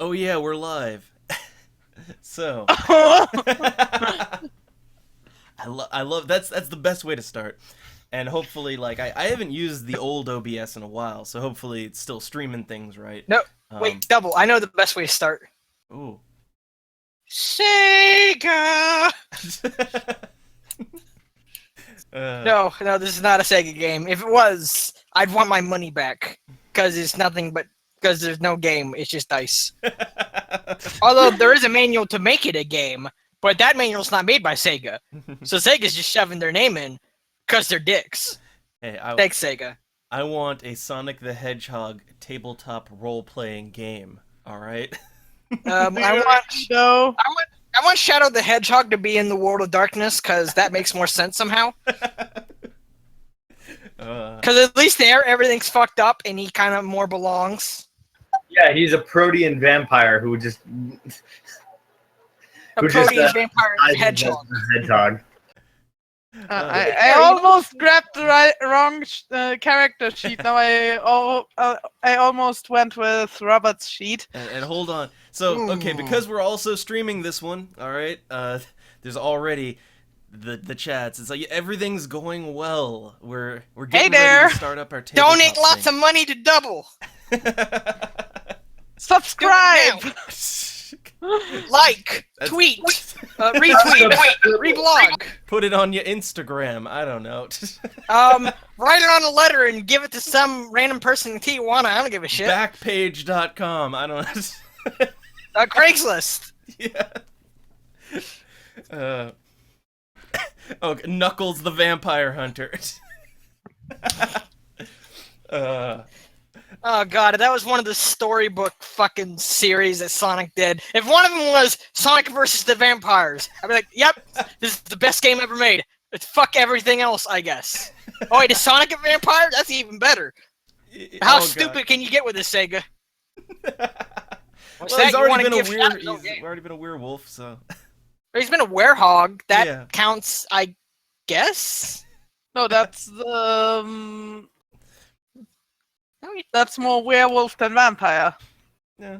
Oh yeah, we're live. So, I love that's the best way to start. And hopefully, like I haven't used the old OBS in a while, so hopefully it's still streaming things right. No, Um, wait, double. I know the best way to start. ooh. Sega! uh, No, this is not a Sega game. If it was, I'd want my money back. Because it's nothing but... Because there's no game, it's just dice. Although there is a manual to make it a game, but that manual's not made by Sega. So Sega's just shoving their name in. Because they're dicks. hey, Thanks, Sega. I want a Sonic the Hedgehog tabletop role-playing game. All right. I want Shadow the Hedgehog to be in the World of Darkness, because that makes more sense somehow. Because at least there, everything's fucked up, and he kind of more belongs. Yeah, he's a protean vampire who just A Who just, protein vampire hedgehog. hedgehog. I almost grabbed the wrong character sheet. Now I almost went with Robert's sheet. And hold on. So, okay, because we're also streaming this one, all right? There's already the chats. It's like everything's going well. We're getting ready to start up our tabletop Donate lots of money to Double. Subscribe. Like, tweet, retweet, reblog. Put it on your Instagram. I don't know. Write it on a letter and give it to some random person in Tijuana. I don't give a shit. Backpage.com. I don't know. Craigslist. Yeah. Oh, Knuckles the Vampire Hunter. Oh god, that was one of the storybook fucking series that Sonic did. If one of them was Sonic versus the Vampires, I'd be like, yep, this is the best game ever made. It's fuck everything else, I guess. Oh wait, is Sonic a vampire? That's even better. How stupid can you get with this, Sega? Well, he's already been a werewolf, so. He's been a werehog. That Yeah. counts, I guess? No, that's the. That's more werewolf than vampire. Yeah.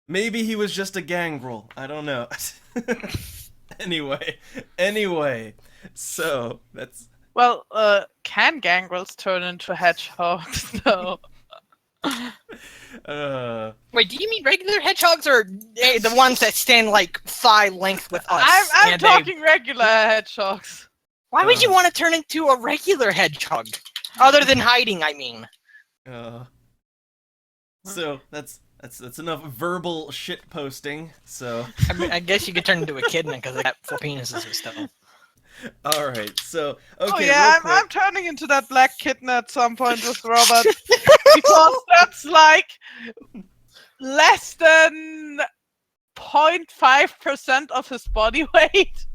Maybe he was just a gangrel. I don't know. Anyway. So, that's... Well, can gangrels turn into hedgehogs? No. Wait, do you mean regular hedgehogs or the ones that stand like thigh length with us? I'm talking regular hedgehogs. Why would you want to turn into a regular hedgehog? Other than hiding, I mean. So that's enough verbal shit posting. So I guess you could turn into a kid because I got 4 penises and stuff. all right. So okay. Oh yeah, real I'm turning into that black kitten at some point with Robert because that's like less than 0.5% of his body weight.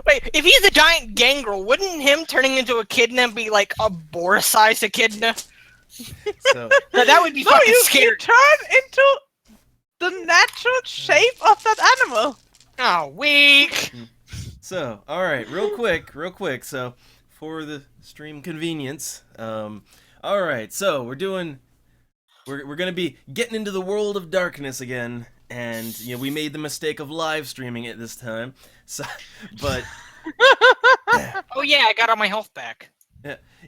Wait, if he's a giant gangrel, wouldn't him turning into a echidna be like a boar-sized echidna? So That would be fucking scary. You turn into the natural shape of that animal. Oh, weak. So, all right, real quick. So, for the stream convenience, all right. So we're gonna be getting into the world of darkness again, and we made the mistake of live streaming it this time. So, but Oh yeah, I got all my health back.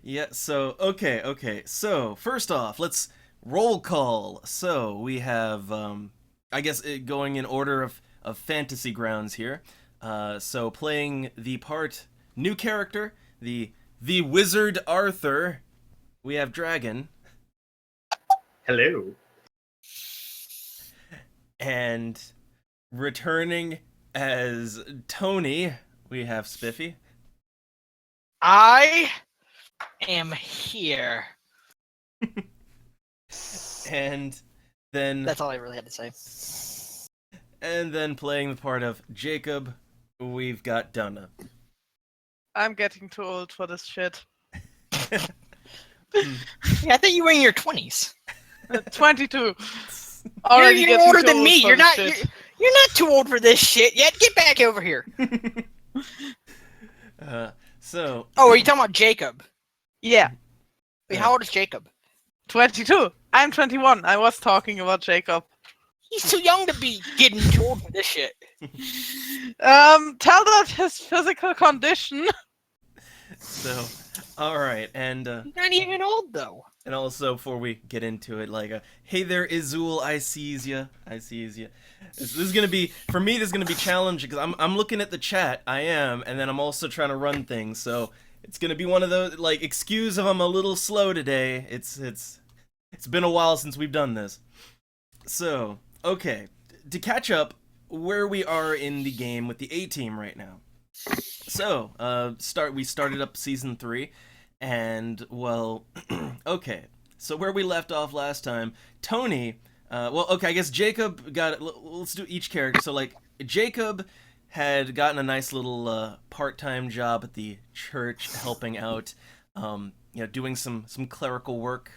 yeah. So okay. So first off, let's roll call. So we have, I guess going in order of fantasy grounds here. So playing the part, new character, the Wizard Arthur, we have Dragon. Hello. And returning as Tony, we have Spiffy. I am here. And then That's all I really had to say. And then playing the part of Jacob, we've got Donna. I'm getting too old for this shit. Yeah, I think you were in your 20s. 22. You're older than me. You're not too old for this shit yet. Get back over here. So. Oh, are you talking about Jacob? Yeah. Wait, how old is Jacob? 22. I'm 21. I was talking about Jacob. He's too young to be getting too old for this shit. Tell that his physical condition. So, all right, and He's not even old though. and also before we get into it, like, hey there, Izul, I sees ya. This is gonna be for me. This is gonna be challenging because I'm looking at the chat. I am, and then I'm also trying to run things. So it's gonna be one of those like excuse if I'm a little slow today. It's been a while since we've done this. So okay, to catch up where we are in the game with the A team right now. So we started up season 3. And, well, okay. So where we left off last time, Tony, I guess Jacob got, let's do each character. So, like, Jacob had gotten a nice little part-time job at the church helping out, doing some clerical work,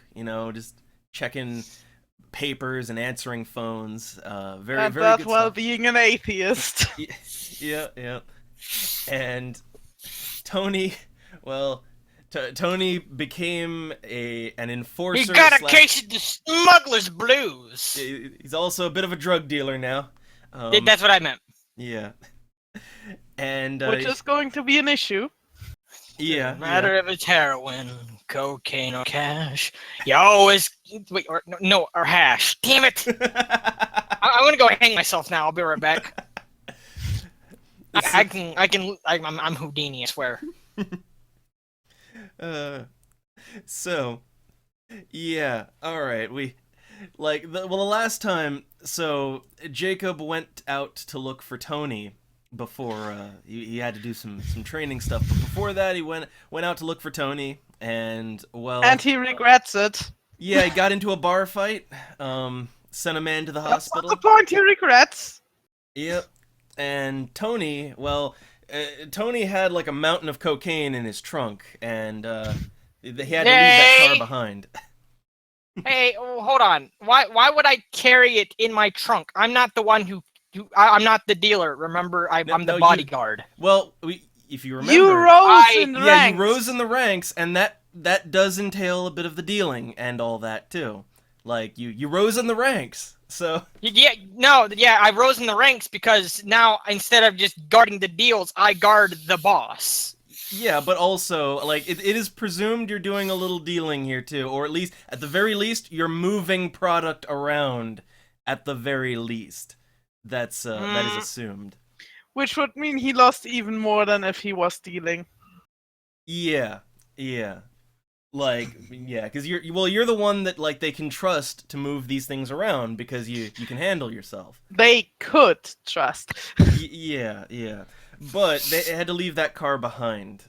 just checking papers and answering phones. Very And very that good while stuff. being an atheist. Yeah. And Tony, well... Tony became an enforcer. He got a case of the smuggler's blues. He's also a bit of a drug dealer now. That's what I meant. Yeah. And Which is going to be an issue. yeah. No matter if it's heroin, cocaine, or cash, you always or hash. Damn it! I'm gonna go hang myself now. I'll be right back. I'm Houdini. I swear. So, yeah, all right. The last time, so Jacob went out to look for Tony before he had to do some training stuff. But before that, he went out to look for Tony, and And he regrets it. yeah, he got into a bar fight. Sent a man to the hospital. What's the point he regrets? Yep. And Tony, Tony had like a mountain of cocaine in his trunk, and he had to leave that car behind. Hey, hold on. Why would I carry it in my trunk? I'm not the one I'm not the dealer. Remember, I'm the bodyguard. If you remember, You rose in the ranks. you rose in the ranks, and that does entail a bit of the dealing and all that too. Like you rose in the ranks. So I rose in the ranks because now instead of just guarding the deals, I guard the boss. Yeah, but also like it is presumed you're doing a little dealing here too, or at the very least you're moving product around. At the very least, that is assumed. Which would mean he lost even more than if he was stealing. Yeah. Because you're the one that like they can trust to move these things around because you can handle yourself. They could trust. Yeah. But they had to leave that car behind.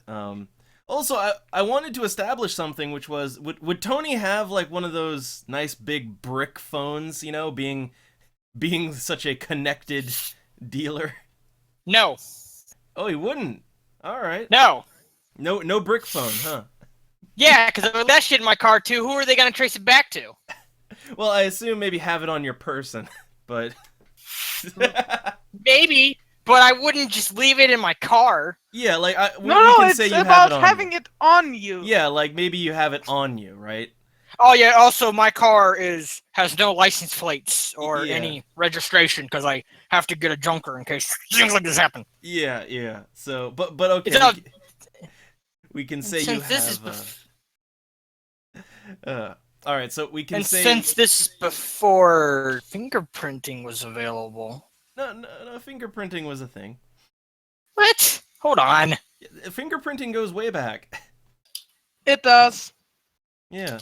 Also, I wanted to establish something, which was would Tony have like one of those nice big brick phones? Being such a connected dealer. No. Oh, he wouldn't. All right. No. No brick phone, huh? Yeah, because if that shit in my car too, who are they gonna trace it back to? Well, I assume maybe have it on your person, but maybe, but I wouldn't just leave it in my car. yeah, like we No, can it's say you have about it on having you. it on you. Yeah, like maybe you have it on you, right? Oh yeah. Also, my car has no license plates or Yeah. any registration because I have to get a junker in case things like this happen. Yeah. So, but okay, It's we can say you since this have. is All right, so we can and say since this is before fingerprinting was available. no, fingerprinting was a thing. What? Hold on. Fingerprinting goes way back. It does. Yeah.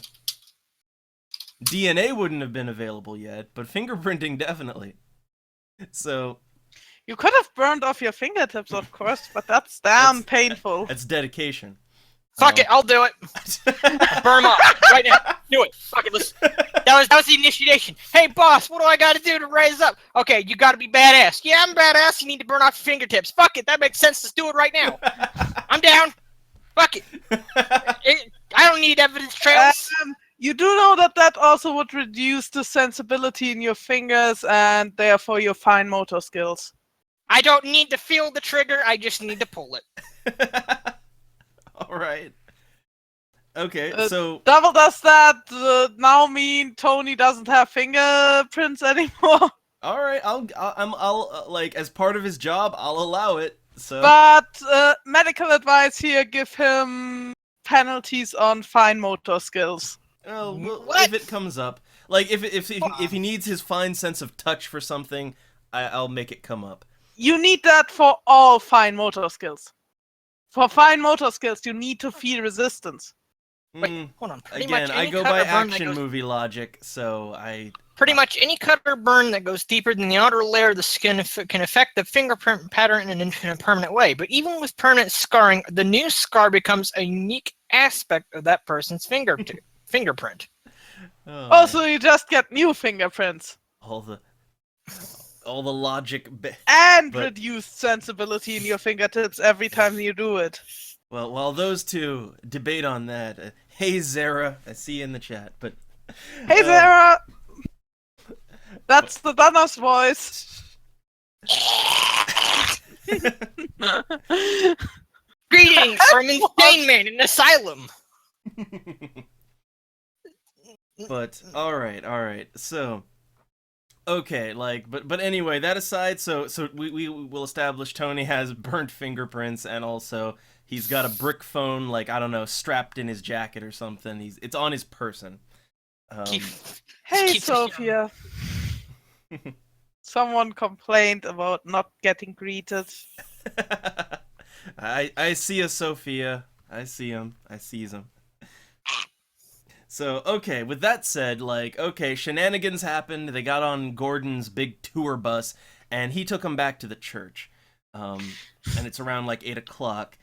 DNA wouldn't have been available yet, but fingerprinting definitely. So You could have burned off your fingertips, of course, but that's damn painful. that's dedication. Fuck it, I'll do it. Burn 'em up right now. Do it. Fuck it. That was the initiation. Hey, boss, what do I got to do to raise up? Okay, you got to be badass. Yeah, I'm badass. You need to burn off your fingertips. Fuck it, that makes sense. Let's do it right now. I'm down. Fuck it. I don't need evidence trails. You do know that also would reduce the sensibility in your fingers and therefore your fine motor skills. I don't need to feel the trigger. I just need to pull it. All right. Okay, Uh, so Double, does that now mean Tony doesn't have fingerprints anymore? all right, I'll like as part of his job, I'll allow it. So But medical advice here: give him penalties on fine motor skills. well, What? if it comes up, like if he needs his fine sense of touch for something, I'll make it come up. You need that for all fine motor skills. For fine motor skills, you need to feel resistance. Wait, Mm, hold on. Pretty again, much I any go cut by or burn that action goes, movie logic, so pretty much any cut or burn that goes deeper than the outer layer of the skin can affect the fingerprint pattern in a permanent way. But even with permanent scarring, the new scar becomes a unique aspect of that person's fingerprint. oh, Also, man, you just get new fingerprints. all the logic. And But- reduced sensibility in your fingertips every time you do it. Well, while those two debate on that, hey Zara, I see you in the chat, but Hey, Sarah! That's the Thanos voice. Greetings from Insane Man in Asylum. But all right. So, okay, like, but anyway, that aside, so we will establish Tony has burnt fingerprints, and also he's got a brick phone, like I don't know, strapped in his jacket or something. It's on his person. Hey, Keep- Sophia. Someone complained about not getting greeted. I see a Sophia. I see him. I sees him. So, okay, with that said, like, okay, shenanigans happened. They got on Gordon's big tour bus, and he took them back to the church. And it's around, like, 8 o'clock.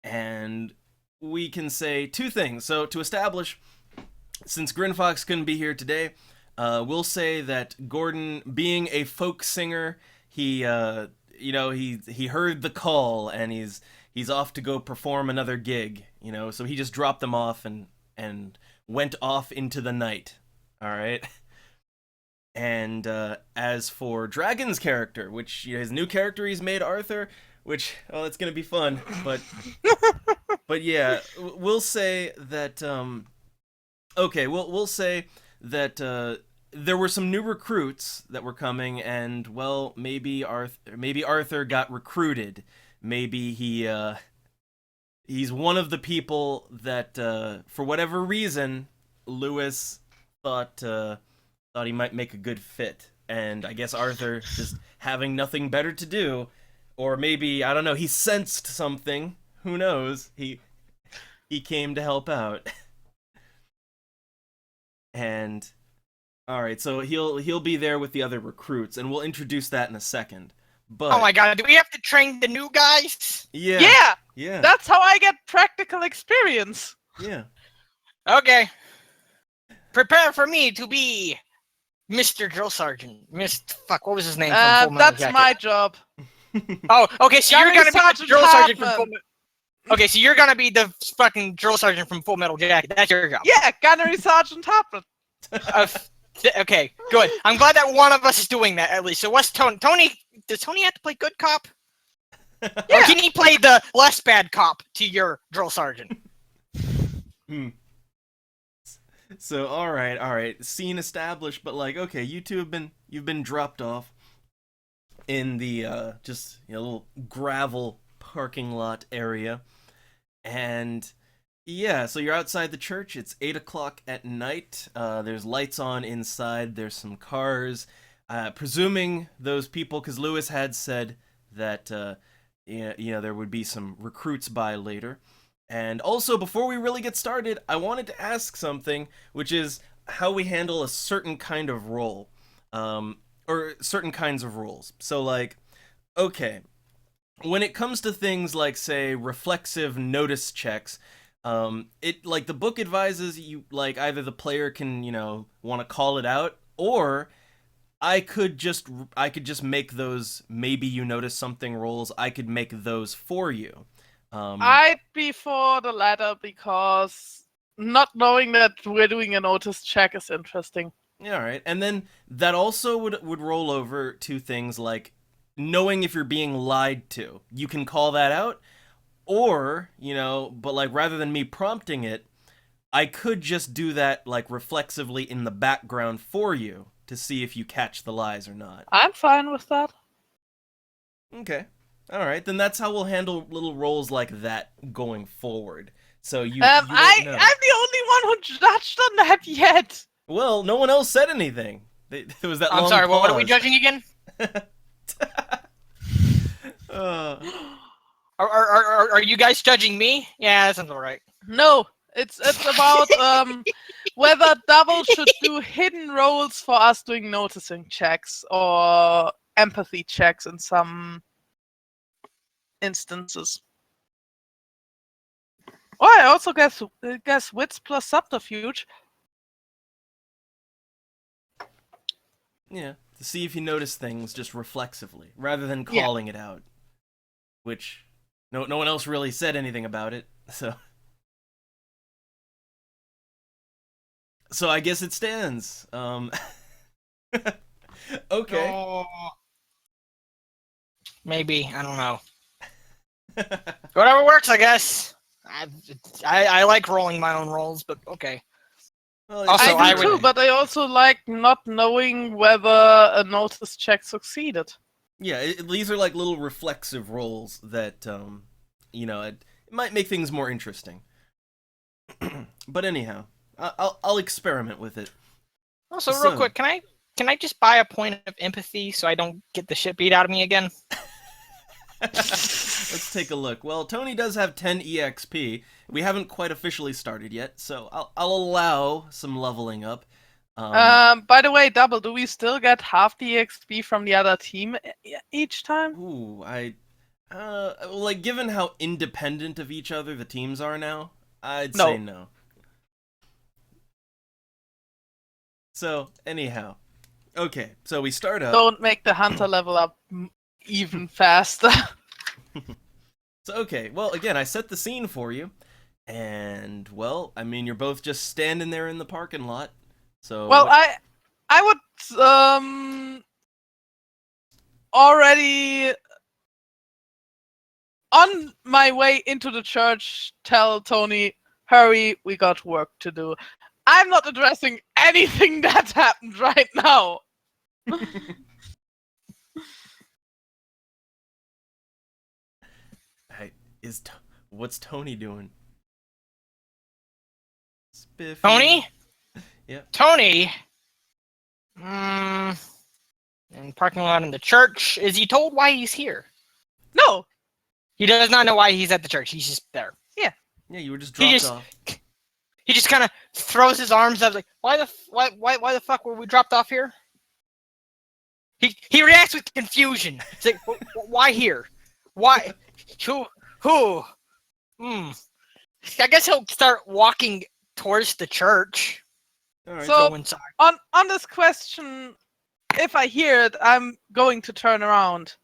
And we can say two things. So, to establish, since Grinfox couldn't be here today, we'll say that Gordon, being a folk singer, he heard the call, and he's off to go perform another gig, so he just dropped them off and went off into the night. All right. And as for Dragon's character, which his new character he's made Arthur, which it's gonna be fun, but yeah, we'll say that we'll say that there were some new recruits that were coming, and well, maybe Arthur got recruited. Maybe he's one of the people that, for whatever reason, Lewis thought he might make a good fit. And I guess Arthur, just having nothing better to do, or maybe, I don't know, he sensed something. Who knows? He came to help out. And all right, so he'll be there with the other recruits, and we'll introduce that in a second. But Oh my god, do we have to train the new guys? yeah. That's how I get practical experience. Yeah. Okay. Prepare for me to be Mr. Drill Sergeant. Fuck, what was his name from Full Metal That's Jacket? my job. Oh, okay, so you're Gunnery gonna be the Sergeant drill sergeant from Hartman. Full Okay, so you're gonna be the fucking drill sergeant from Full Metal Jacket. That's your job. Yeah, Gunnery Sergeant Hartman. Okay, good. I'm glad that one of us is doing that at least. So what's Tony? Does Tony have to play good cop? Or can he play the less bad cop to your drill sergeant? So all right, scene established, but like, okay, you two you've been dropped off in the just little gravel parking lot area, and yeah, so you're outside the church. It's 8 o'clock at night. There's lights on inside. There's some cars. Presuming those people, because Lewis had said that there would be some recruits by later. And also, before we really get started, I wanted to ask something, which is how we handle a certain kind of role, or certain kinds of roles. So, like, okay, when it comes to things like, say, reflexive notice checks, the book advises you, like, either the player can, want to call it out, or I could just make those maybe you notice something rolls. I could make those for you. I'd be for the latter because not knowing that we're doing a notice check is interesting. Yeah, all right. And then that also would roll over to things like knowing if you're being lied to. You can call that out, or, but like rather than me prompting it, I could just do that like reflexively in the background for you to see if you catch the lies or not. I'm fine with that. Okay. All right, then that's how we'll handle little roles like that going forward. So you I'm won't know. the only one who judged on that yet. Well, no one else said anything. There was that I'm long sorry, what are we pause. judging again? Uh, Are you guys judging me? Yeah, that sounds alright. No, it's about whether Double should do hidden roles for us doing noticing checks or empathy checks in some instances. Oh, I also guess wits plus subterfuge. yeah, to see if you notice things just reflexively, rather than Yeah. calling it out. Which, no one else really said anything about it, so... So I guess it stands. Okay. Oh. Maybe, I don't know. Whatever works, I guess. I like rolling my own rolls, but okay. Well, Also, I I do would- too, but I also like not knowing whether a notice check succeeded. yeah, these are like little reflexive rolls that, you know, it might make things more interesting. But anyhow, I'll experiment with it. Also, So- real quick, can I just buy a point of empathy so I don't get the shit beat out of me again? Let's take a look. Well, Tony does have 10 EXP. We haven't quite officially started yet, so I'll allow some leveling up. By the way, Double, do we still get half the XP from the other team each time? Ooh, like, given how independent of each other the teams are now, I'd No. say no. So, anyhow. Okay, so we start up. Don't make the hunter level up even faster. So, okay, well, again, I set the scene for you. And, well, I mean, you're both just standing there in the parking lot. So, Well, what- I would already on my way into the church tell Tony, hurry, we got work to do. I'm not addressing anything that happened right now. Hey, what's Tony doing? Spiffy. Tony? Yeah. Tony? In parking lot in the church. Is he told why he's here? No, He does not know why he's at the church. He's just there. Yeah, you were just He dropped just- off. He just kind of throws his arms up like, why the fuck were we dropped off here? He reacts with confusion. He's like, why here? Why? Who? I guess he'll start walking towards the church. All right. So- Go inside. on this question, if I hear it, I'm going to turn around.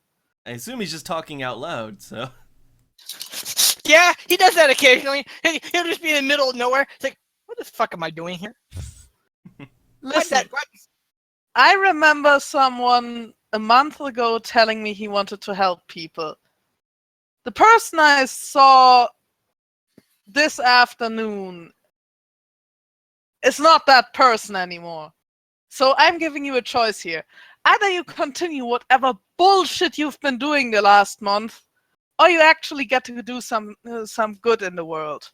I assume he's just talking out loud, so... Yeah, he does that occasionally. He'll just be in the middle of nowhere. It's like, what the fuck am I doing here? Listen, What? I remember someone a month ago telling me he wanted to help people. The person I saw this afternoon is not that person anymore. So I'm giving you a choice here. Either you continue whatever bullshit you've been doing the last month, or you actually get to do some good in the world.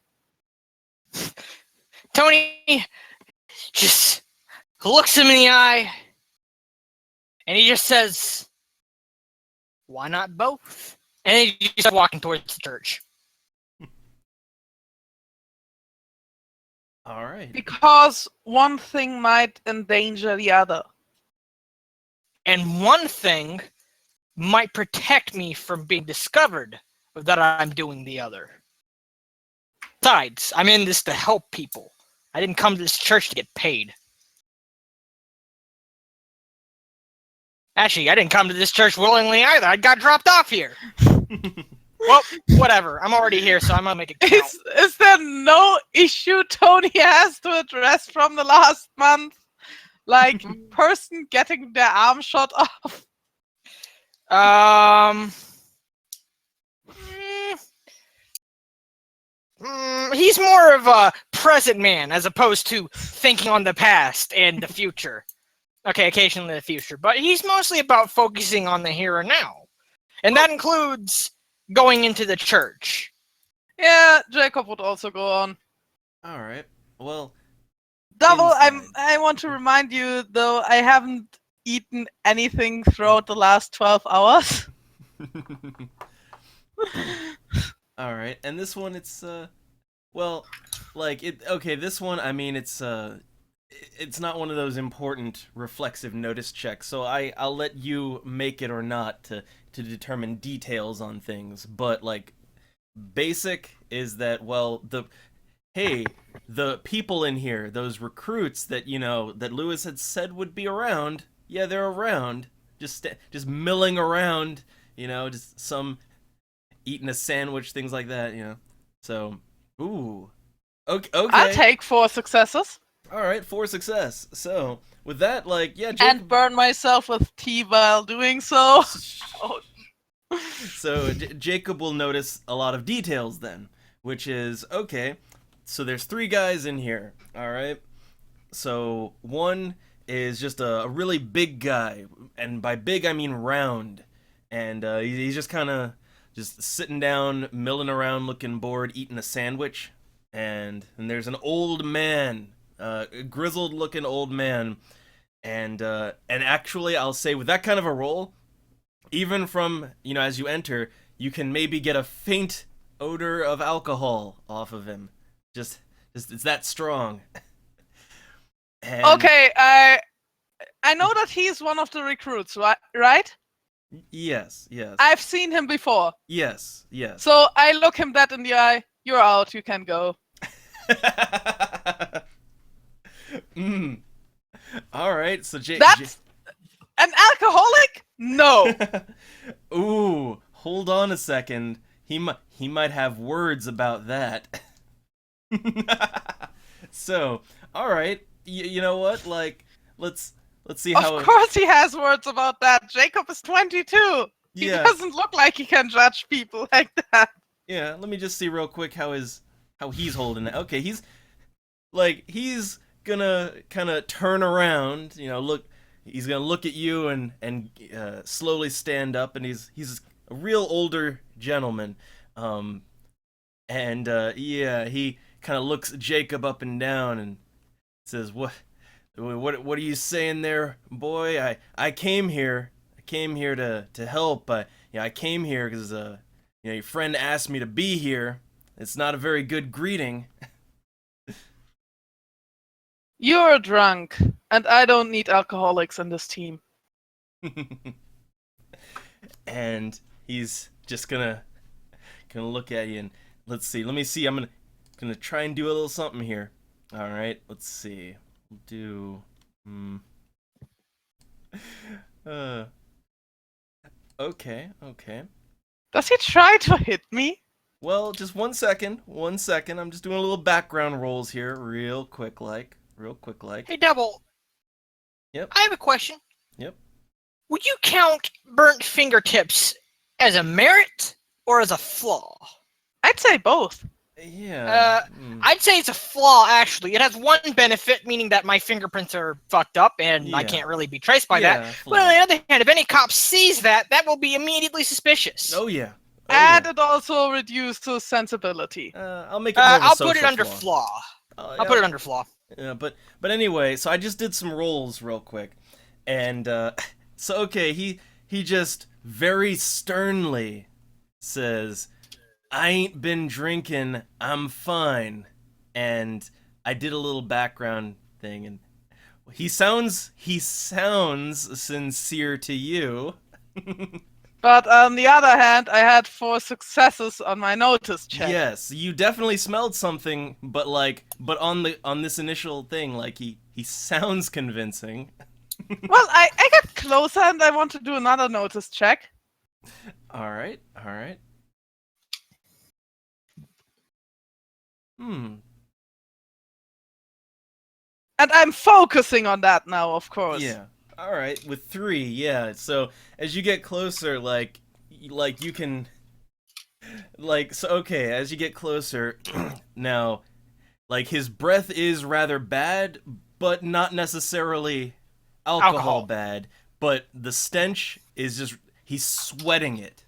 Tony just looks him in the eye and he just says, why not both? And then he just starts walking towards the church. All right. Because one thing might endanger the other. And one thing might protect me from being discovered that I'm doing the other. Besides, I'm in this to help people. I didn't come to this church to get paid. Actually, I didn't come to this church willingly either. I got dropped off here. Well, whatever. I'm already here, so I'm gonna make it count. Is there no issue Tony has to address from the last month? Like, person getting their arm shot off? He's more of a present man as opposed to thinking on the past and the future. Okay, occasionally the future, but he's mostly about focusing on the here and now. And that includes going into the church. Yeah, Jacob would also go on. All right. Well, Double, inside. I want to remind you, though, I haven't eaten anything throughout the last 12 hours. All right. And this one, it's well, like it. Okay, this one. I mean, it's not one of those important reflexive notice checks. So I'll let you make it or not to determine details on things. But like, basic is that the people in here, those recruits that that Lewis had said would be around, yeah, they're around, just milling around, just some eating a sandwich, things like that, So, ooh, okay. I'll take 4 successes. All right, 4 success. So with that, like, yeah, And burn myself with tea while doing so. Oh. So Jacob will notice a lot of details then, which is okay. So there's 3 guys in here. All right. So one is just a really big guy, and by big I mean round, and he's just kind of just sitting down, milling around, looking bored, eating a sandwich. And there's an old man, a grizzled-looking old man, and actually I'll say with that kind of a roll, even from as you enter, you can maybe get a faint odor of alcohol off of him. Just it's that strong. And Okay, I know that he's one of the recruits, right? Yes. I've seen him before. Yes. So I look him dead in the eye. You're out. You can go. All right. So That's an alcoholic? No. Ooh, hold on a second. He might have words about that. So, all right. You know what? Like, let's see how. Of course he has words about that. Jacob is 22. He Yeah. doesn't look like he can judge people like that. Yeah, let me just see real quick how he's holding it. Okay, he's gonna kind of turn around, look. He's gonna look at you and slowly stand up, and he's a real older gentleman, and yeah, he kind of looks Jacob up and down and says, "What are you saying there, boy? I came here to help. I came here because your friend asked me to be here. It's not a very good greeting." You're drunk, and I don't need alcoholics in this team. And he's just gonna look at you and let's see. Let me see. I'm gonna try and do a little something here. All right. Let's see. We'll do. Okay. Does he try to hit me? Well, just 1 second. 1 second. I'm just doing a little background rolls here, real quick like. Hey, Double. Yep. I have a question. Yep. Would you count burnt fingertips as a merit or as a flaw? I'd say both. Yeah. I'd say it's a flaw, actually. It has one benefit, meaning that my fingerprints are fucked up and I Yeah. can't really be traced by Yeah, that. flaw. But on the other hand, if any cop sees that, that will be immediately suspicious. Oh yeah. Oh, And yeah. it also reduces sensibility. I'll make it more of a I'll put it social under flaw. flaw. I'll I'll put it under flaw. Yeah, but anyway, so I just did some rolls real quick, and so okay, he just very sternly says, "I ain't been drinking. I'm fine," and I did a little background thing, and he sounds sincere to you. But on the other hand, I had 4 successes on my notice check. Yes, you definitely smelled something, but on this initial thing, like he sounds convincing. Well, I got closer and I want to do another notice check. All right. And I'm focusing on that now, of course. Yeah. All right. With 3, yeah. So as you get closer, like you can, so okay. As you get closer, now Like his breath is rather bad, but not necessarily alcohol bad. But the stench is just he's sweating it.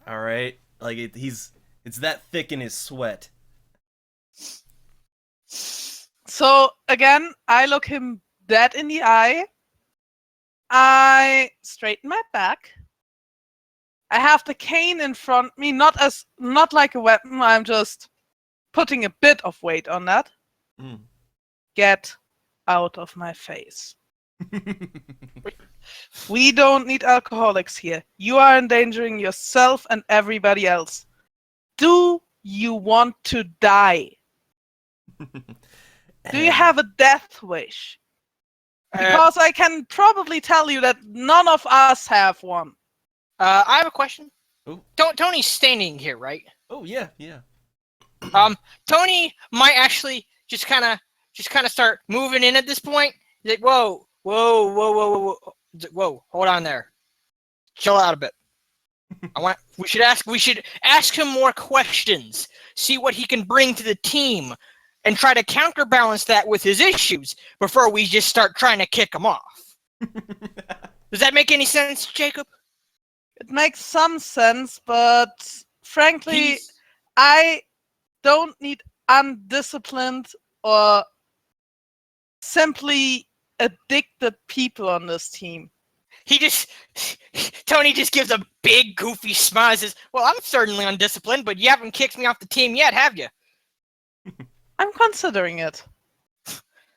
All right, like it's that thick in his sweat. So again, I look him dead in the eye. I straighten my back. I have the cane in front of me, not like a weapon. I'm just putting a bit of weight on that. Mm. Get out of my face. We don't need alcoholics here. You are endangering yourself and everybody else. Do you want to die? Do you have a death wish? Because I can probably tell you that none of us have one. I have a question. Ooh. Tony's standing here, right? Oh yeah. Tony might actually just kind of start moving in at this point. He's like, whoa, hold on there, chill out a bit. We should ask him more questions, see what he can bring to the team, and try to counterbalance that with his issues before we just start trying to kick him off. Does that make any sense, Jacob? It makes some sense, but frankly, I don't need undisciplined or simply addicted people on this team. Tony just gives a big goofy smile and says, well, I'm certainly undisciplined, but you haven't kicked me off the team yet, have you? I'm considering it.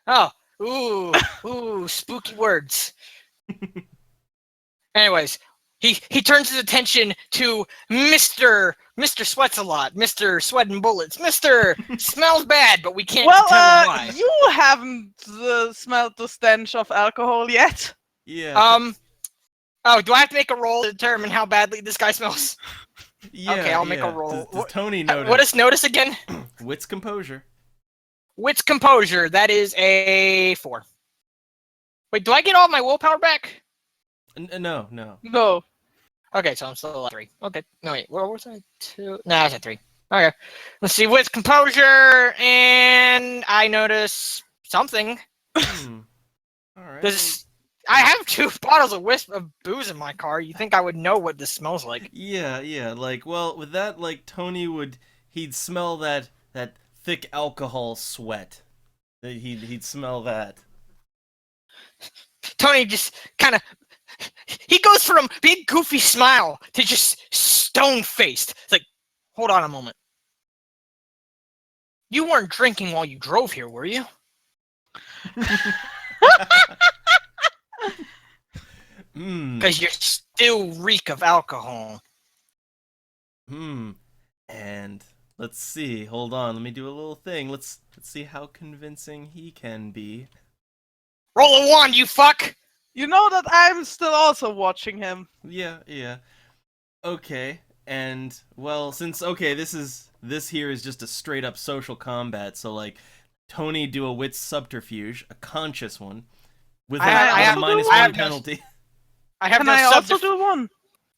Oh, ooh, spooky words. Anyways, he turns his attention to Mr. Sweats a lot, Mr. Sweating Bullets, Mr. Smells Bad, but we can't determine why. You haven't smelled the stench of alcohol yet. Yeah. Oh, do I have to make a roll to determine how badly this guy smells? Yeah, okay, I'll make a roll. Does Tony notice? What is notice again? Wits composure. Wits composure. That is a 4. Wait, do I get all my willpower back? No. No. Okay, so I'm still at 3. Okay, no wait, what was I? 2? No, I was at 3. Okay, let's see. Wits composure, and I notice something. All right. I have 2 bottles of booze in my car. You think I would know what this smells like? Yeah. Like, well, with that, like, he'd smell that thick alcohol sweat. He'd smell that. Tony just kind of, he goes from big goofy smile to just stone-faced. It's like, hold on a moment. You weren't drinking while you drove here, were you? Because you still reek of alcohol. And let's see. Hold on. Let me do a little thing. Let's see how convincing he can be. Roll a 1, you fuck! You know that I'm still also watching him. Yeah. Okay. And well, since this here is just a straight up social combat, so like Tony do a wits subterfuge, a conscious one, with a -1 penalty. Can I also do one?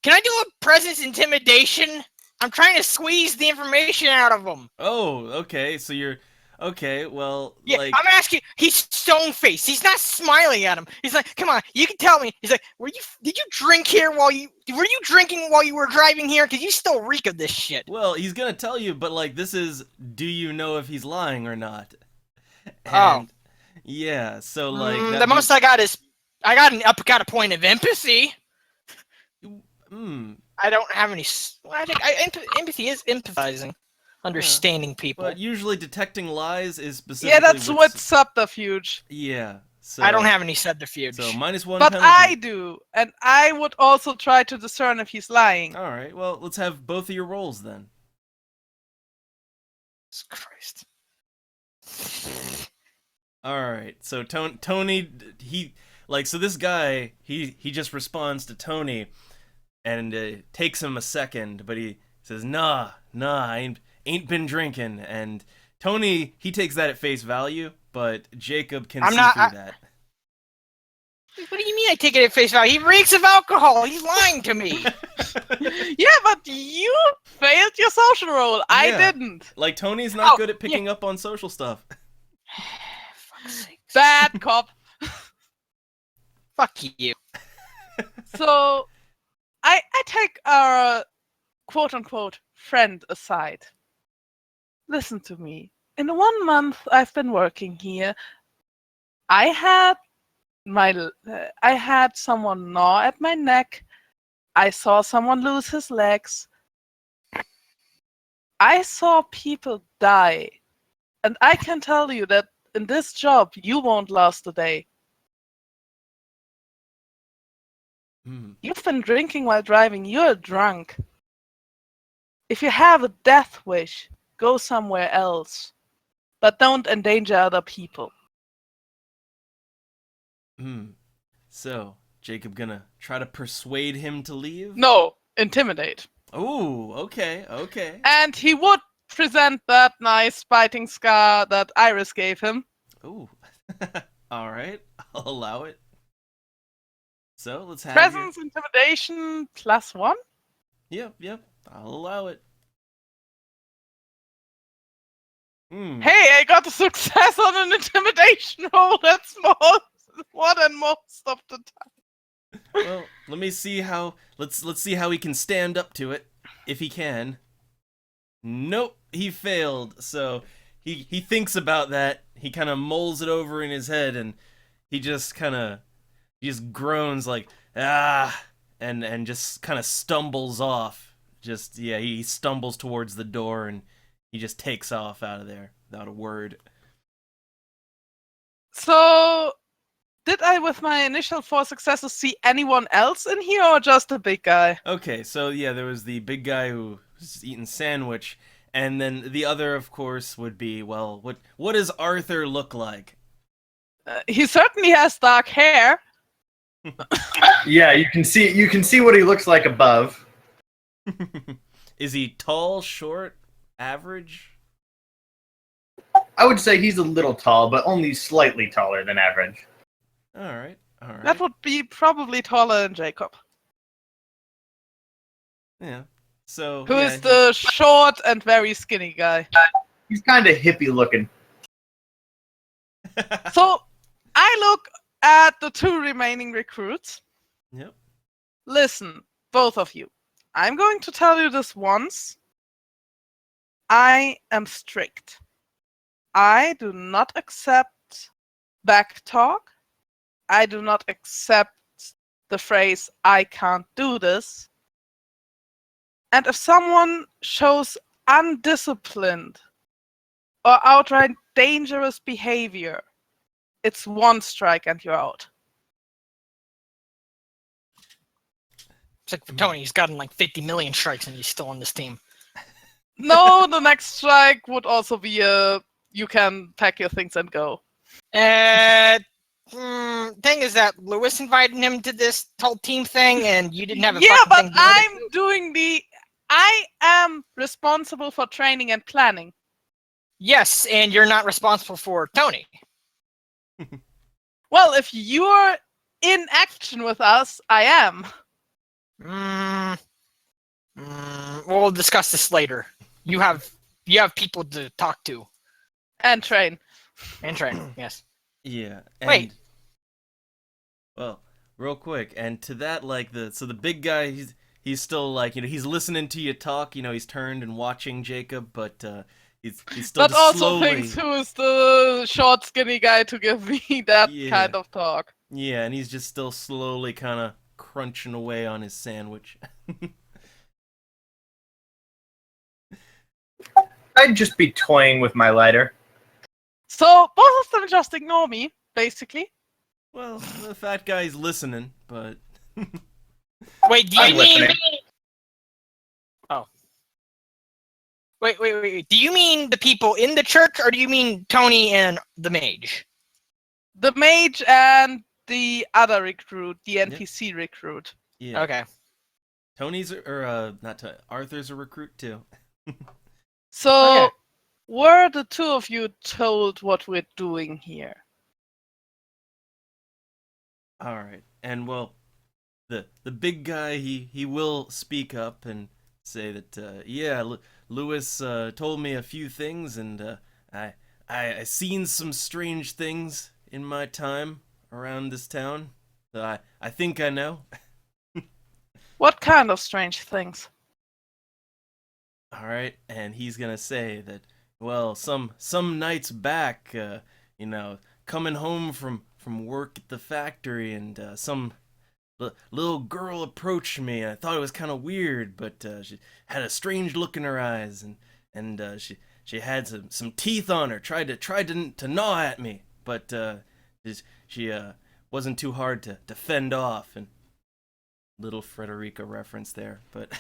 Can I do a presence intimidation? I'm trying to squeeze the information out of him. Oh, okay. So you're okay. Well, yeah, like I'm asking. He's stone faced. He's not smiling at him. He's like, "Come on, you can tell me." He's like, Did you drink here were you drinking while you were driving here? Because you still reek of this shit." Well, he's gonna tell you, but like this is, do you know if he's lying or not? And, yeah. So like the most I got is I got a point of empathy. I don't have any. I think empathy is empathizing, understanding people. But usually detecting lies is specifically. Yeah, that's what subterfuge. Yeah. So I don't have any subterfuge. So -1 but penalty. I do, and I would also try to discern if he's lying. All right. Well, let's have both of your rolls then. Jesus Christ. All right. So Tony, so this guy, he just responds to Tony, and it takes him a second, but he says, "Nah, I ain't been drinking." And Tony, he takes that at face value, but Jacob can see through that. What do you mean I take it at face value? He reeks of alcohol. He's lying to me. Yeah, but you failed your social role. I didn't. Like Tony's not good at picking up on social stuff. Fuck's sakes. Bad cop. Fuck you. So I take our quote unquote friend aside. Listen to me. In the 1 month I've been working here, I had someone gnaw at my neck. I saw someone lose his legs. I saw people die. And I can tell you that in this job you won't last a day. Hmm. You've been drinking while driving, you're drunk. If you have a death wish, go somewhere else. But don't endanger other people. Hmm. So, Jacob gonna try to persuade him to leave? No, intimidate. Oh, okay, okay. And he would present that nice biting scar that Iris gave him. Ooh. All right, I'll allow it. So, let's have Presence, intimidation, +1. Yep, I'll allow it. Hmm. Hey, I got a success on an intimidation roll. That's more than most of the time. Well, let me see how. Let's see how he can stand up to it, if he can. Nope, he failed. So he thinks about that. He kind of mulls it over in his head, and he just groans like and just kind of stumbles off. Just he stumbles towards the door, and he just takes off out of there without a word. So, did I, with my initial 4 successes, see anyone else in here or just the big guy? Okay, so yeah, there was the big guy who was eating sandwich, and then the other, of course, would be, well, what does Arthur look like? He certainly has dark hair. Yeah, you can see what he looks like above. Is he tall, short, average? I would say he's a little tall, but only slightly taller than average. All right. That would be probably taller than Jacob, Yeah. So who is the short and very skinny guy. He's kind of hippie looking. So, I look at the 2 remaining recruits. Yep. Listen, both of you. I'm going to tell you this once. I am strict. I do not accept back talk. I do not accept the phrase, I can't do this. And if someone shows undisciplined or outright dangerous behavior, it's 1 strike and you're out. It's like for Tony, he's gotten like 50 million strikes and he's still on this team. No, the next strike would also be you can pack your things and go. Thing is that Lewis invited him to this whole team thing, and you didn't have a Yeah, fucking but thing to do with it. I am responsible for training and planning. Yes, and you're not responsible for Tony. Well, if you're in action with us, I am. We'll discuss this later. You have people to talk to And train. and train. Yes. Yeah. And, Wait. Well, real quick, and to that, like the big guy, he's still like he's listening to you talk. He's turned and watching Jacob, but he's still. But just also slowly... thinks who is the short, skinny guy to give me that Yeah. kind of talk. Yeah, and he's just still slowly kind of crunching away on his sandwich. I'd just be toying with my lighter. So both of them just ignore me, basically. Well, the fat guy's listening, but Wait, do you I'm mean? listening. Oh. Wait. Do you mean the people in the church, or do you mean Tony and the mage? The mage and the other recruit, the NPC recruit. yeah. Okay. Tony's not Tony, Arthur's a recruit too. So, Okay. were the 2 of you told what we're doing here? All right, and well, the big guy he will speak up and say that Lewis told me a few things, and I I seen some strange things in my time around this town that I think I know. What kind of strange things? All right, and he's gonna say that, well, some nights back, you know, coming home from work at the factory, and some little girl approached me. I thought it was kind of weird, but she had a strange look in her eyes, and she had some teeth on her. Tried to gnaw at me, but she wasn't too hard to fend off. And little Frederica reference there, but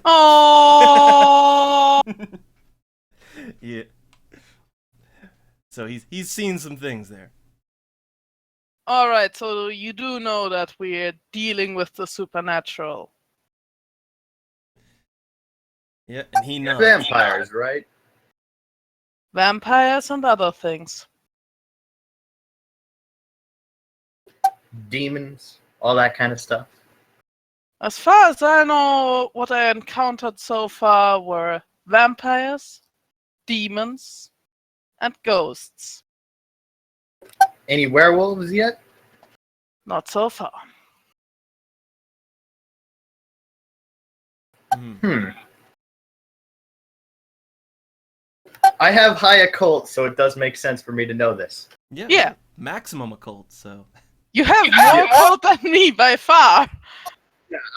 Oh, yeah. So he's seen some things there. all right. So you do know that we're dealing with the supernatural. Yeah, and he nods. Vampires, right? Vampires and other things. Demons, all that kind of stuff. As far as I know, what I encountered so far were vampires, demons, and ghosts. Any werewolves yet? Not so far. Hmm. I have high occult, so it does make sense for me to know this. Yeah. Maximum occult, so. You have more cult than me by far.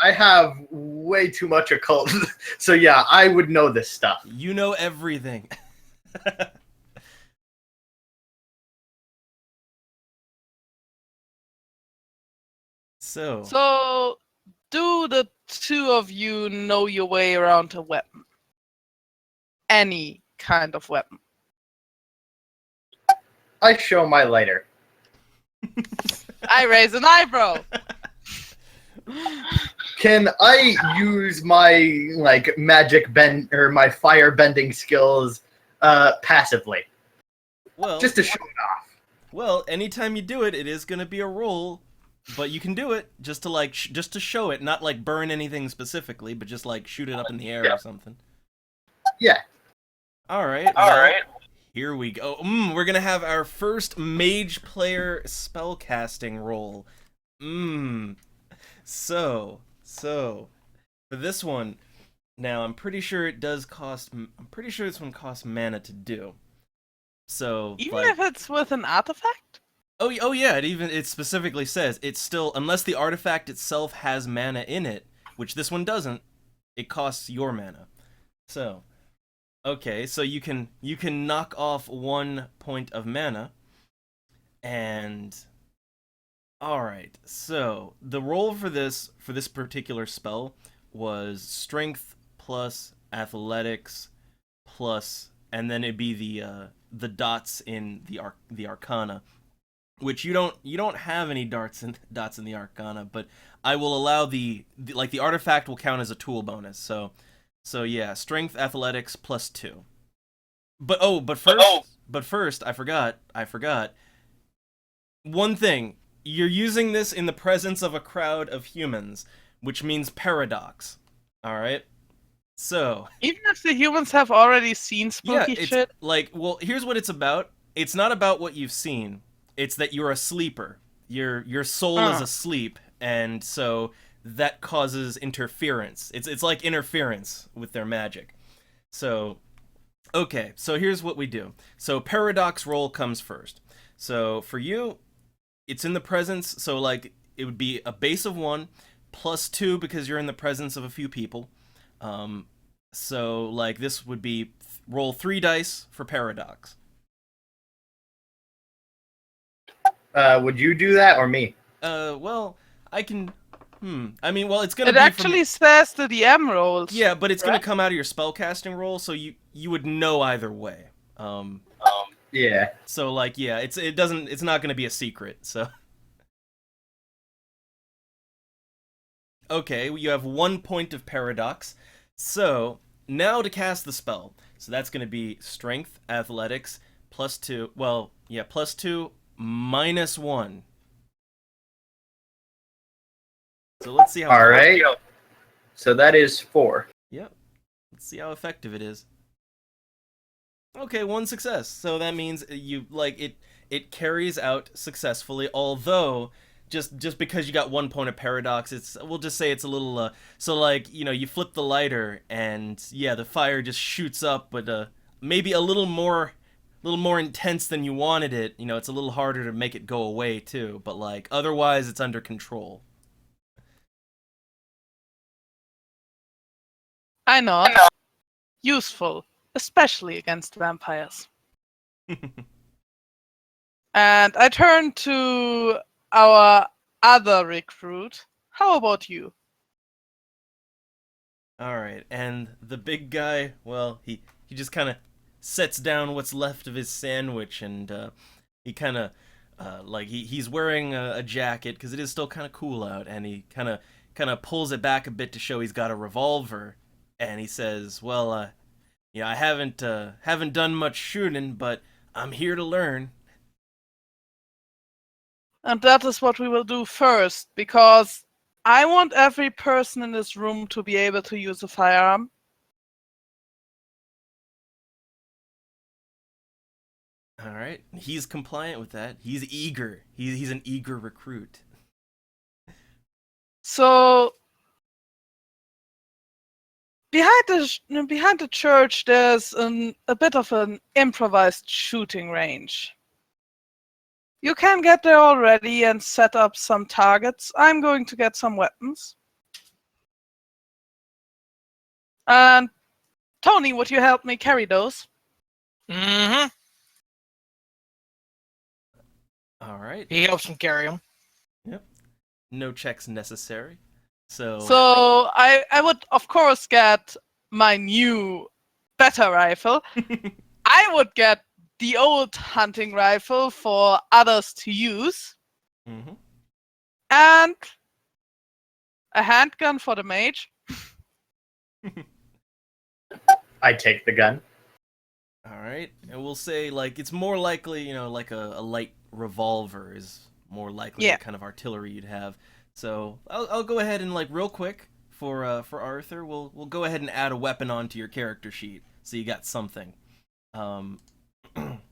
I have way too much occult, so yeah, I would know this stuff. You know everything. So, do the two of you know your way around a weapon? Any kind of weapon. I show my lighter. I raise an eyebrow. Can I use my magic bend or my fire bending skills passively, well, just to show it off? well, anytime you do it, it is gonna be a roll, but you can do it just to just to show it, not like burn anything specifically, but just like shoot it up in the air or something. Yeah. All right. Here we go. We're gonna have our first mage player spellcasting roll. So for this one, now I'm pretty sure it does cost. I'm pretty sure this one costs mana to do. So Even if it's with an artifact? oh yeah, it specifically says it's still, unless the artifact itself has mana in it, which this one doesn't. It costs your mana. So. Okay, so you can knock off 1 point of mana, and all right. So the roll for this particular spell was strength plus athletics plus, and then it'd be the dots in the arcana, which you don't have any dots in the arcana, but I will allow the artifact will count as a tool bonus. So yeah, strength, athletics plus 2. But first, I forgot. One thing, you're using this in the presence of a crowd of humans, which means paradox. All right. So Even if the humans have already seen spooky it's shit? well, here's what it's about. It's not about what you've seen. It's that you're a sleeper. Your soul is asleep, and so that causes interference. It's like interference with their magic. So, okay, so here's what we do. So paradox roll comes first. So for you, it's in the presence, so it would be a base of 1 plus 2 because you're in the presence of a few people. So this would be roll 3 dice for paradox. Would you do that or me? Well, I can. I mean, well, it's gonna. It be actually says the DM rolls. Yeah, but it's gonna right? come out of your spellcasting roll, so you would know either way. Yeah. So yeah, it's not gonna be a secret. So. Okay, you have 1 point of paradox. So now to cast the spell. So that's gonna be strength, athletics, plus 2. Well, yeah, plus 2 minus 1. So let's see how. All right. So that is 4. Yep. Let's see how effective it is. Okay, one success. So that means you like it carries out successfully, although just because you got 1 point of paradox, we'll just say it's a little so like, you flip the lighter and yeah, the fire just shoots up, but maybe a little more intense than you wanted it. It's a little harder to make it go away too, but like otherwise it's under control. I nod. Useful, especially against vampires. And I turn to our other recruit. How about you? All right, and the big guy, well, he just kind of sets down what's left of his sandwich, and he kind of like he's wearing a jacket because it is still kind of cool out, and he kind of pulls it back a bit to show he's got a revolver, and he says, "Well, I haven't done much shooting, but I'm here to learn." And that is what we will do first, because I want every person in this room to be able to use a firearm. All right, he's compliant with that. He's eager. He's an eager recruit. So behind the church, there's a bit of an improvised shooting range. You can get there already and set up some targets. I'm going to get some weapons. And Tony, would you help me carry those? Mm-hmm. All right. He helps him carry him. Yep. No checks necessary. So I would of course get my new better rifle. I would get the old hunting rifle for others to use. Mm-hmm. And a handgun for the mage. I take the gun. All right, and we'll say like it's more likely, like a light revolver is more likely Yeah. the kind of artillery you'd have. So I'll go ahead and like real quick for Arthur, we'll go ahead and add a weapon onto your character sheet, so you got something.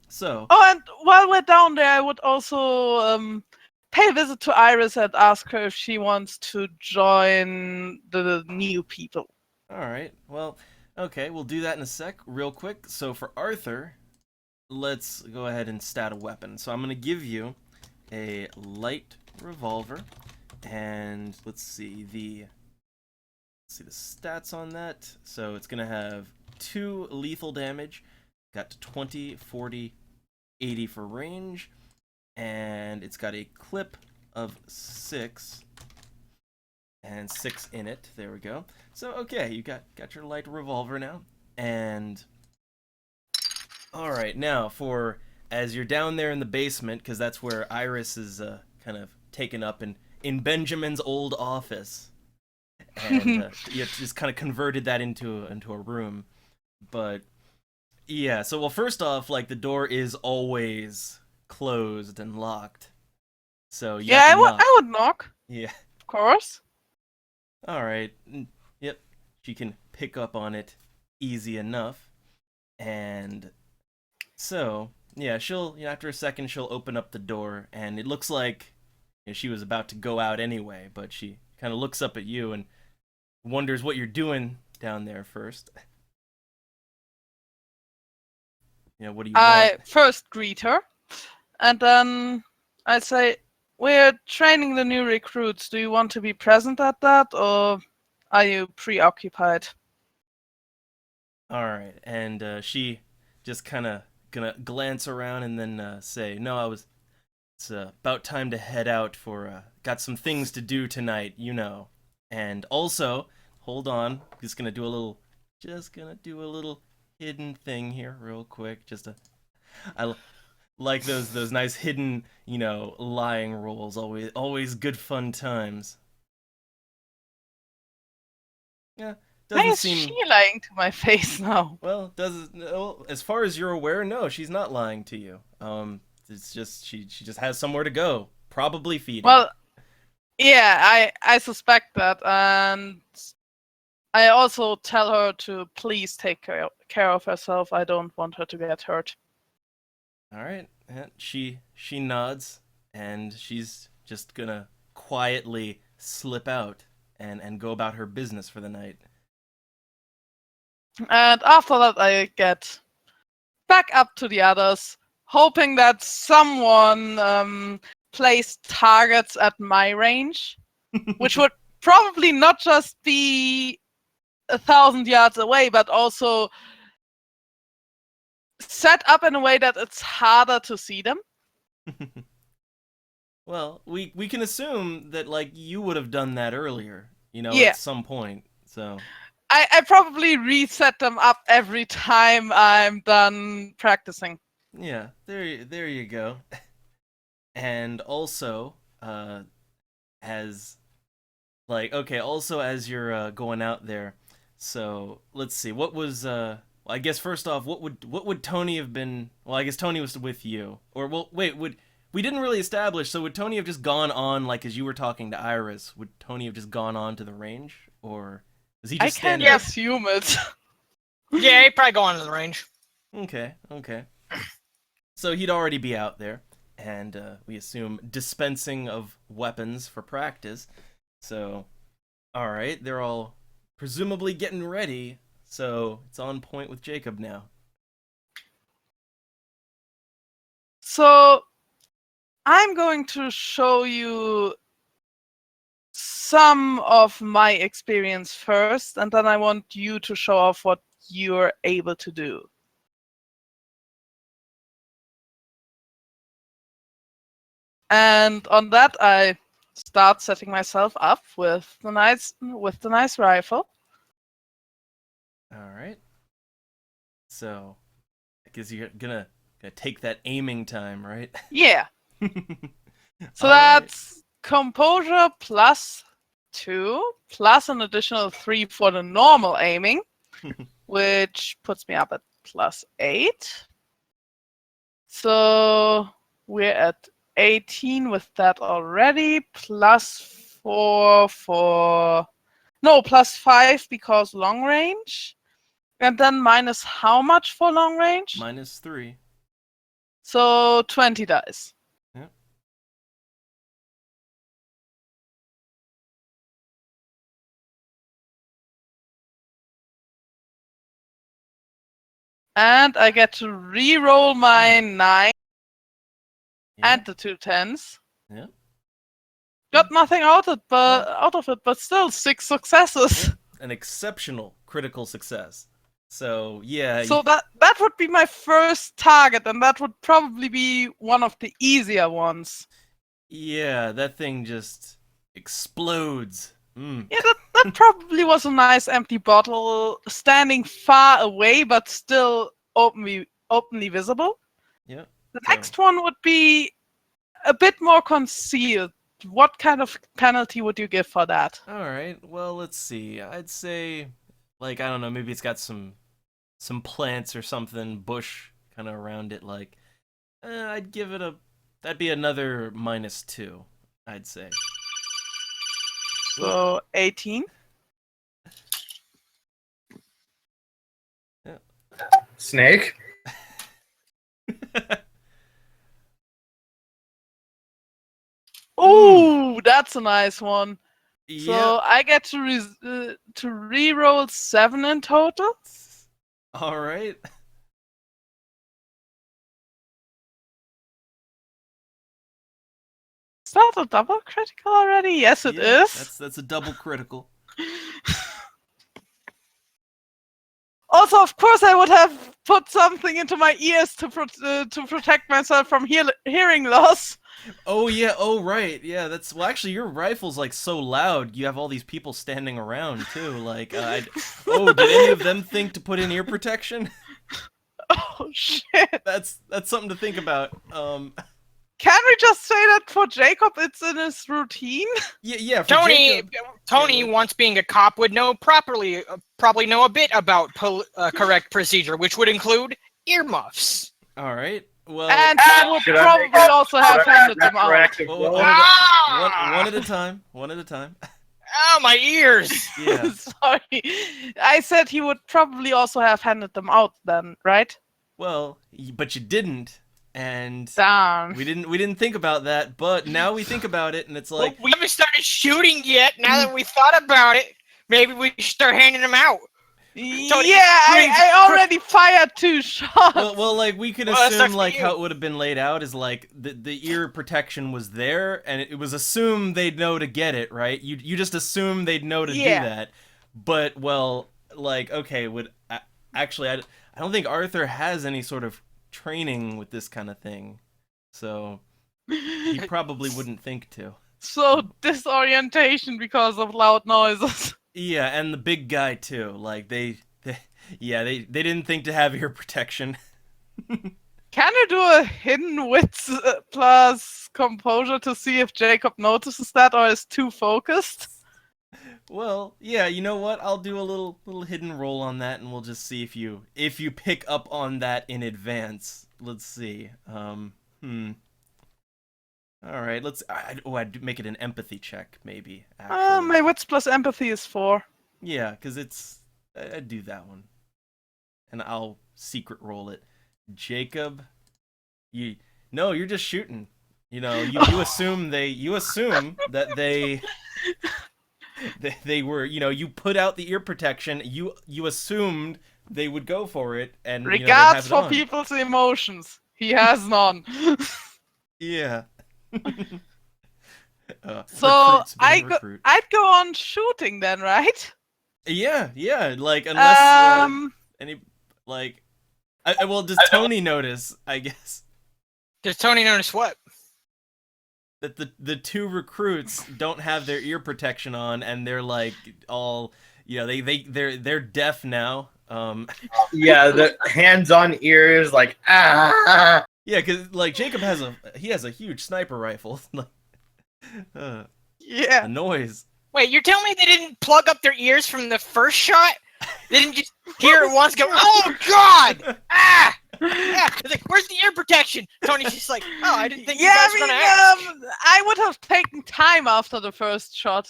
So. Oh, and while we're down there, I would also pay a visit to Iris and ask her if she wants to join the new people. All right. Well, okay, we'll do that in a sec, real quick. So for Arthur, let's go ahead and stat a weapon. So I'm going to give you a light revolver, and let's see the stats on that. So it's going to have 2 lethal damage, got 20, 40, 80 for range, and it's got a clip of 6 and 6 in it. There we go. So okay, you got your light revolver now. And all right, now for as you're down there in the basement, because that's where Iris is kind of taken up in Benjamin's old office, and you just kind of converted that into a room. But yeah, so well, first off, like the door is always closed and locked. So you have to knock. I would knock, Yeah. of course. All right. Yep. She can pick up on it easy enough. And so, yeah, she'll, after a second, she'll open up the door, and it looks like she was about to go out anyway, but she kind of looks up at you and wonders what you're doing down there first. What do you I want? first greet her, and then I say, "We're training the new recruits. Do you want to be present at that, or are you preoccupied?" All right, and she just kind of gonna glance around and then say, "No, it's about time to head out for got some things to do tonight, And also, hold on, just gonna do a little hidden thing here real quick. I like those nice hidden, lying rolls. Always good fun times. Yeah, Why doesn't is seem. she lying to my face now? Well, as far as you're aware, no, she's not lying to you. It's just she just has somewhere to go, probably feeding. Well, yeah, I suspect that, and I also tell her to please take care of herself. I don't want her to get hurt. All right. She nods, and she's just gonna quietly slip out and go about her business for the night. And after that, I get back up to the others, hoping that someone placed targets at my range, which would probably not just be 1,000 yards away, but also set up in a way that it's harder to see them. Well, we can assume that like you would have done that earlier, Yeah. at some point. So I probably reset them up every time I'm done practicing. yeah, there you go. And also, as you're going out there, so let's see, what was I guess first off, what would Tony have been? Well, I guess Tony was with you, or well, wait, we didn't really establish. So would Tony have just gone on like as you were talking to Iris? Would Tony have just gone on to the range, or is he I just can't standing? assume it. Yeah, he'd probably go on to the range. Okay. So he'd already be out there, and we assume dispensing of weapons for practice. So, all right, they're all presumably getting ready. So it's on point with Jacob now. So I'm going to show you some of my experience first, and then I want you to show off what you're able to do. And on that, I start setting myself up with the nice rifle. All right. So I guess you're gonna take that aiming time, right? Yeah. So All right. that's composure +2, plus an additional 3 for the normal aiming, which puts me up at +8. So we're at 18 with that already, +4 for... No, +5 because long range. And then minus how much for long range? -3. So 20 dice. Yep. And I get to re-roll my 9 Yeah. and the 2 10s. Yeah. Got nothing out of it, but still 6 successes. An exceptional critical success. So yeah. So that would be my first target, and that would probably be one of the easier ones. Yeah, that thing just explodes. Yeah, that probably was a nice empty bottle, standing far away but still openly visible. Yeah. The So- next one would be a bit more concealed. What kind of penalty would you give for that? All right. Well, let's see. I'd say, like, I don't know. Maybe it's got some plants or something, bush kind of around it. Like, I'd give it that'd be another -2. I'd say. So 18. Snake. Ooh, that's a nice one. Yeah. So I get to re-roll 7 in total. All right. Is that a double critical already? Yes, it Yeah, is. That's a double critical. Also, of course, I would have put something into my ears to protect myself from hearing loss. Oh yeah. Oh right. Yeah. Well, actually, your rifle's like so loud. You have all these people standing around too. Like, did any of them think to put in ear protection? Oh shit! That's something to think about. Can we just say that for Jacob, it's in his routine? Yeah. For Tony, Jacob- Tony, Yeah, once being a cop, would know probably know a bit about correct procedure, which would include earmuffs. All right. Well, And he would Should I make probably a- also have handed them out. Retroactive Oh, roll? one at a time. One at a time. Oh, my ears! Yeah. Sorry. I said he would probably also have handed them out then, right? Well, but you didn't, and Damn. we didn't think about that. But now we think about it, and it's like, Well, we haven't started shooting yet. Now that we thought about it, maybe we should start handing them out. Tony, Yeah, I already fired 2 shots. well, like we could Well, that's assume not like for how you. it would have been laid out is like the ear protection was there, and it was assumed they'd know to get it, right? You just assume they'd know to Yeah. do that. But well, like okay, actually I don't think Arthur has any sort of training with this kind of thing, so he probably wouldn't think to. So disorientation because of loud noises. Yeah, and the big guy too. Like they didn't think to have ear protection. Can you do a hidden wits plus composure to see if Jacob notices that or is too focused? Well, yeah, you know what? I'll do a little hidden roll on that, and we'll just see if you pick up on that in advance. Let's see. All right, I'd make it an empathy check, maybe. Actually. My wits plus empathy is 4. Yeah, because I'd do that one, and I'll secret roll it. Jacob, you're just shooting. You know, you assume that they were, you know, you put out the ear protection. You assumed they would go for it, and Regards you know, they'd have it for on. people's emotions. He has none. Yeah. So Recruits being recruit. I'd go on shooting then, right? Yeah. Like unless any like, well, does Tony notice? I guess Does Tony notice what? that the 2 recruits don't have their ear protection on, and they're like all, you know, they're deaf now. Yeah, the hands on ears, like ah. Yeah, because like Jacob has a huge sniper rifle. Yeah. The noise. Wait, you're telling me they didn't plug up their ears from the first shot? They didn't just hear it once, go, oh god! Ah! Yeah. It's like, where's the ear protection? Tony's just like, oh, I didn't think you Yeah, guys were gonna ask. I would have taken time after the first shot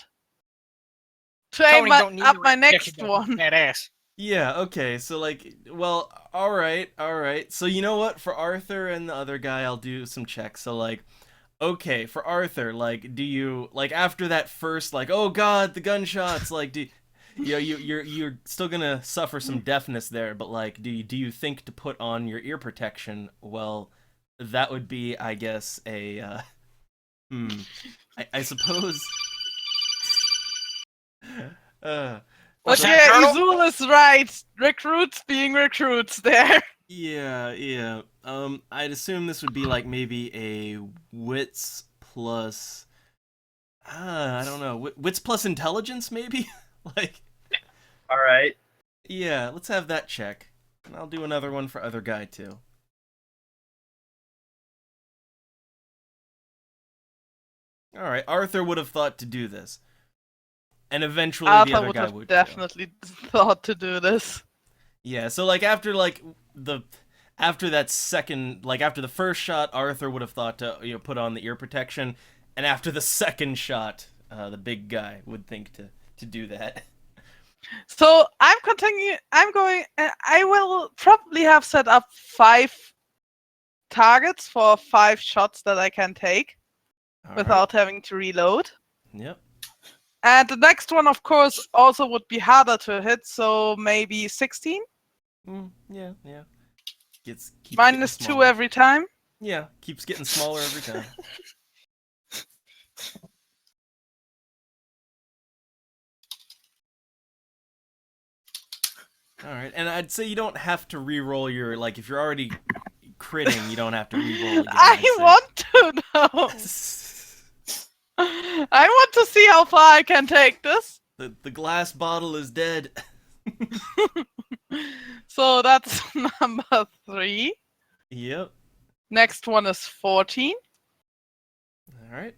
to Tony aim don't need up the my protection, next though. one. Badass. Yeah, okay, so like, well, alright. So you know what? For Arthur and the other guy, I'll do some checks. So like, okay, for Arthur, like, do you, like, after that first, like, oh god, the gunshots, like, you know, you're still gonna suffer some deafness there, but like, do you think to put on your ear protection? Well, that would be, I guess, I suppose. What's But that, yeah, Colonel? Izul is right. Recruits being recruits there. Yeah. I'd assume this would be like maybe a wits plus. I don't know. Wits plus intelligence, maybe. Like. All right. Yeah, let's have that check, and I'll do another one for other guy too. All right, Arthur would have thought to do this, and eventually the Arthur other would guy have would too. definitely thought to do this. Yeah, so like after that second, like after the first shot, Arthur would have thought to, you know, put on the ear protection, and after the second shot, the big guy would think to do that. So I'm continuing. I'm going. I will probably have set up 5 targets for 5 shots that I can take All without having to reload. right. Yep. And the next one, of course, also would be harder to hit. So maybe 16 Yeah. Keeps minus getting 2 smaller. every time. Yeah, keeps getting smaller every time. All right, and I'd say you don't have to re-roll your, like, if you're already critting, you don't have to re-roll again. I want to know. I want to see how far I can take this. The glass bottle is dead. So that's number 3. Yep. Next one is 14. All right.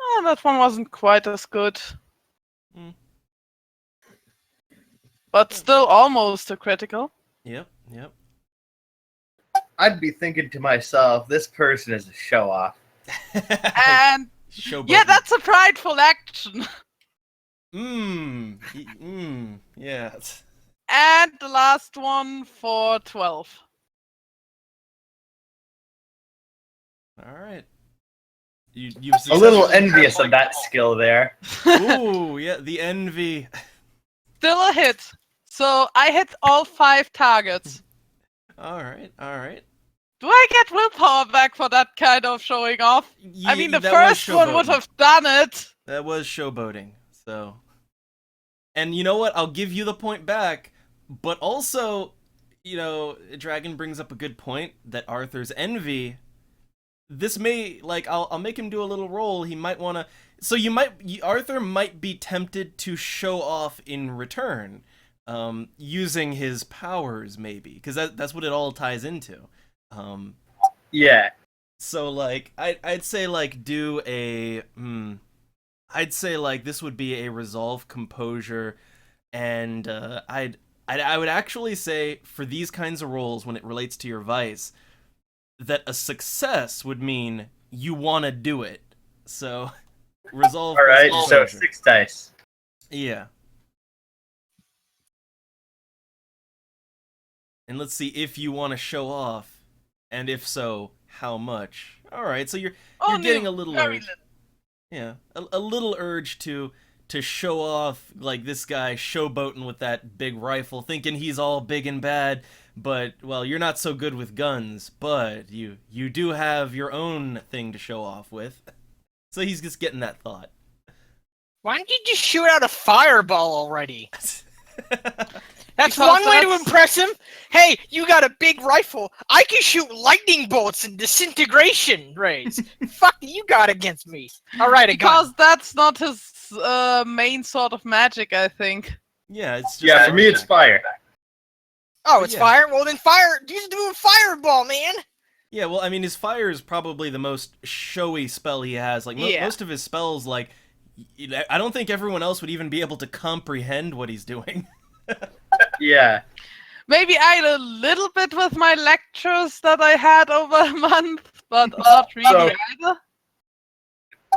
Oh, that one wasn't quite as good. Mm. But still almost a critical. Yep. I'd be thinking to myself, this person is a show off. And Showboating. yeah, that's a prideful action. Yeah. And the last one for 12. All right. You've A little successfully- envious of that skill there. Ooh, yeah, the envy. Still a hit. So I hit all 5 targets. All right, all right. Do I get willpower back for that kind of showing off? I mean, the That was first one would showboating. have done it. That was showboating. So, and you know what? I'll give you the point back. But also, Dragon brings up a good point that Arthur's envy. This may I'll make him do a little roll. He might want to. So Arthur might be tempted to show off in return, using his powers maybe, because that's what it all ties into. Yeah. So I'd say do a I'd say this would be a resolve composure, and I would actually say for these kinds of rolls when it relates to your vice that a success would mean you want to do it. So resolve. All right. plus So composure. 6 dice. Yeah. And let's see if you want to show off, and if so, how much. All right, so you're getting a little very urge. Yeah, a little urge to show off, like this guy showboating with that big rifle, thinking he's all big and bad. But well, you're not so good with guns, but you do have your own thing to show off with. So he's just getting that thought. Why don't you just shoot out a fireball already? That's Because one way to that's- impress him. Hey, you got a big rifle. I can shoot lightning bolts and disintegration rays. Fuck you got against me. All right, a gun. Because that's not his main sort of magic, I think. Yeah, it's just Yeah, for me it's fire. Oh, it's yeah. fire? Well, then fire. Just do a fireball, man. Yeah, well, I mean, his fire is probably the most showy spell he has. Like, Yeah. most of his spells, I don't think everyone else would even be able to comprehend what he's doing. Yeah. Maybe I had a little bit with my lectures that I had over a month, but not really either.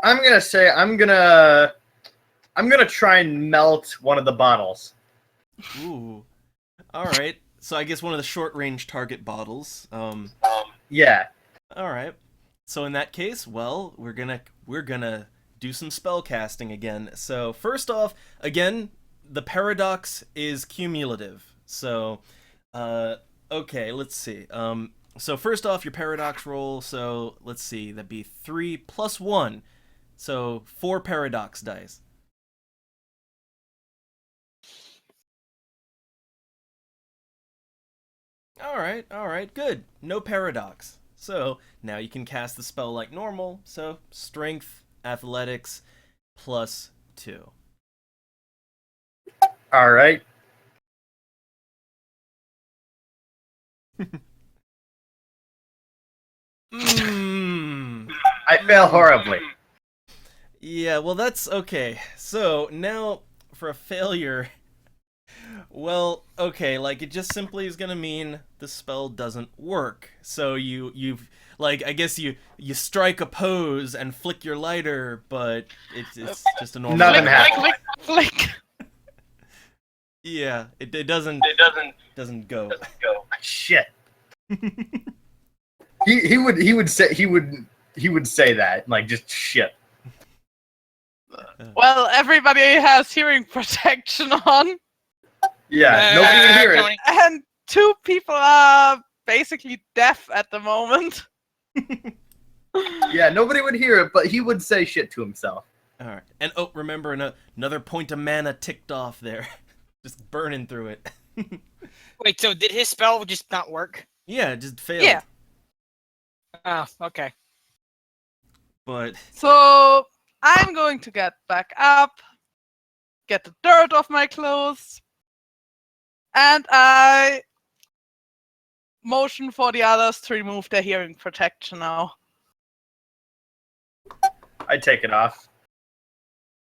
I'm gonna say I'm gonna try and melt one of the bottles. Ooh. All right. So I guess one of the short-range target bottles. Yeah. All right. So in that case, well, we're gonna do some spell casting again. So first off, again, the paradox is cumulative. So, okay, let's see. So first off, your paradox roll. So let's see, that'd be 3 plus 1. So 4 paradox dice. All right, good. No paradox. So now you can cast the spell like normal. So strength, athletics, plus 2. All right. I fail horribly. Yeah, well, that's okay. So now for a failure, well, okay, it just simply is gonna mean the spell doesn't work. So you've I guess you strike a pose and flick your lighter, but it's just a normal. Nothing lighter. happened. Flick. Yeah, it doesn't go. Shit. He would say that, just shit. Well, everybody has hearing protection on, Yeah, nobody would hear it. Tony. and 2 people are basically deaf at the moment. Yeah, nobody would hear it, but he would say shit to himself. All right, and oh, remember another point of mana ticked off there, just burning through it. Wait, so did his spell just not work? Yeah, it just failed. Yeah. Oh, okay. But So I'm going to get back up, get the dirt off my clothes, and I motion for the others to remove their hearing protection now. I take it off.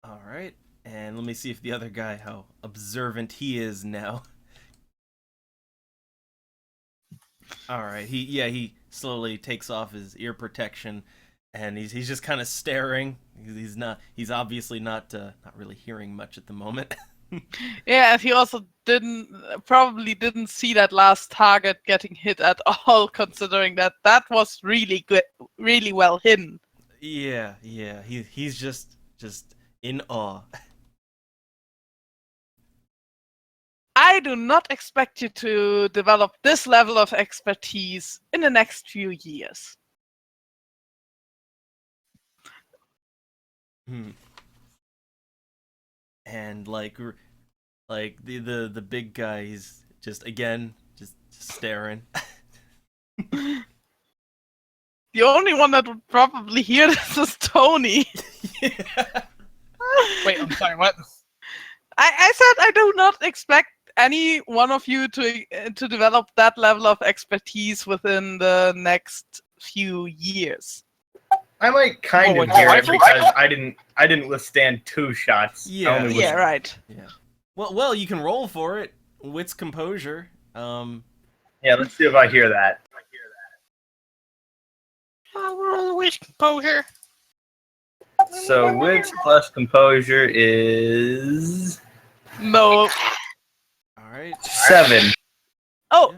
all right, and let me see if the other guy, how observant he is now. All right, he slowly takes off his ear protection, and he's just kind of staring. He's obviously not really hearing much at the moment. Yeah, and he also probably didn't see that last target getting hit at all, considering that was really good, really well hidden. Yeah, he's just in awe. I do not expect you to develop this level of expertise in the next few years. And like the big guy, he's just again just staring. The only one that would probably hear this is Tony. Yeah. Wait, I'm sorry, what? I said I do not expect any one of you to develop that level of expertise within the next few years. I might kind Oh, of with hear it rifles? because I didn't withstand 2 shots. I Yeah. only Yeah, right. Yeah. Well, you can roll for it. Wits composure. Yeah, let's see if I hear that. Roll with composure. So wits plus composure is No. All right. 7. Oh,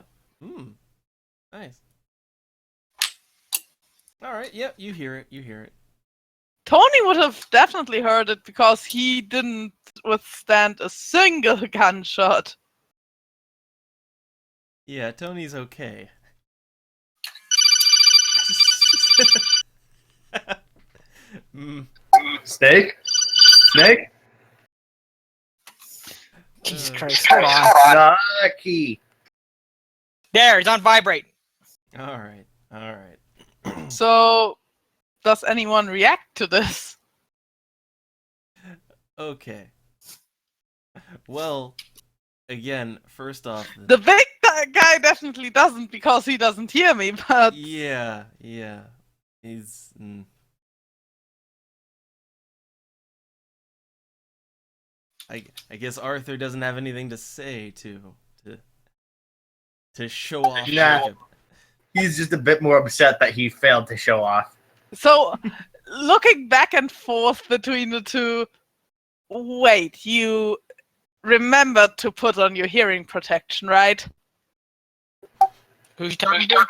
Nice. All right. Yep. You hear it. You hear it. Tony would have definitely heard it because he didn't withstand a single gunshot. Yeah. Tony's okay. Snake? Snake? Jesus Christ, hold on. Lucky. There, he's on vibrate. All right. All right. So, does anyone react to this? Okay. Well, again, first off, The big guy definitely doesn't because he doesn't hear me, but yeah, he's. I guess Arthur doesn't have anything to say to show off. Nah. Jacob. He's just a bit more upset that he failed to show off. so looking back and forth between the two, wait, you remembered to put on your hearing protection, right? Who's you talking to?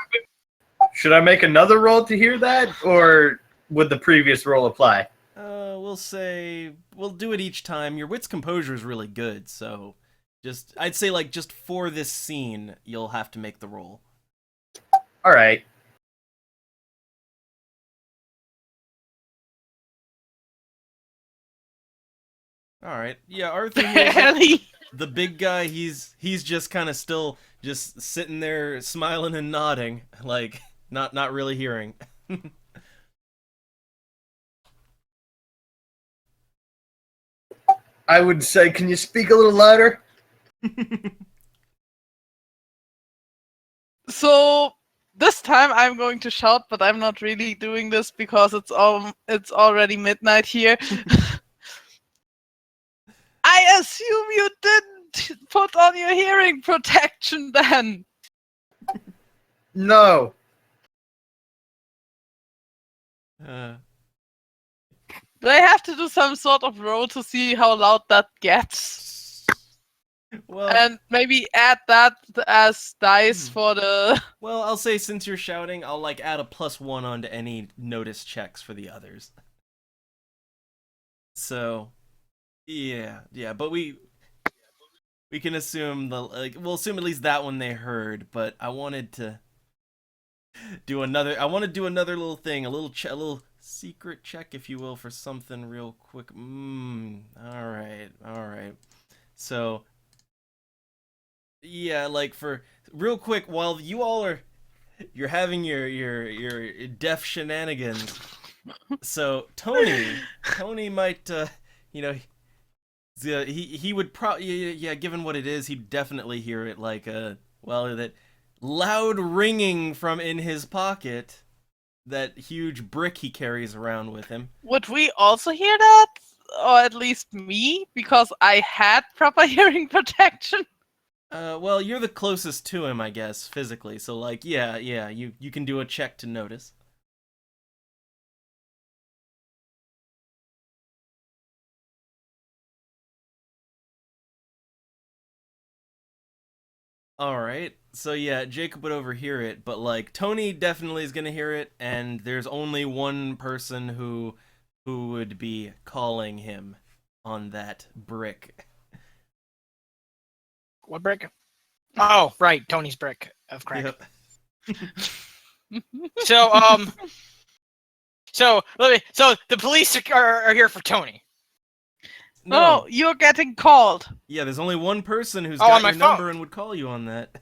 Should I make another roll to hear that, or would the previous roll apply? We'll do it each time. Your wits composure is really good, so I'd say like just for this scene, you'll have to make the roll. All right. All right. Yeah, Arthur. Really? The big guy, he's just kind of still just sitting there smiling and nodding, like not really hearing. I would say, can you speak a little louder? So this time I'm going to shout, but I'm not really doing this because it's already midnight here. I assume you didn't put on your hearing protection then. No. Do I have to do some sort of roll to see how loud that gets? Well, And maybe add that as dice for the... well, I'll say since you're shouting, I'll like add a +1 onto any notice checks for the others. So, yeah, but we can assume we'll assume at least that one they heard, but I wanted to do another little thing, a little secret check, if you will, for something real quick. All right. So, yeah, like for real quick, while you all you're having your deaf shenanigans. So Tony might, he would probably, yeah, given what it is, he'd definitely hear it like that loud ringing from in his pocket, that huge brick he carries around with him. Would we also hear that? Or at least me? Because I had proper hearing protection. Well, you're the closest to him, I guess, physically. So, like, yeah, you can do a check to notice. All right. So yeah, Jacob would overhear it, but like Tony definitely is gonna hear it, and there's only one person who would be calling him on that brick. What brick? Oh, right, Tony's brick of crack. Yep. So, so the police are here for Tony. No, you're getting called. Yeah, there's only one person who's Oh, got on my your number phone. and would call you on that.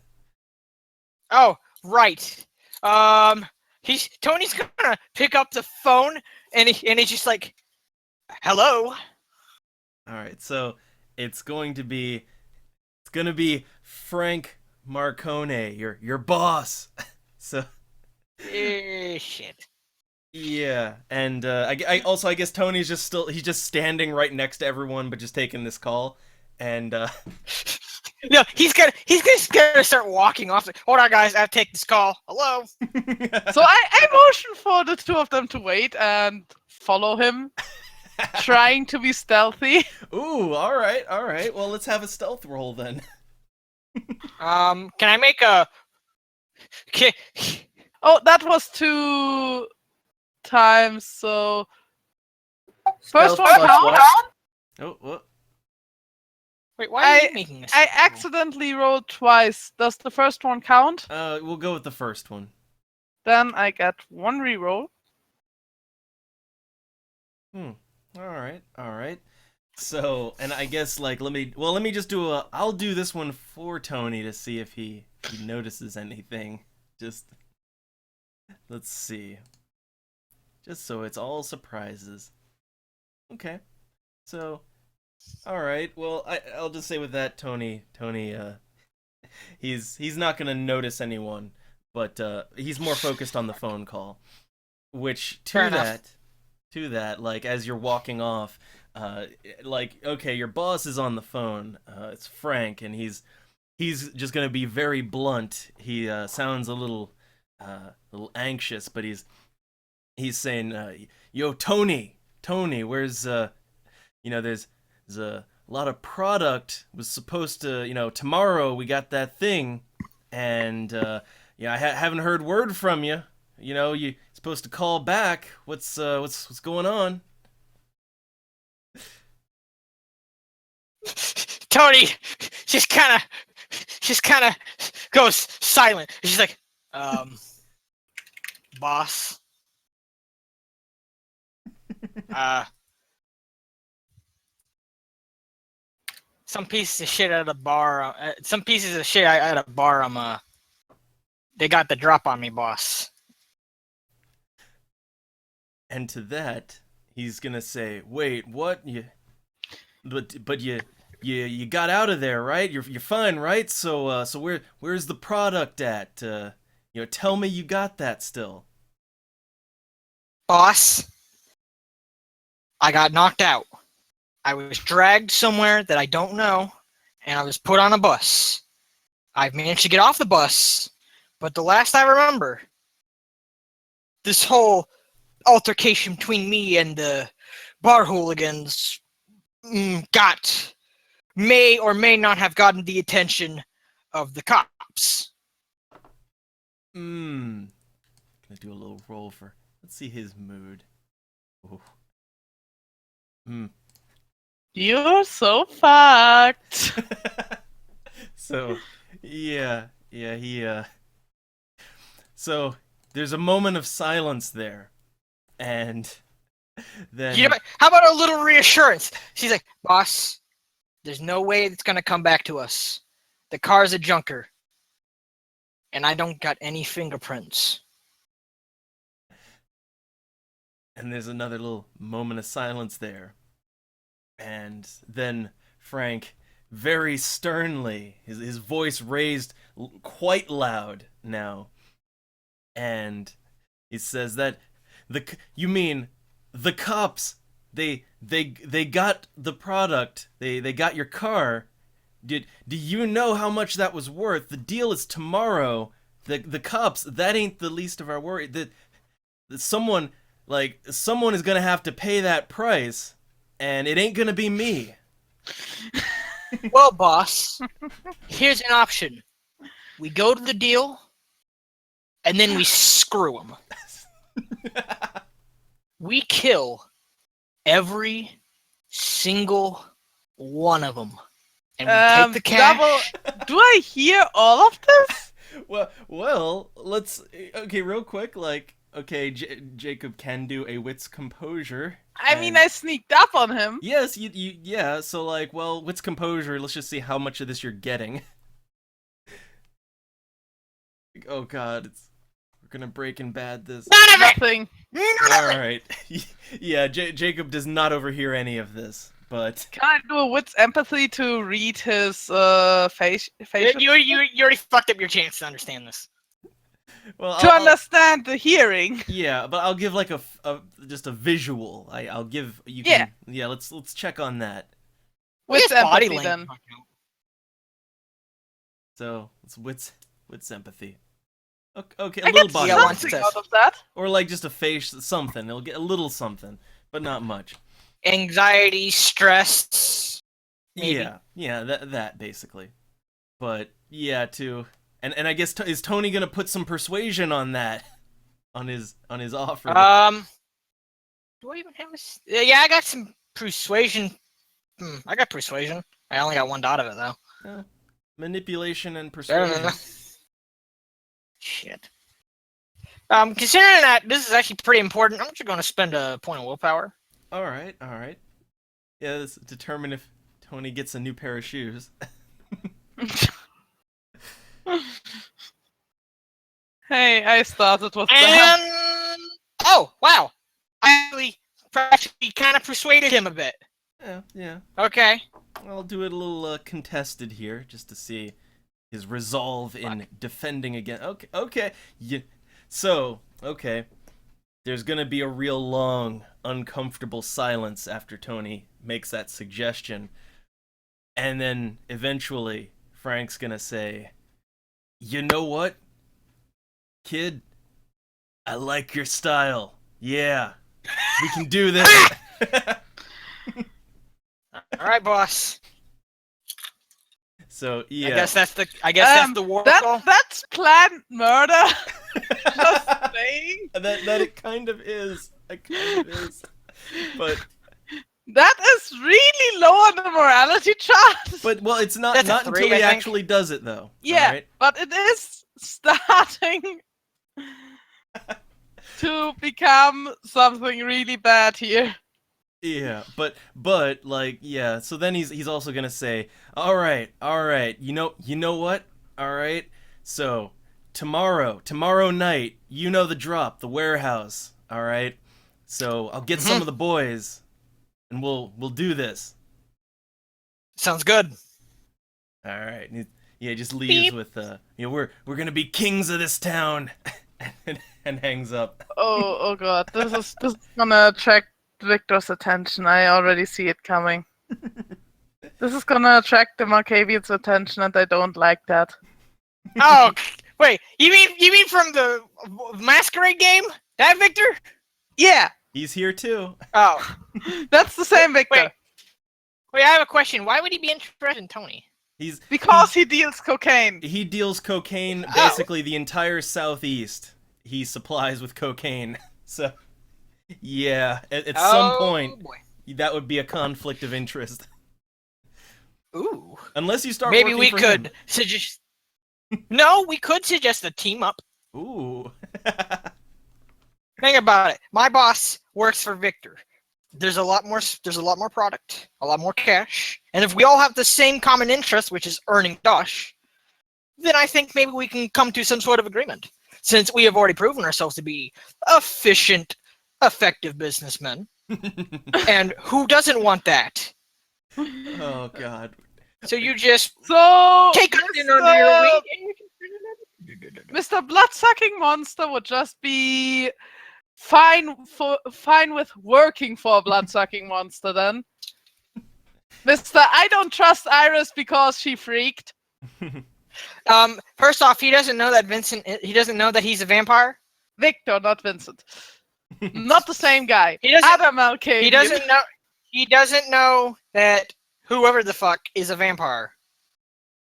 Oh, right. Tony's gonna pick up the phone and he's just like, "Hello." All right, so it's gonna be Frank Marcone, your boss. So Shit. yeah, and I guess Tony's he's just standing right next to everyone, but just taking this call, and No, he's gonna start walking off. Hold on, guys. I have to take this call. Hello. So I motion for the two of them to wait and follow him, trying to be stealthy. Ooh, all right. Well, let's have a stealth roll then. Can I make a? Okay. Oh, that was 2 times, so first Stealth one plus count. what? Oh, what? Wait, why are you making this? I accidentally rolled twice. Does the first one count? We'll go with the first one. Then I get 1 reroll. All right. So, and I guess like let me just I'll do this one for Tony to see if he notices anything. Just let's see. Just so it's all surprises. Okay. So, all right. Well, I'll just say with that, Tony, he's not gonna notice anyone, but he's more focused on the phone call. Which Fair enough. to that, like as you're walking off, like okay, your boss is on the phone. It's Frank, and he's just gonna be very blunt. He sounds a little anxious, but he's saying, "Yo, Tony, where's there's a lot of product was supposed to, tomorrow we got that thing, and I haven't heard word from you. You're supposed to call back. What's going on?" Tony just kind of goes silent. She's like, boss. Some pieces of shit at a bar. Some pieces of shit at a bar. They got the drop on me, boss. And to that, he's gonna say, "Wait, what? But you got out of there, right? You're fine, right? So where's the product at? Tell me you got that still." Boss, I got knocked out. I was dragged somewhere that I don't know, and I was put on a bus. I've managed to get off the bus, but the last I remember, this whole altercation between me and the bar hooligans may or may not have gotten the attention of the cops. Gonna do a little roll for. Let's see his mood. Ooh. You're so fucked. So, yeah, he. So there's a moment of silence there, and then. Yeah, how about a little reassurance? She's like, boss, there's no way it's gonna come back to us. The car's a junker, and I don't got any fingerprints. And there's another little moment of silence there. And then Frank, very sternly, his voice raised quite loud now, and he says that you mean the cops, they got the product, they got your car. Do you know how much that was worth? The deal is tomorrow. The cops, that ain't the least of our worry. That someone is gonna have to pay that price. And it ain't gonna be me. Well, boss, here's an option. We go to the deal, and then we screw him. We kill every single one of them, and we take the cash. Double, do I hear all of this? Well, let's. Okay, real quick. Like, okay, Jacob can do a wits composure. I mean, I sneaked up on him. Yes, yeah. So like, well, wits composure. Let's just see how much of this you're getting. Oh God, we're gonna Breaking Bad this. None of it! Nothing. All right. Yeah, Jacob does not overhear any of this, but Can I do a wits empathy to read his facial? You already fucked up your chance to understand this. well, To understand the hearing. yeah, but I'll give like just a visual. I'll give you. Yeah. Can, yeah. Let's check on that. Wits His body empathy then. language. So it's wits empathy. Okay, a I little get body, Yeah, language. something once out of that. Or like just a face, something. It'll get a little something, but not much. Anxiety, stress. Maybe. Yeah, that basically. But yeah, too. And I guess is Tony gonna put some persuasion on that, on his offer? Do I even have a? Yeah, I got some persuasion. I got persuasion. I only got 1 dot of it though. Manipulation and I don't persuasion. know. Shit. Considering that this is actually pretty important, I'm just going to spend a point of willpower. All right. Yeah, let's determine if Tony gets a new pair of shoes. Hey, I started with that. And oh wow, I actually kind of persuaded him a bit. Yeah. Okay. I'll do it a little contested here, just to see his resolve in defending against. Okay. Yeah. So, okay. There's gonna be a real long, uncomfortable silence after Tony makes that suggestion. And then, eventually, Frank's gonna say, "You know what, kid? I like your style. Yeah. We can do this." All right, boss. So, yeah. I guess that's the war call. That's planned murder. Just saying. that it kind of is. It kind of is. But That is really low on the morality chart. well, it's not That's a not 3, until he I think. actually does it though. Yeah, Alright? but it is starting to become something really bad here. Yeah, but like yeah, so then he's also going to say, "All right. You know what? All right. So, tomorrow night, you know the drop, the warehouse. All right? So, I'll get some of the boys and we'll do this." Sounds good. All right. And he just leaves with we're going to be kings of this town and hangs up. Oh god, this is gonna attract Victor's attention. I already see it coming. This is gonna attract the Markavian's attention, and I don't like that. Oh wait, you mean from the Masquerade game? That Victor? Yeah, He's here too. Oh, that's the same Victor. wait. I have a question. Why would he be interested in Tony? Because he deals cocaine. He deals cocaine Oh. basically the entire southeast. He supplies with cocaine. So, yeah, at some point, boy. that would be a conflict of interest. Ooh. Unless you start Maybe working we for could him. suggest. No, we could suggest a team up. Ooh. Think about it. My boss works for Victor. There's a lot more product, a lot more cash, and if we all have the same common interest, which is earning dosh, then I think maybe we can come to some sort of agreement. Since we have already proven ourselves to be efficient, effective businessmen, and who doesn't want that? Oh, God. So you just So take it in under your wing. Mr. Bloodsucking Monster would just be fine with working for a bloodsucking monster then. Mr. I don't trust Iris because she freaked. First off, he doesn't know that he doesn't know that he's a vampire. Victor, not Vincent. Not the same guy. He doesn't- Adam Alcadian. He doesn't know that whoever the fuck is a vampire.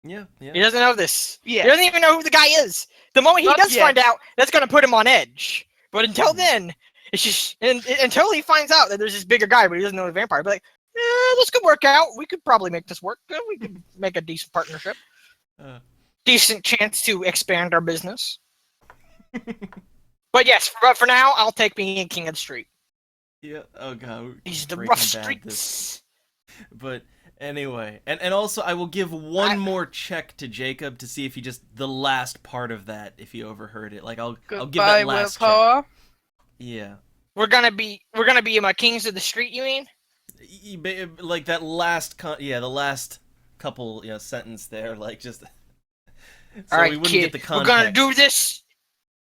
Yeah, yeah. He doesn't know this. Yeah. He doesn't even know who the guy is. The moment he Not does yet. find out, that's gonna put him on edge. But until Mhm. then, it's just until he finds out that there's this bigger guy, but he doesn't know the vampire. Be like, this could work out. We could probably make this work. We could make a decent partnership. Uh, Decent chance to expand our business. But yes, for now, I'll take being King of the Street. yeah. Oh god. These are the Breaking rough Bad this. streets. But anyway, and also I will give one more check to Jacob to see if he just the last part of that if he overheard it. Like I'll give Goodbye, that last check. willpower. Yeah. We're gonna be my Kings of the Street. You mean? Like that last the last couple sentence there, like just so All right, we wouldn't kid. get the We're context. gonna do this,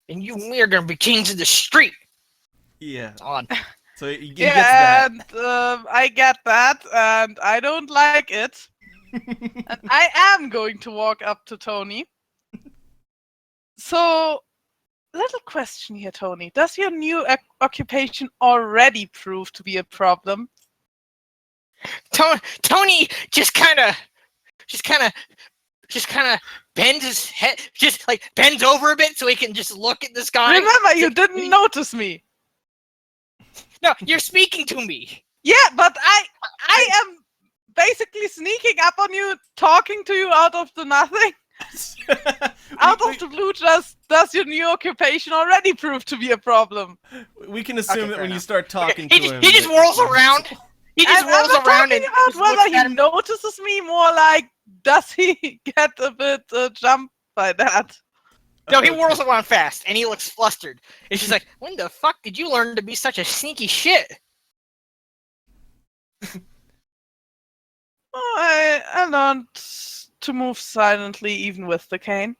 and you and me are gonna be Kings of the Street. Yeah. On. So he gets Yeah, that. and I get that, and I don't like it. And I am going to walk up to Tony. So, little question here, Tony. Does your new occupation already prove to be a problem? Tony just kind of bends his head, just like bends over a bit so he can just look at this guy. Remember, you didn't notice me. No, you're speaking to me. Yeah, but I am basically sneaking up on you, talking to you out of the nothing. Out of the blue, just does your new occupation already prove to be a problem? We can assume Okay, that fair when you enough. start talking Okay, to him, he just that- whirls around. He just I'm whirls not around talking and about just whether looks at he him. notices me, more like does he get a bit jumped by that? No, he Okay. whirls around fast and he looks flustered. It's just like, when the fuck did you learn to be such a sneaky shit? Oh, I learned to move silently even with the cane.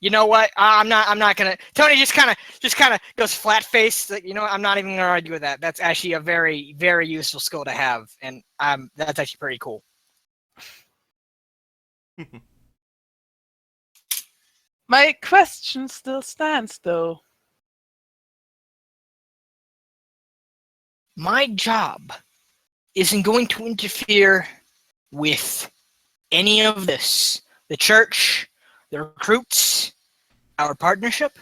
You know what? I'm not gonna. Tony just kind of goes flat faced. Like, you know what? I'm not even gonna argue with that. That's actually a very, very useful skill to have, and that's actually pretty cool. My question still stands, though. My job isn't going to interfere with any of this. The church, the recruits, our partnership.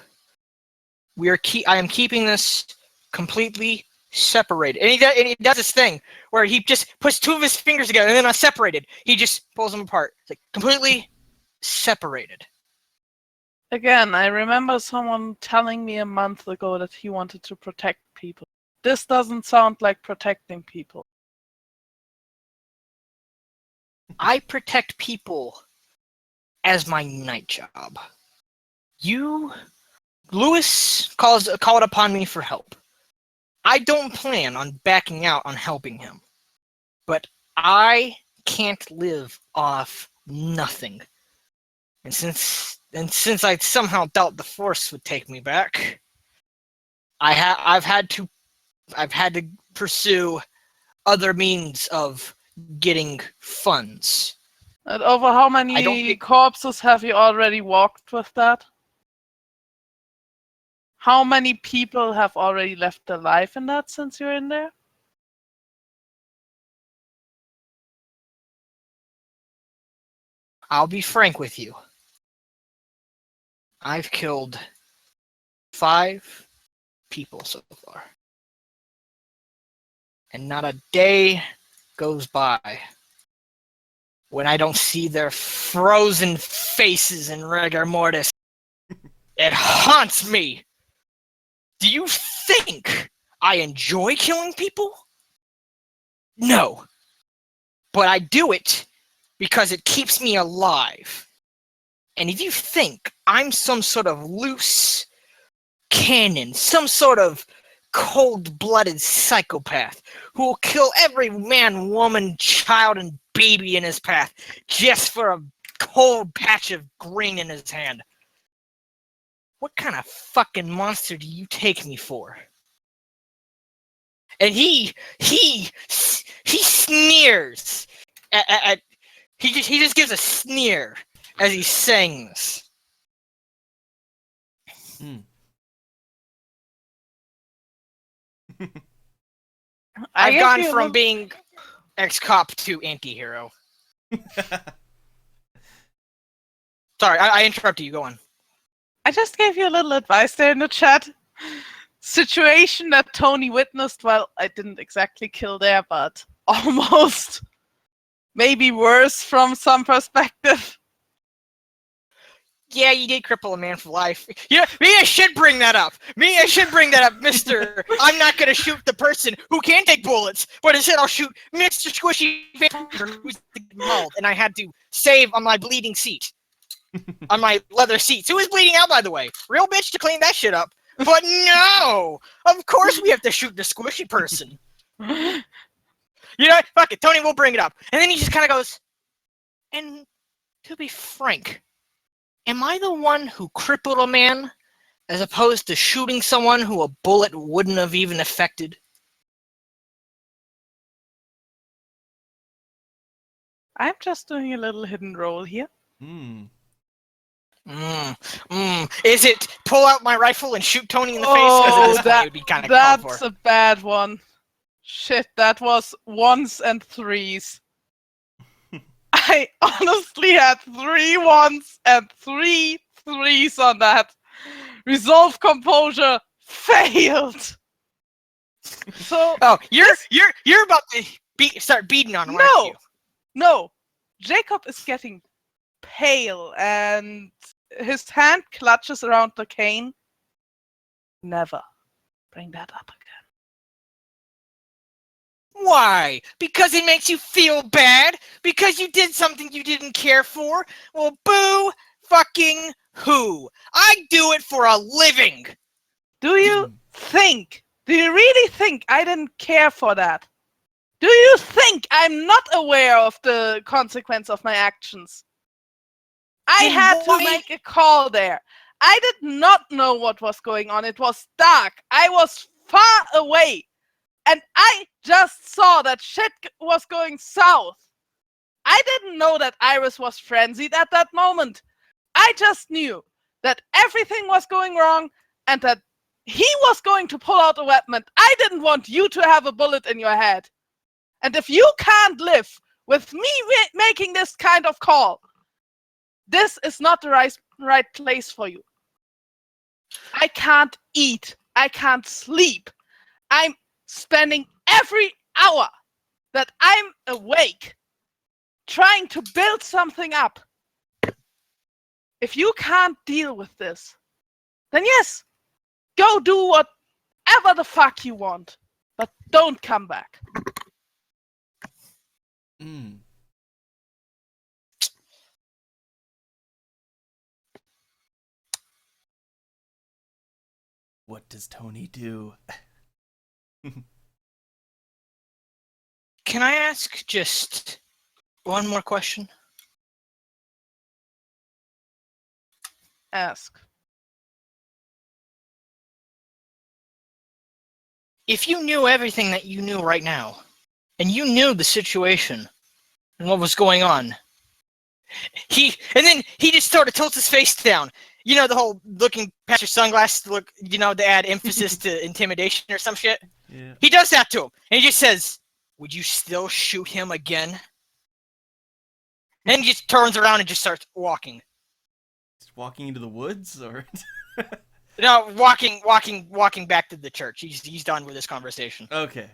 I am keeping this completely separated. And he does this thing where he just puts two of his fingers together and then not separated. He just pulls them apart. It's like completely separated. Again, I remember someone telling me a month ago that he wanted to protect people. This doesn't sound like protecting people. I protect people as my night job. Lewis called upon me for help. I don't plan on backing out on helping him. But I can't live off nothing. And since I somehow doubt the Force would take me back, I've had to pursue other means of getting funds. And over how I don't many think- corpses have you already walked with that? How many people have already left their life in that since you're in there? I'll be frank with you. I've killed 5 people so far. And not a day goes by when I don't see their frozen faces in rigor mortis. It haunts me. Do you think I enjoy killing people? No. But I do it because it keeps me alive. And if you think I'm some sort of loose cannon, some sort of cold-blooded psychopath who will kill every man, woman, child, and baby in his path just for a cold patch of green in his hand, what kind of fucking monster do you take me for? And he sneers at he just gives a sneer as he's saying this. I've give gone you a from little- being ex-cop to anti-hero. Sorry, I interrupted you. Go on. I just gave you a little advice there in the chat. Situation that Tony witnessed. Well, I didn't exactly kill there, but almost. Maybe worse from some perspective. Yeah, you did cripple a man for life. Yeah, me, I should bring that up. Mister. I'm not gonna shoot the person who can take bullets, but instead I'll shoot Mr. Squishy who's mauled, and I had to save on my bleeding seat. On my leather seats. Who was bleeding out, by the way? Real bitch to clean that shit up. But no! Of course we have to shoot the squishy person. You know, fuck it, Tony will bring it up. And then he just kind of goes, and to be frank, am I the one who crippled a man as opposed to shooting someone who a bullet wouldn't have even affected? I'm just doing a little hidden roll here. Is it pull out my rifle and shoot Tony in the face? Oh, That would be kind of that's a bad one. Shit, that was 1s and 3s. I honestly had 3 1s and 3 3s on that. Resolve composure failed. So you're about to start beating on him, aren't you? No. Jacob is getting pale and his hand clutches around the cane. Never bring that up again. Why? Because it makes you feel bad? Because you did something you didn't care for? Well, boo fucking who? I do it for a living! Do you really think I didn't care for that? Do you think I'm not aware of the consequence of my actions? I had to make a call there. I did not know what was going on. It was dark. I was far away. And I just saw that shit was going south. I didn't know that Iris was frenzied at that moment. I just knew that everything was going wrong and that he was going to pull out a weapon. I didn't want you to have a bullet in your head. And if you can't live with me making this kind of call, this is not the right place for you. I can't eat. I can't sleep. I'm spending every hour that I'm awake trying to build something up. If you can't deal with this, then yes, go do whatever the fuck you want, but don't come back. What does Tony do? Can I ask just one more question? Ask. If you knew everything that you knew right now, and you knew the situation and what was going on, and then he just sort of tilts his face down. You know, the whole looking past your sunglasses to look, you know, to add emphasis to intimidation or some shit. Yeah. He does that to him, and he just says, "Would you still shoot him again?" And he just turns around and just starts walking. Just walking into the woods, or? No, walking back to the church. He's done with this conversation. Okay.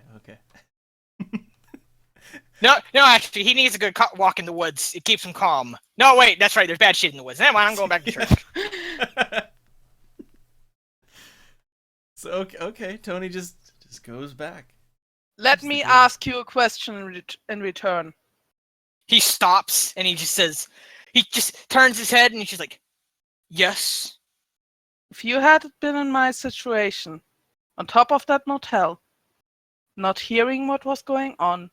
No, actually, he needs a good walk in the woods. It keeps him calm. No, wait, that's right. There's bad shit in the woods. Never mind, I'm going back to church. So okay, Tony just goes back. Let me ask you a question in return. He stops and he just turns his head and he's just like, "Yes." If you had been in my situation, on top of that motel, not hearing what was going on,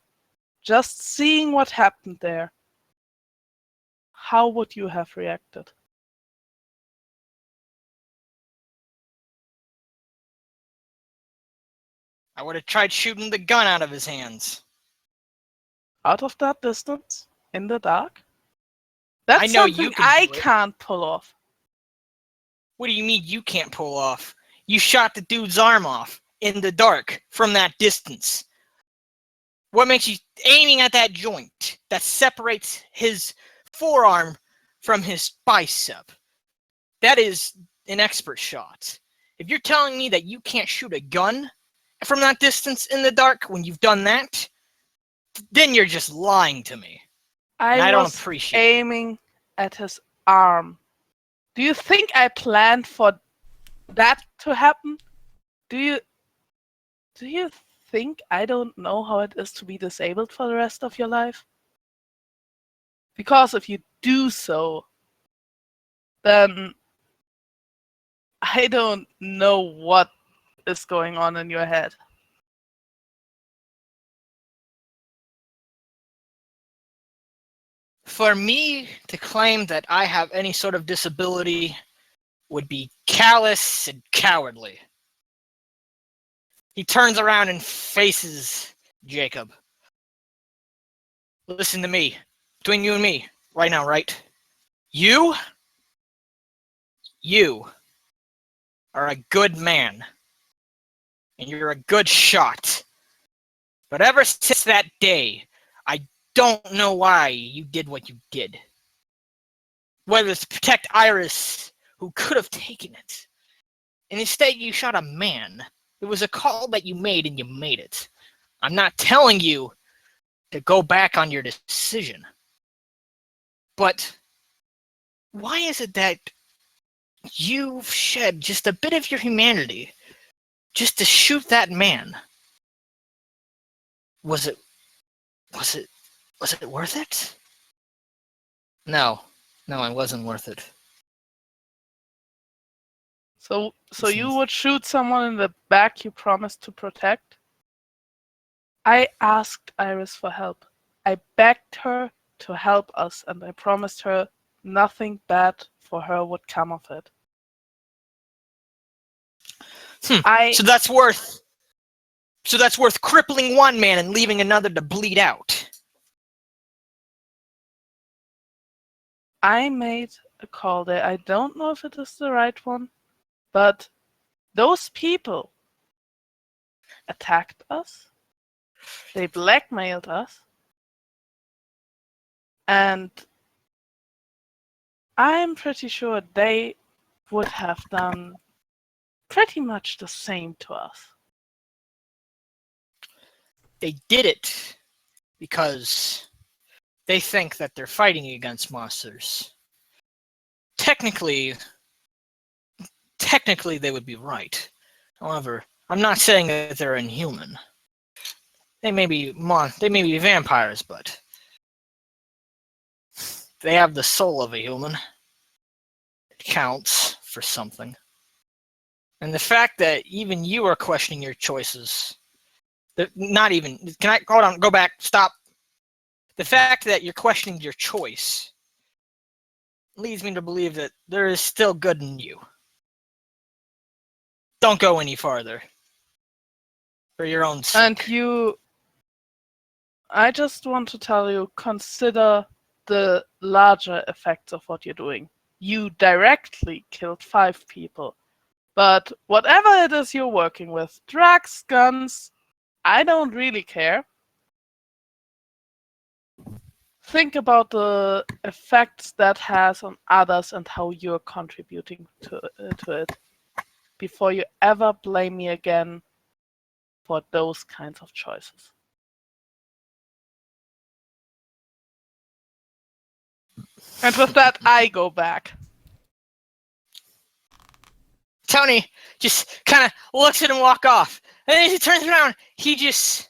just seeing what happened there, how would you have reacted? I would have tried shooting the gun out of his hands. Out of that distance? In the dark? That's I know something you can I do it. can't pull off. What do you mean you can't pull off? You shot the dude's arm off in the dark from that distance. What makes you aiming at that joint that separates his forearm from his bicep. That is an expert shot. If you're telling me that you can't shoot a gun from that distance in the dark when you've done that, then you're just lying to me. And I don't was appreciate it. aiming at his arm. Do you think I planned for that to happen? Do you think I don't know how it is to be disabled for the rest of your life? Because if you do so, then I don't know what is going on in your head. For me to claim that I have any sort of disability would be callous and cowardly. He turns around and faces Jacob. Listen to me. Between you and me, right now, right? You are a good man. And you're a good shot. But ever since that day, I don't know why you did what you did. Whether it's to protect Iris, who could have taken it. And instead you shot a man. It was a call that you made and you made it. I'm not telling you to go back on your decision. But why is it that you've shed just a bit of your humanity just to shoot that man? Was it worth it? No, it wasn't worth it. So you would shoot someone in the back you promised to protect? I asked Iris for help. I begged her to help us, and I promised her nothing bad for her would come of it. So that's worth crippling one man and leaving another to bleed out. I made a call there. I don't know if it is the right one, but those people attacked us. They blackmailed us. And I'm pretty sure they would have done pretty much the same to us. They did it because they think that they're fighting against monsters. Technically they would be right. However, I'm not saying that they're inhuman. They may be vampires, but they have the soul of a human. It counts for something. And the fact that even you are questioning your choices, go back, stop. The fact that you're questioning your choice leads me to believe that there is still good in you. Don't go any farther. For your own sake. And I just want to tell you, consider the larger effects of what you're doing. You directly killed 5 people. But whatever it is you're working with, drugs, guns, I don't really care. Think about the effects that has on others and how you're contributing to it before you ever blame me again for those kinds of choices. And with that, I go back. Tony just kind of looks at him walk off. And then he turns around. He just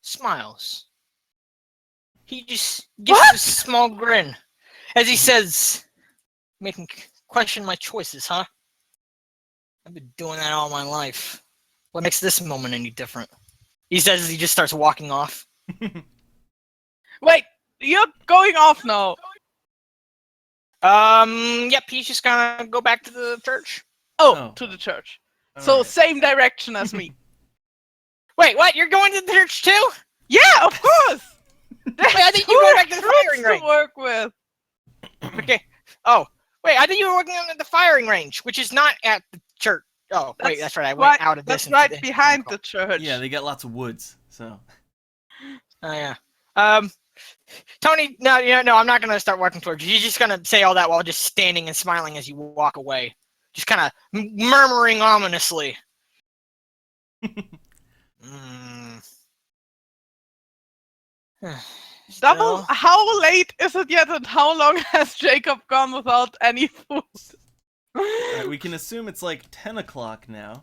smiles. He just gives a small grin as he says, making question my choices, huh? I've been doing that all my life. What makes this moment any different? He says as he just starts walking off. Wait, you're going off now. Yep, he's just gonna go back to the church. Oh, to the church. So right. same direction as me. Wait, what? You're going to the church too? Yeah, of course. Wait, I think you go back to the firing range. To work with. Okay. Oh, wait, I think you were working on the firing range, which is not at the church. Oh, wait, that's right. I went out of this. That's right behind the church. Yeah, they got lots of woods, so. Oh, yeah. Tony, no, no, I'm not gonna start walking towards you. You're just gonna say all that while just standing and smiling as you walk away, just kind of murmuring ominously. Double, Still? how late is it yet, and how long has Jacob gone without any food? Alright, we can assume it's like 10 o'clock now.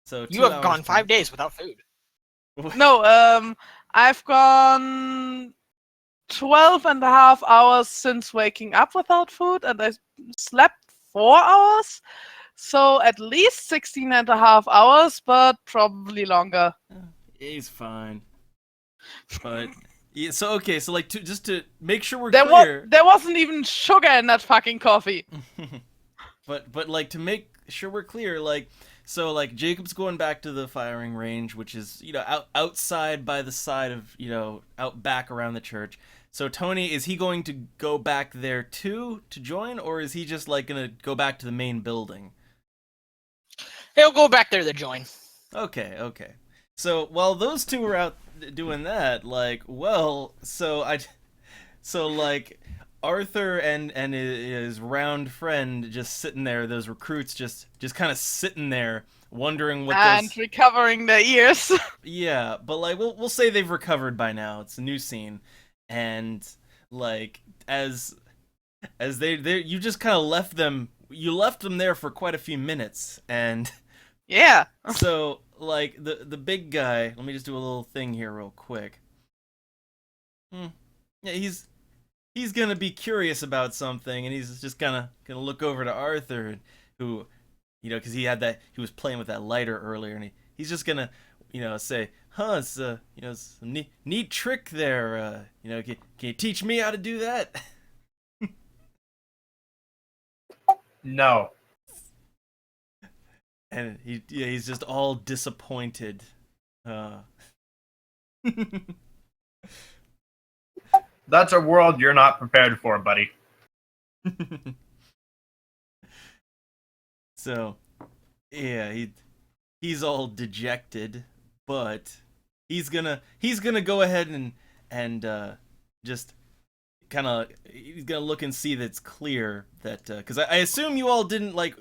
So You 2 have hours gone 5 past. days without food. No, I've gone 12 and a half hours since waking up without food, and I slept 4 hours. So at least 16 and a half hours, but probably longer. He's fine. But yeah, so okay, so like just to make sure we're There clear. there wasn't even sugar in that fucking coffee. but like to make sure we're clear, like so like Jacob's going back to the firing range, which is outside by the side of out back around the church. So Tony, is he going to go back there too to join, or is he just like gonna go back to the main building? He'll go back there to join. Okay. So while those two were out doing that, like, well, so like Arthur and his round friend just sitting there, those recruits just kind of sitting there wondering what And recovering their ears. Yeah, but like we'll say they've recovered by now. It's a new scene, and like as they you just kind of left them. You left them there for quite a few minutes, and Yeah. so like the big guy. Let me just do a little thing here real quick. Yeah, he's gonna be curious about something, and he's just gonna look over to Arthur, who, because he was playing with that lighter earlier, and he's just gonna, say, it's it's a neat trick there. Can you teach me how to do that? No. And he's just all disappointed. That's a world you're not prepared for, buddy. So, yeah, he's all dejected, but he's gonna go ahead and just kind of he's gonna look and see that it's clear that because I assume you all didn't like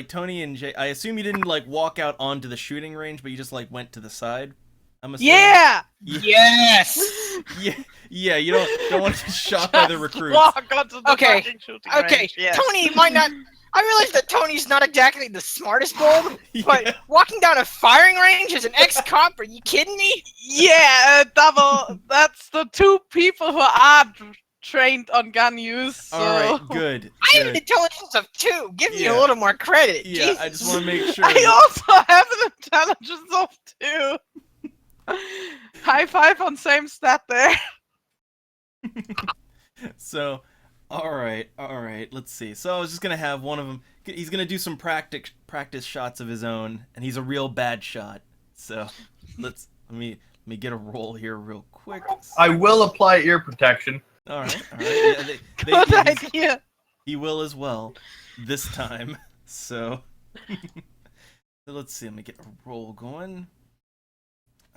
Tony and Jay. I assume you didn't like walk out onto the shooting range, but you just like went to the side. I'm assuming. Yeah. Yes. Yeah. You don't want to get shot by the Just recruits. walk onto the Okay, fucking shooting Okay, range, yes. Tony might not. I realize that Tony's not exactly the smartest bulb, but Yeah. walking down a firing range as an ex-cop, are you kidding me? Yeah, double. That's the two people who are trained on gun use. So. All right, good. I have an good. intelligence of 2. Give me a Yeah. little more credit. Yeah, I just want to make sure. I also have an intelligence of 2. High five on same stat there. So, all right. Let's see. So I was just gonna have one of them. He's gonna do some practice shots of his own, and he's a real bad shot. So let me get a roll here real quick. I will apply ear protection. All right. Yeah, Good yeah, idea. he will as well this time. So let's see. Let me get a roll going.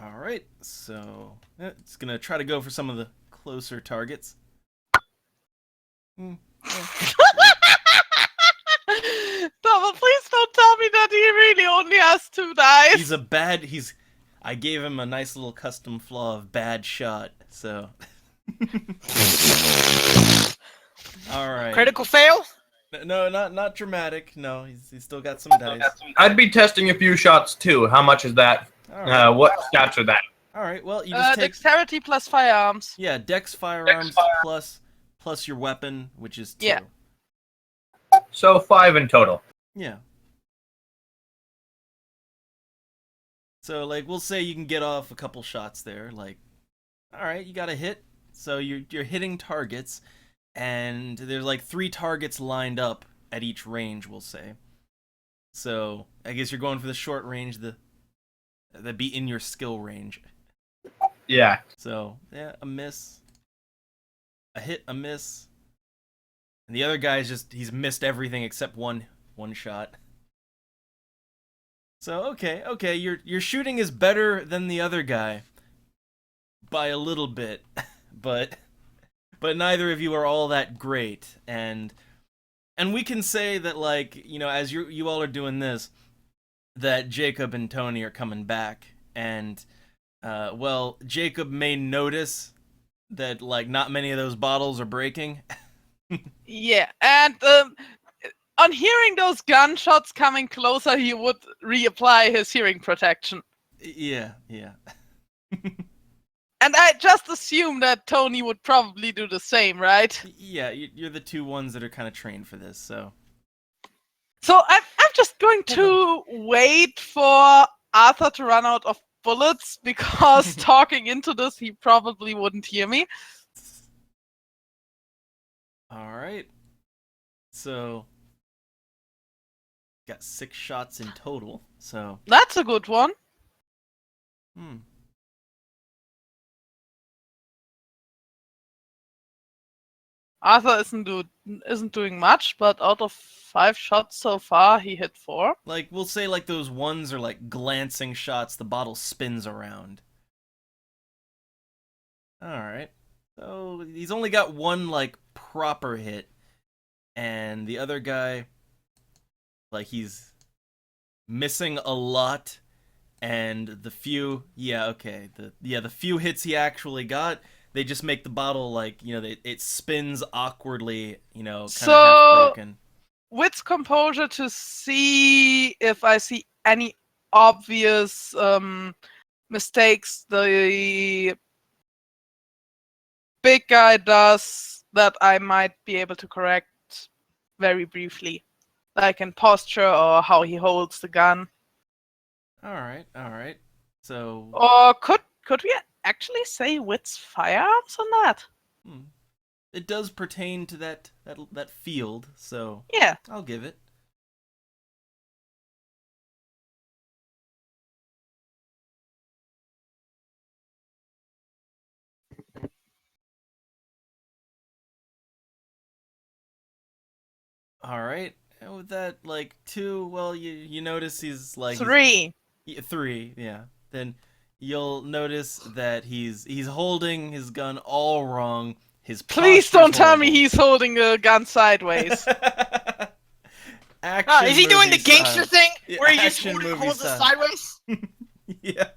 All right. So it's gonna try to go for some of the closer targets. Double, please don't tell me that he really only has 2 dice. I gave him a nice little custom flaw of bad shot, so. Alright. Critical fail? No, not dramatic. No, he's still got some dice. I'd be testing a few shots too. How much is that? Alright. What stats are that? Alright, well, you just take. Dexterity plus firearms. Yeah, Dex firearms plus your weapon, which is 2. Yeah. So 5 in total. Yeah. So, like, we'll say you can get off a couple shots there. Like, all right, you got a hit. So you're hitting targets, and there's like 3 targets lined up at each range, we'll say. So I guess you're going for the short range, that'd be in your skill range. Yeah. So yeah, a miss, a hit, a miss, and the other guy's he's missed everything except one shot. So okay, your shooting is better than the other guy by a little bit, but neither of you are all that great, and we can say that, like, you know, as you all are doing this, that Jacob and Tony are coming back, and well, Jacob may notice that, like, not many of those bottles are breaking. Yeah, and on hearing those gunshots coming closer, he would reapply his hearing protection. Yeah. And I just assume that Tony would probably do the same, right? Yeah, you're the two ones that are kind of trained for this, so. So I'm just going to wait for Arthur to run out of bullets, because talking into this, he probably wouldn't hear me. All right. So, got 6 shots in total. So, That's a good one. Arthur isn't doing much, but out of 5 shots so far, he hit 4. like, we'll say, like, those ones are like glancing shots. The bottle spins around. All right. So he's only got one, like, proper hit, and the other guy, like, he's missing a lot. And the few, the few hits he actually got, they just make the bottle, like, you know, it spins awkwardly, you know, kind of half broken. Wits composure to see if I see any obvious mistakes the big guy does that I might be able to correct very briefly, like in posture or how he holds the gun. All right. So, Or could we actually say Wits firearms on that? it does pertain to that field, so Yeah. I'll give it. All right. And with that, like, 2, well, you notice he's like 3. 3, yeah. Then you'll notice that he's holding his gun all wrong. His Please don't posture's tell me horrible. he's holding a gun sideways. Action Is he doing the movie gangster style. thing Yeah, where he just action movie holds it style. sideways? Yeah.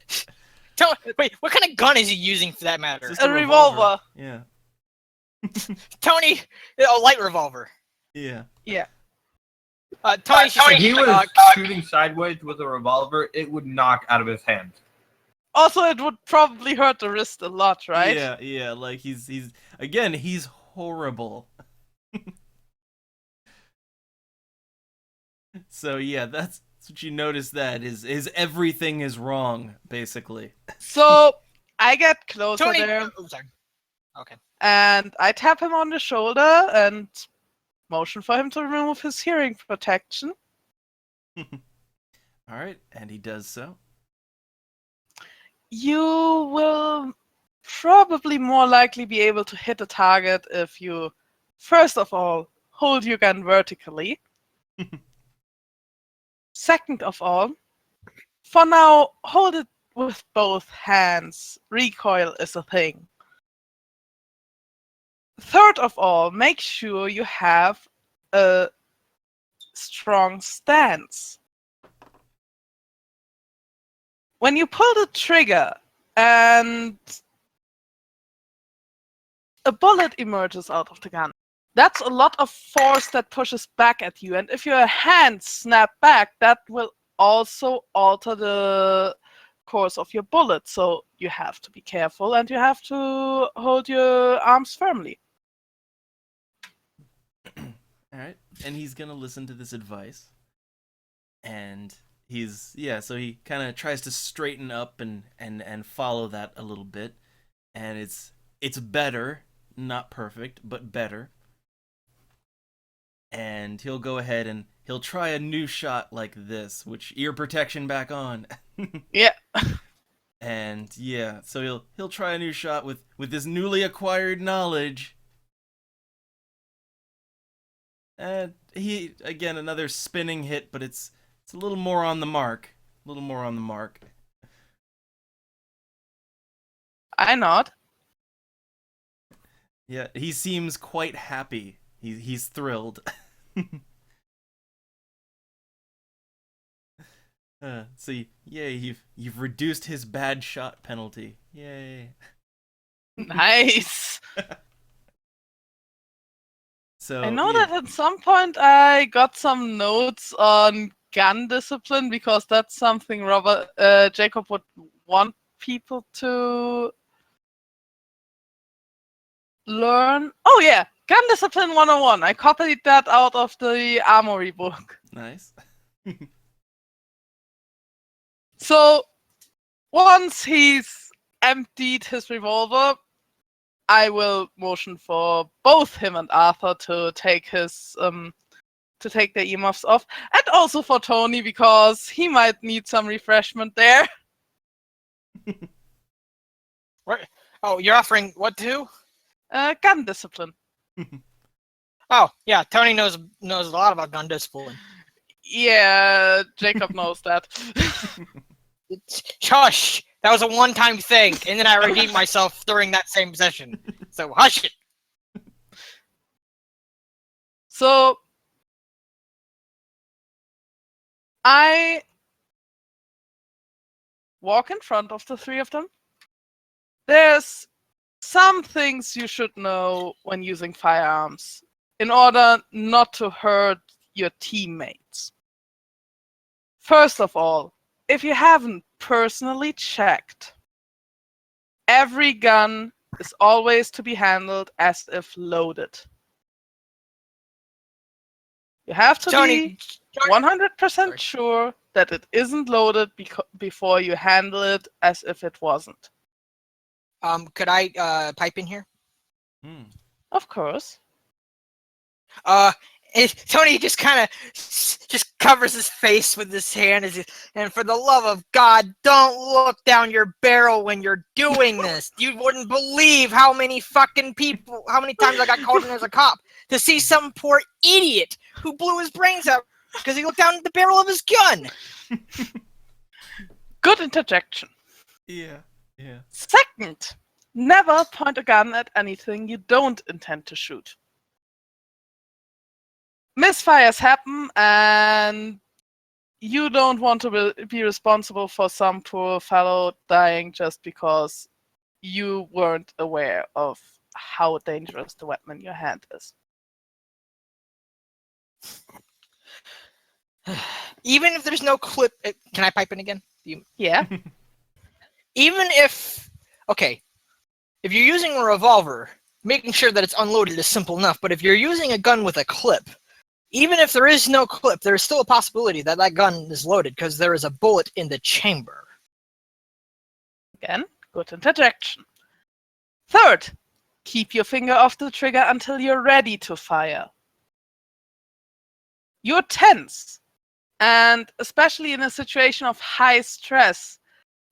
Wait, what kind of gun is he using for that matter? Just A revolver. Yeah. Tony, a light revolver. Yeah. Tony, If he was shooting sideways with a revolver, it would knock out of his hand. Also, it would probably hurt the wrist a lot, right? Yeah, like he's horrible. So yeah, that's what you notice, that is everything is wrong, basically. So I get closer Tony, there oh, sorry. Okay. and I tap him on the shoulder and motion for him to remove his hearing protection. Alright, and he does so. You will probably more likely be able to hit a target if you, first of all, hold your gun vertically. Second of all, for now, hold it with both hands. Recoil is a thing. Third of all, make sure you have a strong stance. When you pull the trigger and a bullet emerges out of the gun, that's a lot of force that pushes back at you. And if your hands snap back, that will also alter the course of your bullet. So you have to be careful and you have to hold your arms firmly. Alright, and he's gonna listen to this advice. And so he kind of tries to straighten up and follow that a little bit. And it's better, not perfect, but better. And he'll go ahead and he'll try a new shot like this, which ear protection back on. Yeah. And yeah, so he'll try a new shot with this newly acquired knowledge. And he, again, another spinning hit, but it's a little more on the mark. A little more on the mark. I nod. Yeah, he seems quite happy. He's thrilled. So yay, you've reduced his bad shot penalty. Yay. Nice. So I know yeah. that at some point I got some notes on gun discipline because that's something Jacob would want people to learn. Oh yeah, gun discipline 101. I copied that out of the Armory book. Nice. So once he's emptied his revolver, I will motion for both him and Arthur to take his to take their earmuffs off, and also for Tony because he might need some refreshment there. What? Oh, you're offering what to? Gun discipline. Oh, yeah. Tony knows a lot about gun discipline. Yeah, Jacob knows that. Hush! That was a one-time thing, and then I redeemed myself during that same session. So hush it. So I walk in front of the three of them. There's some things you should know when using firearms in order not to hurt your teammates. First of all, if you haven't personally checked, every gun is always to be handled as if loaded. You have to Tony, be 100% sure that it isn't loaded before you handle it as if it wasn't. could I pipe in here? Hmm. Of course. Tony just kind of just covers his face with his hand, and for the love of God, don't look down your barrel when you're doing this. You wouldn't believe how many times I got called in as a cop to see some poor idiot who blew his brains out because he looked down at the barrel of his gun. Good interjection. Yeah. Second, never point a gun at anything you don't intend to shoot. Misfires happen, and you don't want to be responsible for some poor fellow dying just because you weren't aware of how dangerous the weapon in your hand is. Even if there's no clip, can I pipe in again? Yeah. Even if, okay, if you're using a revolver, making sure that it's unloaded is simple enough. But if you're using a gun with a clip, even if there is no clip, there is still a possibility that that gun is loaded because there is a bullet in the chamber. Again, good interjection. Third, keep your finger off the trigger until you're ready to fire. You're tense, and especially in a situation of high stress,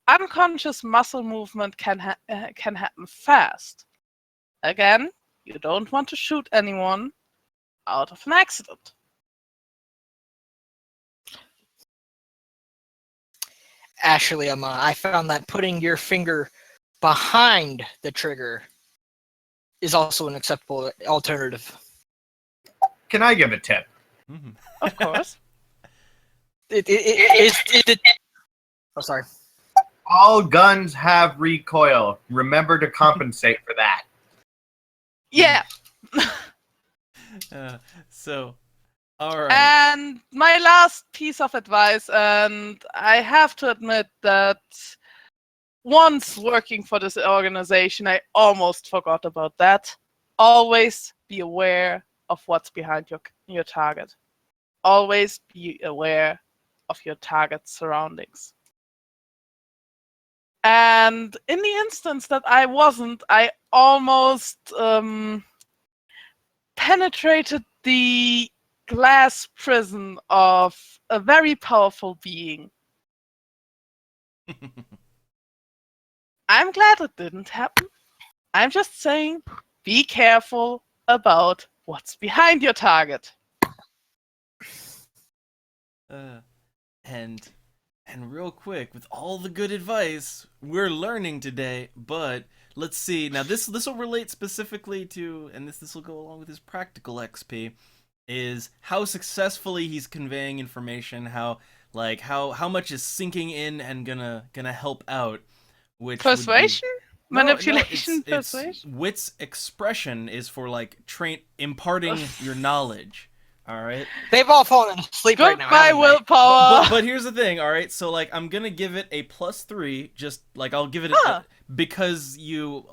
unconscious muscle movement can happen fast. Again, you don't want to shoot anyone out of an accident. Actually, I found that putting your finger behind the trigger is also an acceptable alternative. Can I give a tip? Mhm. Of course. Oh, sorry. All guns have recoil. Remember to compensate for that. Yeah. So, all right. And my last piece of advice, and I have to admit that once working for this organization, I almost forgot about that. Always be aware of what's behind your target. Always be aware of your target's surroundings. And in the instance that I wasn't, I almost penetrated the glass prison of a very powerful being. I'm glad it didn't happen. I'm just saying, be careful about what's behind your target. And real quick, with all the good advice we're learning today, but let's see. Now this will relate specifically to, and this will go along with his practical XP, is how successfully he's conveying information, how much is sinking in and gonna help out. Which would be- Persuasion? No, Manipulation? it's Persuasion? Wit's expression is for like imparting your knowledge. All right. They've all fallen asleep right now. Goodbye, haven't they? willpower! But here's the thing, all right? So like I'm going to give it a +3, just like I'll give it Huh. because you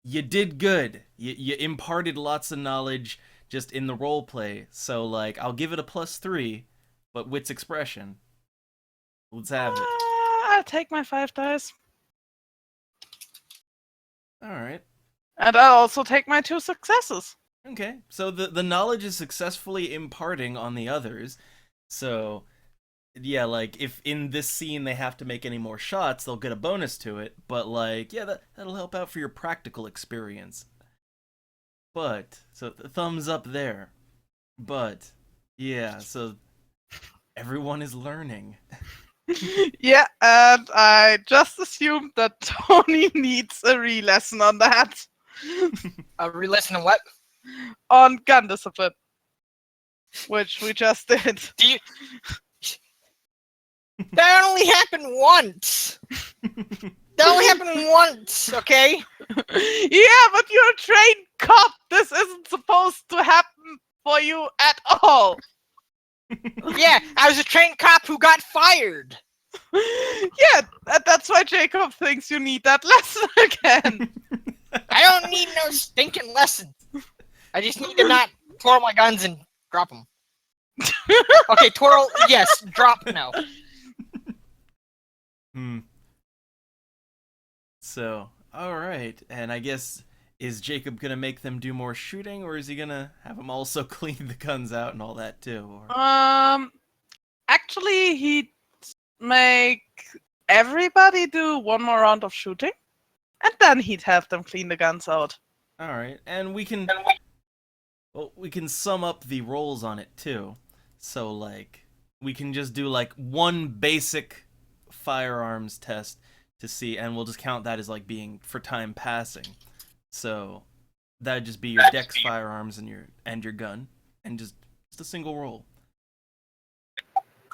did good. You imparted lots of knowledge just in the role play. So like I'll give it a +3, but Wit's expression. Let's have it. I'll take my 5 dice. All right. And I'll also take my 2 successes. Okay, so the knowledge is successfully imparting on the others. So, yeah, like if in this scene they have to make any more shots, they'll get a bonus to it. But like, yeah, that'll help out for your practical experience. But so thumbs up there. But yeah, so everyone is learning. Yeah, and I just assumed that Tony needs a re-lesson on that. Re-listen to what? On gun discipline. Which we just did. Do you? That only happened once. That only happened once, okay? Yeah, but you're a trained cop. This isn't supposed to happen for you at all. Yeah, I was a trained cop who got fired. Yeah, that's why Jacob thinks you need that lesson again. I don't need no stinking lesson. I just need to not twirl my guns and drop them. Okay, twirl, yes. Drop, no. So, alright, and I guess, is Jacob gonna make them do more shooting, or is he gonna have them also clean the guns out and all that too? Or... Actually, he'd make everybody do one more round of shooting, and then he'd have them clean the guns out. Alright, and we can sum up the rolls on it too. So like we can just do like one basic firearms test to see, and we'll just count that as like being for time passing. So that'd just be your dex firearms and your gun, and just a single roll.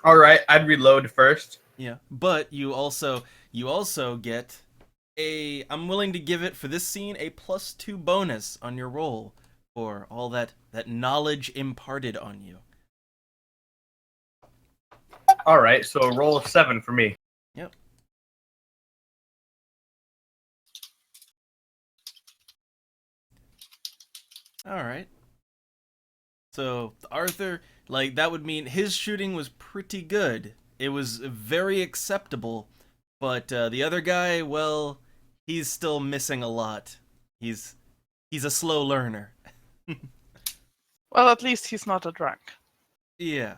All right, I'd reload first. Yeah, but you also get I'm willing to give it for this scene a +2 bonus on your roll for all that knowledge imparted on you. All right, so a roll of 7 for me. Yep. All right. So Arthur, like that would mean his shooting was pretty good. It was very acceptable, but the other guy, well, he's still missing a lot. He's a slow learner. Well, at least he's not a drunk. Yeah.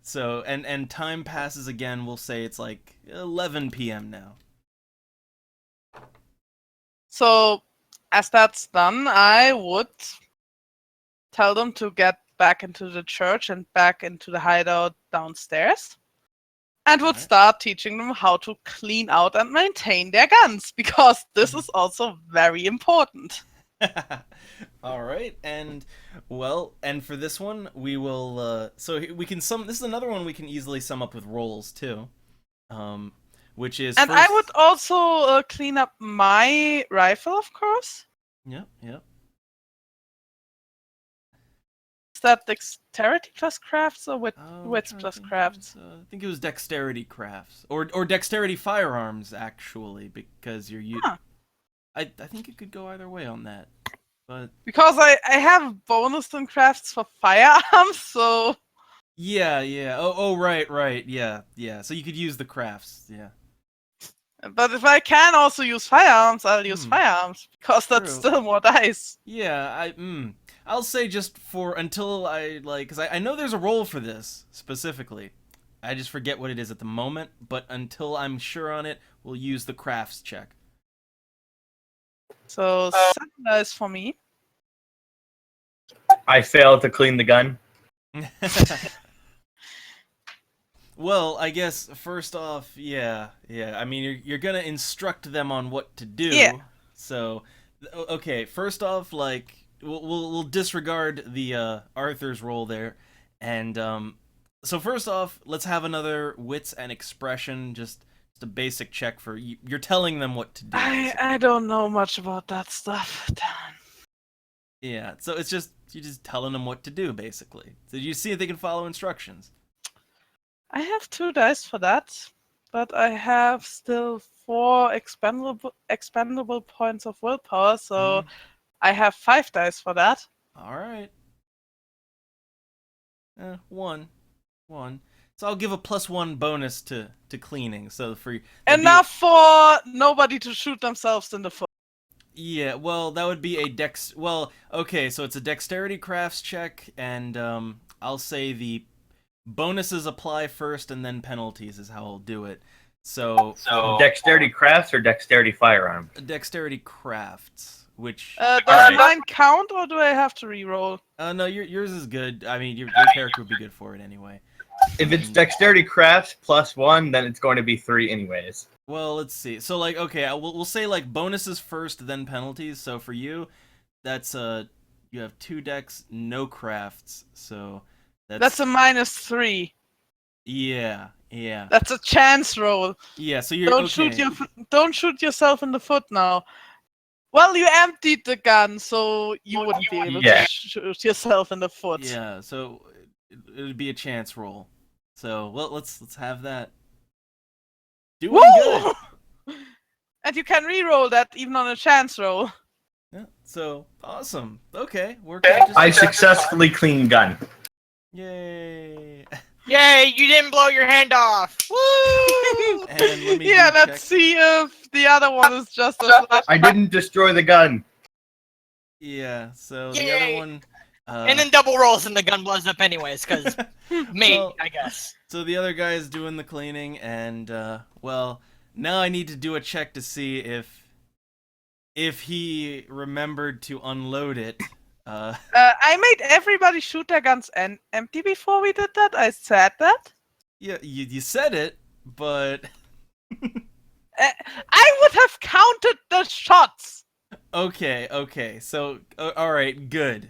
So, and time passes again, we'll say it's like 11 p.m. now. So, as that's done, I would tell them to get back into the church and back into the hideout downstairs. And would Alright. start teaching them how to clean out and maintain their guns, because this is also very important. All right, and for this one we will so we can this is another one we can easily sum up with rolls too, which is And first... I would also clean up my rifle, of course. Yep. Is that dexterity plus crafts or wits I'm plus trying to think. crafts? I think it was dexterity crafts or dexterity firearms actually, because you're Huh. I think it could go either way on that, but Because I have bonus in crafts for firearms, so yeah. Oh, right, yeah. So you could use the crafts, yeah. but if I can also use firearms, I'll use firearms, because that's True. still more dice. Yeah, I'll say just for until I because I know there's a role for this specifically. I just forget what it is at the moment, but until I'm sure on it, we'll use the crafts check. So 7 dice for me. I failed to clean the gun. Well, I guess first off, yeah. I mean, you're gonna instruct them on what to do. Yeah. So, okay. First off, like we'll disregard the Arthur's role there, and so first off, let's have another wits and expression. Just a basic check for you're telling them what to do. I don't know much about that stuff. Damn. Yeah. So it's just you're just telling them what to do, basically. So you see if they can follow instructions. I have 2 dice for that, but I have still 4 expendable points of willpower, so I have 5 dice for that. All right. One. So I'll give a +1 bonus to cleaning. So for Enough for nobody to shoot themselves in the foot. Yeah, well, that would be a dex. Well, okay, so it's a dexterity crafts check, and I'll say the bonuses apply first, and then penalties is how I'll do it. So Dexterity crafts or dexterity firearm? dexterity crafts, which Does Alright. mine count, or do I have to reroll? no, yours is good. I mean, your character would be good for it anyway. If it's dexterity crafts +1, then it's going to be 3 anyways. Well, let's see. So like, okay, we'll say like bonuses first, then penalties. So for you, that's you have 2 dex, no crafts. So That's a -3. yeah. That's a chance roll. Yeah, so you're Don't shoot yourself in the foot now. Well, you emptied the gun, so you wouldn't be able Yeah. to shoot yourself in the foot. Yeah, so it'd be a chance roll. So well, let's have that. Doing good. Woo! And you can re-roll that even on a chance roll. Yeah, so awesome. Okay, we're good. I successfully clean gun. Yay! Yay, you didn't blow your hand off. Woo! And let me Yeah, do let's check. see if the other one is just a flash. I didn't destroy the gun. Yeah, so the Yay. other one. And then double rolls and the gun blows up anyways, because me, Well- I guess. So the other guy is doing the cleaning, and well, now I need to do a check to see if he remembered to unload it. I made everybody shoot their guns and empty before we did that. I said that. Yeah, you said it, but I would have counted the shots. okay. So all right, good.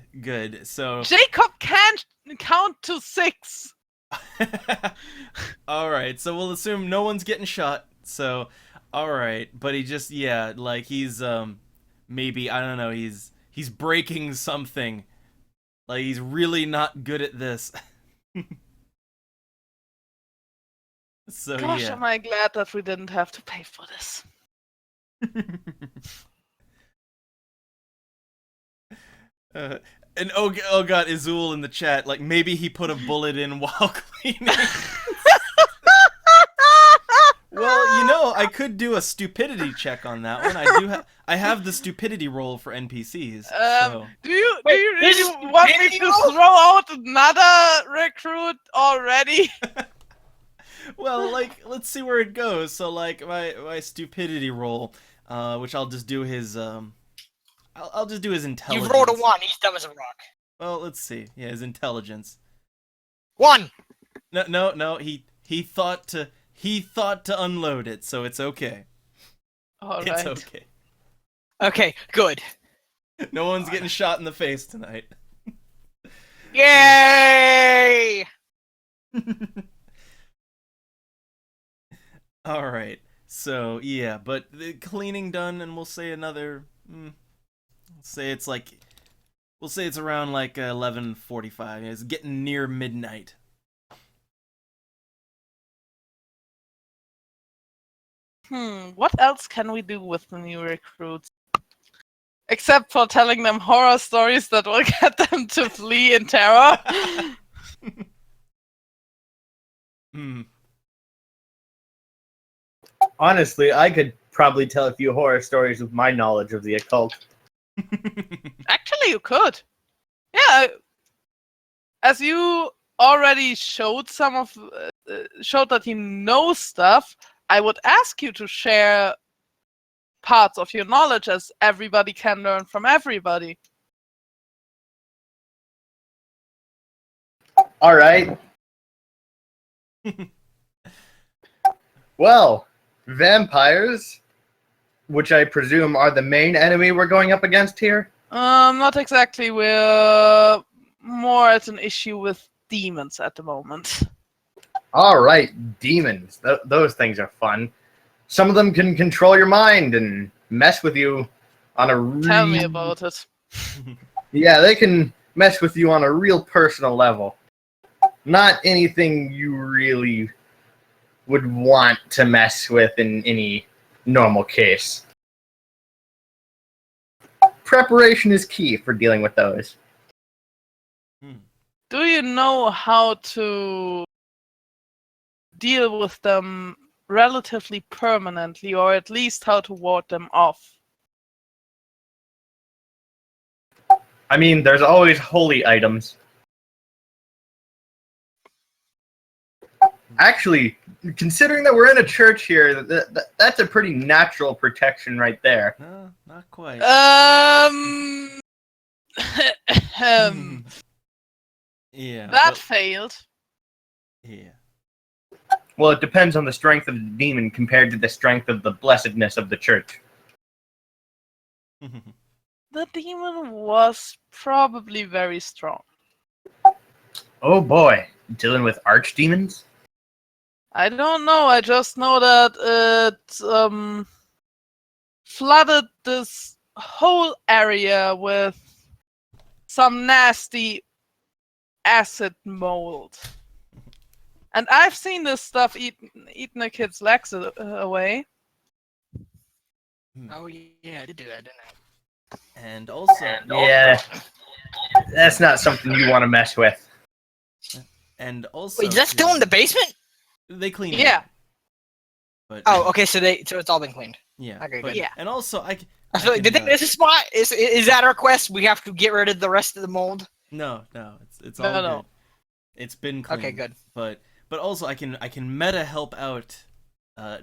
So Jacob can't count to 6. all right, so we'll assume no one's getting shot. So all right, but he just like he's maybe I don't know, he's breaking something. Like he's really not good at this. So Gosh, yeah. am I glad that we didn't have to pay for this. And oh god, Izul in the chat, like maybe he put a bullet in while cleaning. Well, you know, I could do a stupidity check on that one. I have the stupidity roll for NPCs. So. Do you Wait, really this is want me to video? throw out another recruit already? Well, like, let's see where it goes. So, like, my stupidity roll, which I'll just do his I'll just do his intelligence. You've rolled a 1, he's dumb as a rock. Well, let's see. Yeah, his intelligence. 1! No. He thought to unload it, so it's okay. All It's right. okay. Okay, good. No one's getting shot in the face tonight. Yay! All right. So yeah, but the cleaning done, and we'll say another. Say it's like, we'll say it's around like 11:45. It's getting near midnight. What else can we do with the new recruits? Except for telling them horror stories that will get them to flee in terror. Honestly, I could probably tell a few horror stories with my knowledge of the occult. Actually, you could. Yeah. As you already showed showed that you know stuff, I would ask you to share parts of your knowledge, as everybody can learn from everybody. All right. Well, vampires, which I presume are the main enemy we're going up against here. Not exactly. We're more at an issue with demons at the moment. All right, demons. Those things are fun. Some of them can control your mind and mess with you on a Tell me about it. Yeah, they can mess with you on a real personal level. Not anything you really would want to mess with in any normal case. Preparation is key for dealing with those. Do you know how to deal with them relatively permanently, or at least how to ward them off? I mean, there's always holy items. Actually, considering that we're in a church here, that's a pretty natural protection right there. No, not quite. Yeah. That but- failed. yeah. Well, it depends on the strength of the demon compared to the strength of the blessedness of the church. The demon was probably very strong. Oh boy, dealing with archdemons? I don't know. I just know that it flooded this whole area with some nasty acid mold. And I've seen this stuff eating a kid's legs away. Oh yeah, I did do that, didn't I? And also, Yeah, that's not something you want to mess with. and also, Wait, is that still in the basement? They clean it. Yeah. up. But Oh, okay, so it's all been cleaned. yeah. Okay, but- good. Yeah. And also, I So did they can, miss a spot? Is that our quest? We have to get rid of the rest of the mold. no, it's No, all no. good. It's been cleaned. Okay, good. But also, I can meta help out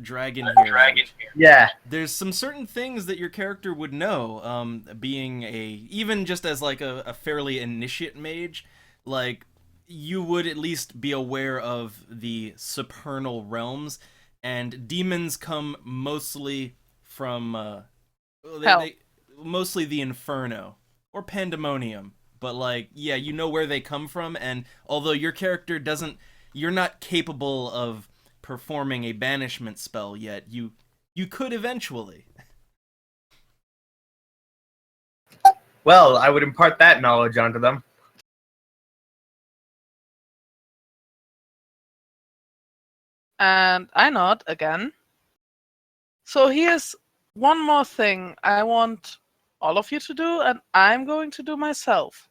Dragon here. Yeah, There's some certain things that your character would know, being even just as like a fairly initiate mage, like you would at least be aware of the supernal realms, and demons come mostly from Hell. mostly the Inferno or Pandemonium. But like, yeah, you know where they come from, and although your character doesn't, you're not capable of performing a banishment spell yet, you could eventually. well, I would impart that knowledge onto them. And I nod again. So here's one more thing I want all of you to do, and I'm going to do myself.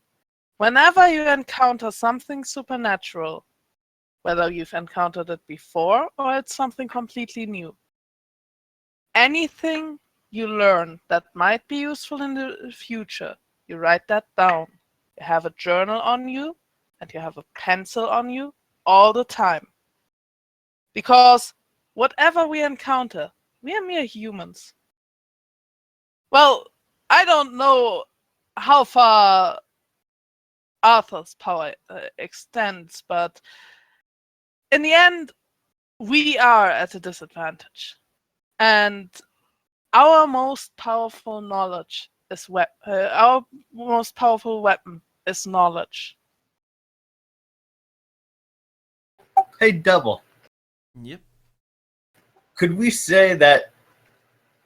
Whenever you encounter something supernatural, whether you've encountered it before or it's something completely new, anything you learn that might be useful in the future, you write that down. You have a journal on you and you have a pencil on you all the time. Because whatever we encounter, we are mere humans. Well, I don't know how far Arthur's power extends, but in the end, we are at a disadvantage. And our most powerful knowledge is our most powerful weapon is knowledge. Hey, Double, Yep. could we say that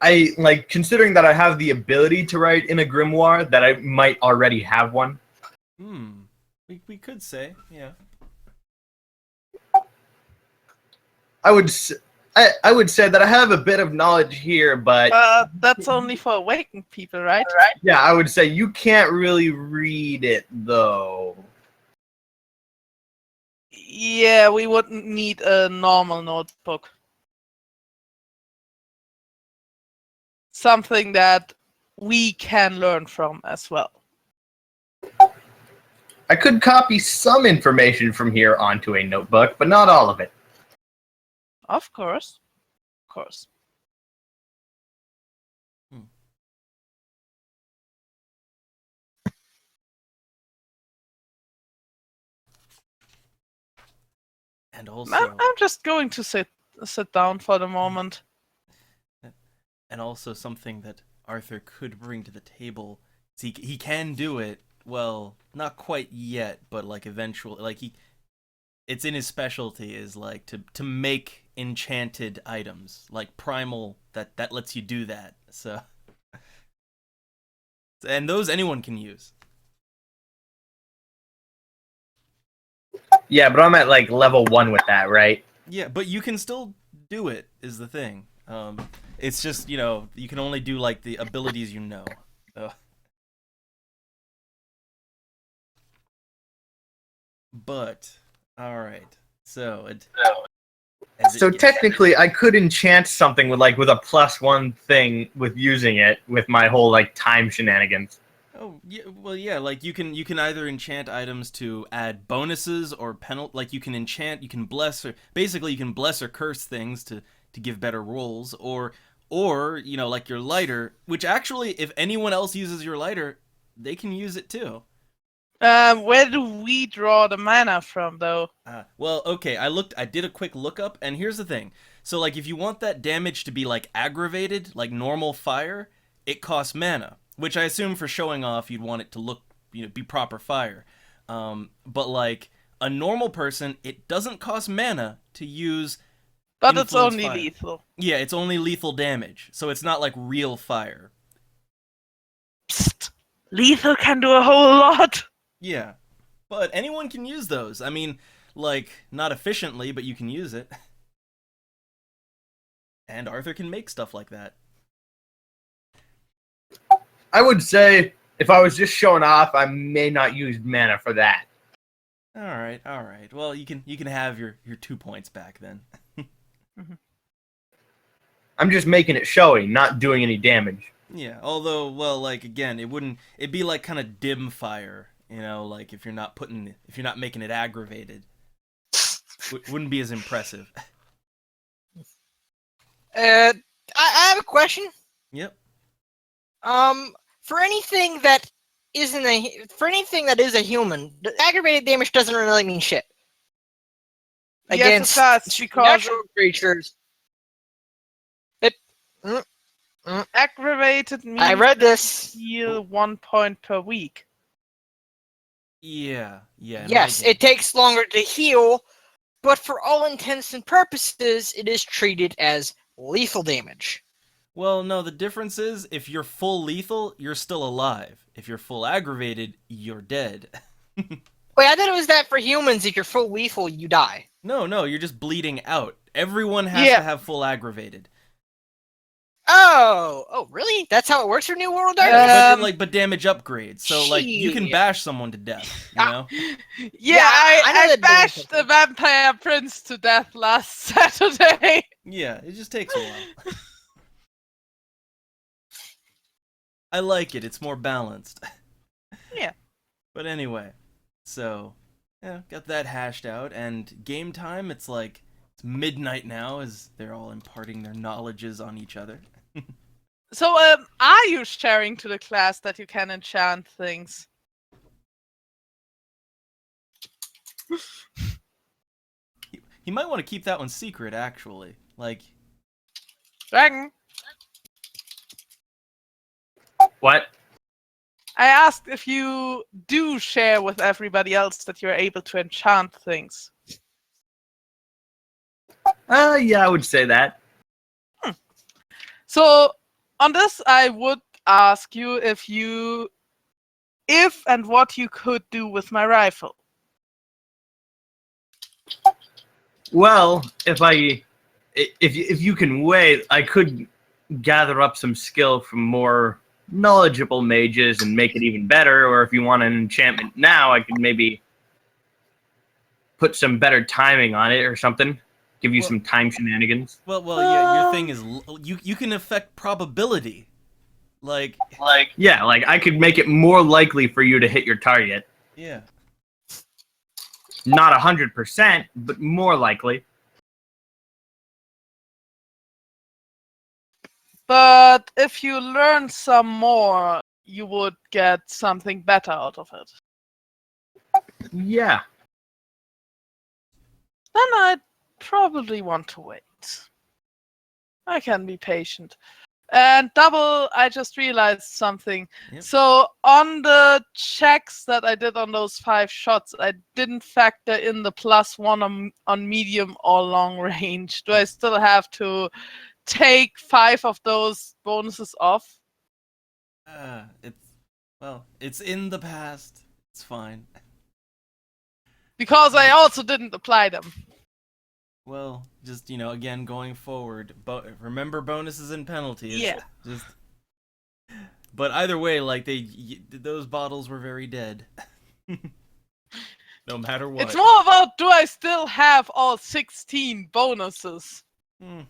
I, like, considering that I have the ability to write in a grimoire, that I might already have one? We could say, yeah. I would say that I have a bit of knowledge here, but That's only for awakened people, right? yeah, I would say you can't really read it, though. Yeah, we wouldn't need a normal notebook. Something that we can learn from as well. I could copy some information from here onto a notebook, but not all of it. Of course. Of course. And also, I'm just going to sit sit down for the moment. And also something that Arthur could bring to the table. He can do it. Well, not quite yet, but like eventually, like it's in his specialty is like to make enchanted items, like primal that lets you do that. So, and those anyone can use. Yeah, but I'm at like level 1 with that, right? Yeah, but you can still do it. Is the thing. It's just you can only do like the abilities you know. So. But all right, so So technically, I could enchant something with a +1 thing with using it with my whole like time shenanigans. Oh yeah, well yeah, like you can either enchant items to add bonuses or like you can bless or basically you can bless or curse things to give better rolls or like your lighter, which actually if anyone else uses your lighter, they can use it too. Where do we draw the mana from, though? Well, okay, I did a quick lookup, and here's the thing. So, like, if you want that damage to be, like, aggravated, like normal fire, it costs mana, which I assume for showing off, you'd want it to look, be proper fire. But, like, a normal person, it doesn't cost mana to use But it's influence only fire. lethal. Yeah, it's only lethal damage, so it's not, like, real fire. Psst. Lethal can do a whole lot! Yeah, but anyone can use those. I mean, like, not efficiently, but you can use it. And Arthur can make stuff like that. I would say if I was just showing off, I may not use mana for that. All right. Well, you can have your 2 points back then. I'm just making it showy, not doing any damage. Yeah, although, well, like again, it'd be like kind of dim fire, like if you're not making it aggravated, wouldn't be as impressive. I have a question. Yep. For anything that is a human, the aggravated damage doesn't really mean shit. Yes, it does, because natural creatures. aggravated means I read this. heal 1 point per week. Yeah. Yes, it takes longer to heal, but for all intents and purposes, it is treated as lethal damage. Well, no, the difference is if you're full lethal, you're still alive. If you're full aggravated, you're dead. Wait, I thought it was that for humans, if you're full lethal, you die. No, you're just bleeding out. Everyone has to have full aggravated. Oh, really? That's how it works for New World Order? But damage upgrades. So like you can bash someone to death, Yeah, I know I that bashed the Vampire Prince to death last Saturday. Yeah, it just takes a while. I like it. It's more balanced. Yeah. But anyway, so yeah, got that hashed out, and game time. It's midnight now, as they're all imparting their knowledges on each other. So, are you sharing to the class that you can enchant things? He might want to keep that one secret, actually. Dragon? What? I asked if you do share with everybody else that you're able to enchant things. Yeah, I would say that. So, on this, I would ask you if and what you could do with my rifle. Well, if you can wait, I could gather up some skill from more knowledgeable mages and make it even better. Or if you want an enchantment now, I could maybe put some better timing on it or something. Give you some time shenanigans. Well, yeah. Your thing is you can affect probability. Yeah, I could make it more likely for you to hit your target. Yeah. Not 100%, but more likely. But if you learn some more, you would get something better out of it. Yeah. Then I'd probably want to wait. wait. I can be patient. And double, I just realized something. Yep. So on the checks that I did on those 5 shots, I didn't factor in the +1 on medium or long range. Do I still have to take 5 of those bonuses off? It's in the past. It's fine. Because I also didn't apply them. Well, just again going forward, remember bonuses and penalties. Yeah. Just. But either way, like those bottles were very dead. No matter what. It's more about, do I still have all 16 bonuses? Hmm.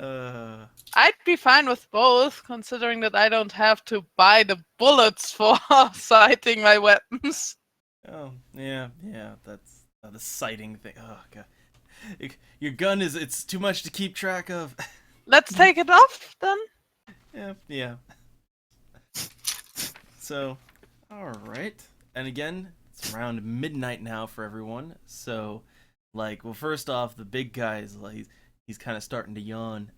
I'd be fine with both, considering that I don't have to buy the bullets for sighting my weapons. Oh, yeah, that's the sighting thing. Oh, God. Your gun it's too much to keep track of. Let's take it off, then. Yeah. So, alright. And again, it's around midnight now for everyone. So, first off, the big guy is he's kind of starting to yawn.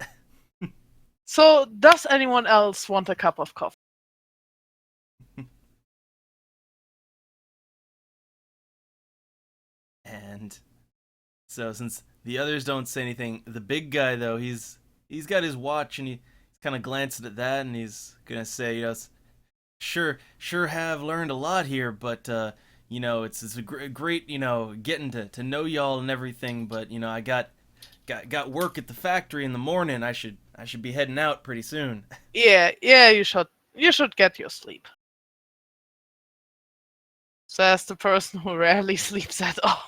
So, does anyone else want a cup of coffee? And so, since the others don't say anything, the big guy though, he's got his watch and he's kind of glancing at that, and he's gonna say, sure have learned a lot here, but it's a great getting to know y'all and everything, but I got work at the factory in the morning. I should be heading out pretty soon. Yeah, you should get your sleep. Says the person who rarely sleeps at all.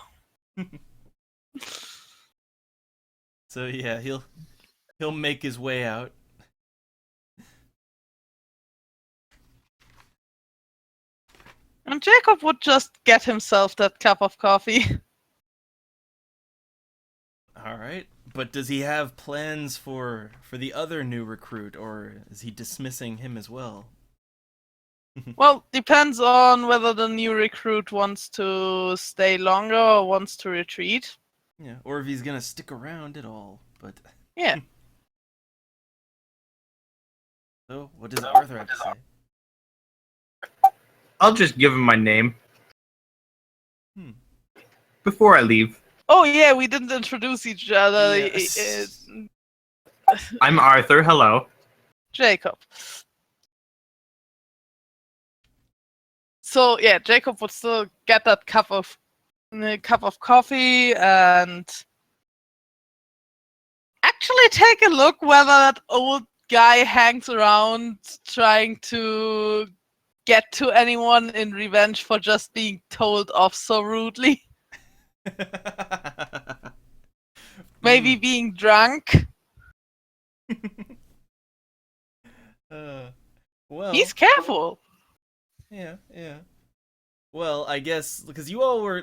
So yeah, he'll make his way out. And Jacob would just get himself that cup of coffee. All right, but does he have plans for the other new recruit, or is he dismissing him as well? Well, depends on whether the new recruit wants to stay longer or wants to retreat. Yeah, or if he's gonna stick around at all. But Yeah. So, what does Arthur have to say? I'll just give him my name. Hmm. Before I leave. Oh yeah, we didn't introduce each other. Yes. I'm Arthur, hello. Jacob. So yeah, Jacob would still get that cup of coffee and actually take a look whether that old guy hangs around trying to get to anyone in revenge for just being told off so rudely. Maybe being drunk. Well, He's careful. Yeah. Well, I guess because you all were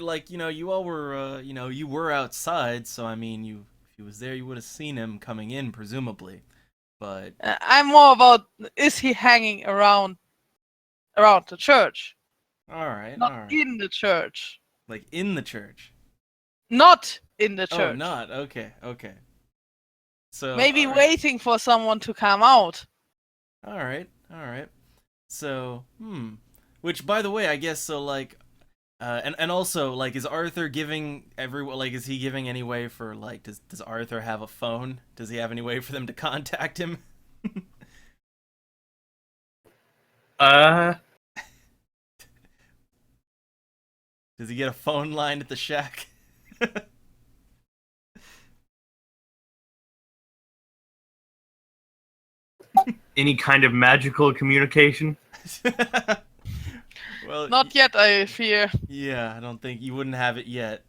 you were outside, so I mean, if he was there, you would have seen him coming in, presumably. But I'm more about, is he hanging around the church? all right. Not in the church. Like in the church. Not in the church. Oh, not okay. So Maybe all right. waiting for someone to come out. All right. So, which, by the way, I guess so. And also, is Arthur giving everyone is he giving any way for does Arthur have a phone? Does he have any way for them to contact him? Uh, Does he get a phone line at the shack? any kind of magical communication? Well, Not yet, I fear. yeah, I don't think you wouldn't have it yet.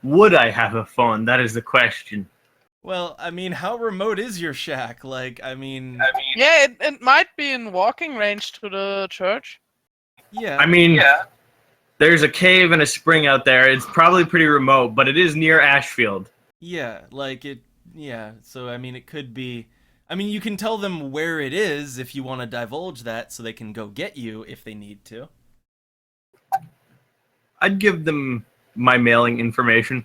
Would I have a phone? That is the question. Well, I mean, how remote is your shack? I mean, Yeah, it might be in walking range to the church. yeah. I mean, there's a cave and a spring out there. It's probably pretty remote, but it is near Ashfield. Yeah, yeah, so I mean, it could be. I mean, you can tell them where it is if you want to divulge that so they can go get you if they need to. I'd give them my mailing information.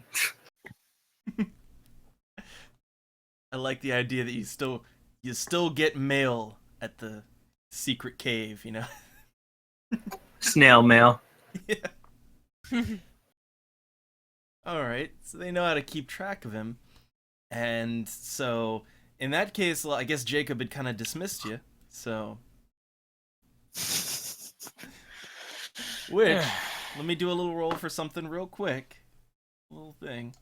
I like the idea that you still get mail at the secret cave, you know. Snail mail. Yeah. All right, so they know how to keep track of him, and so in that case, well, I guess Jacob had kind of dismissed you. So, which let me do a little roll for something real quick, little thing.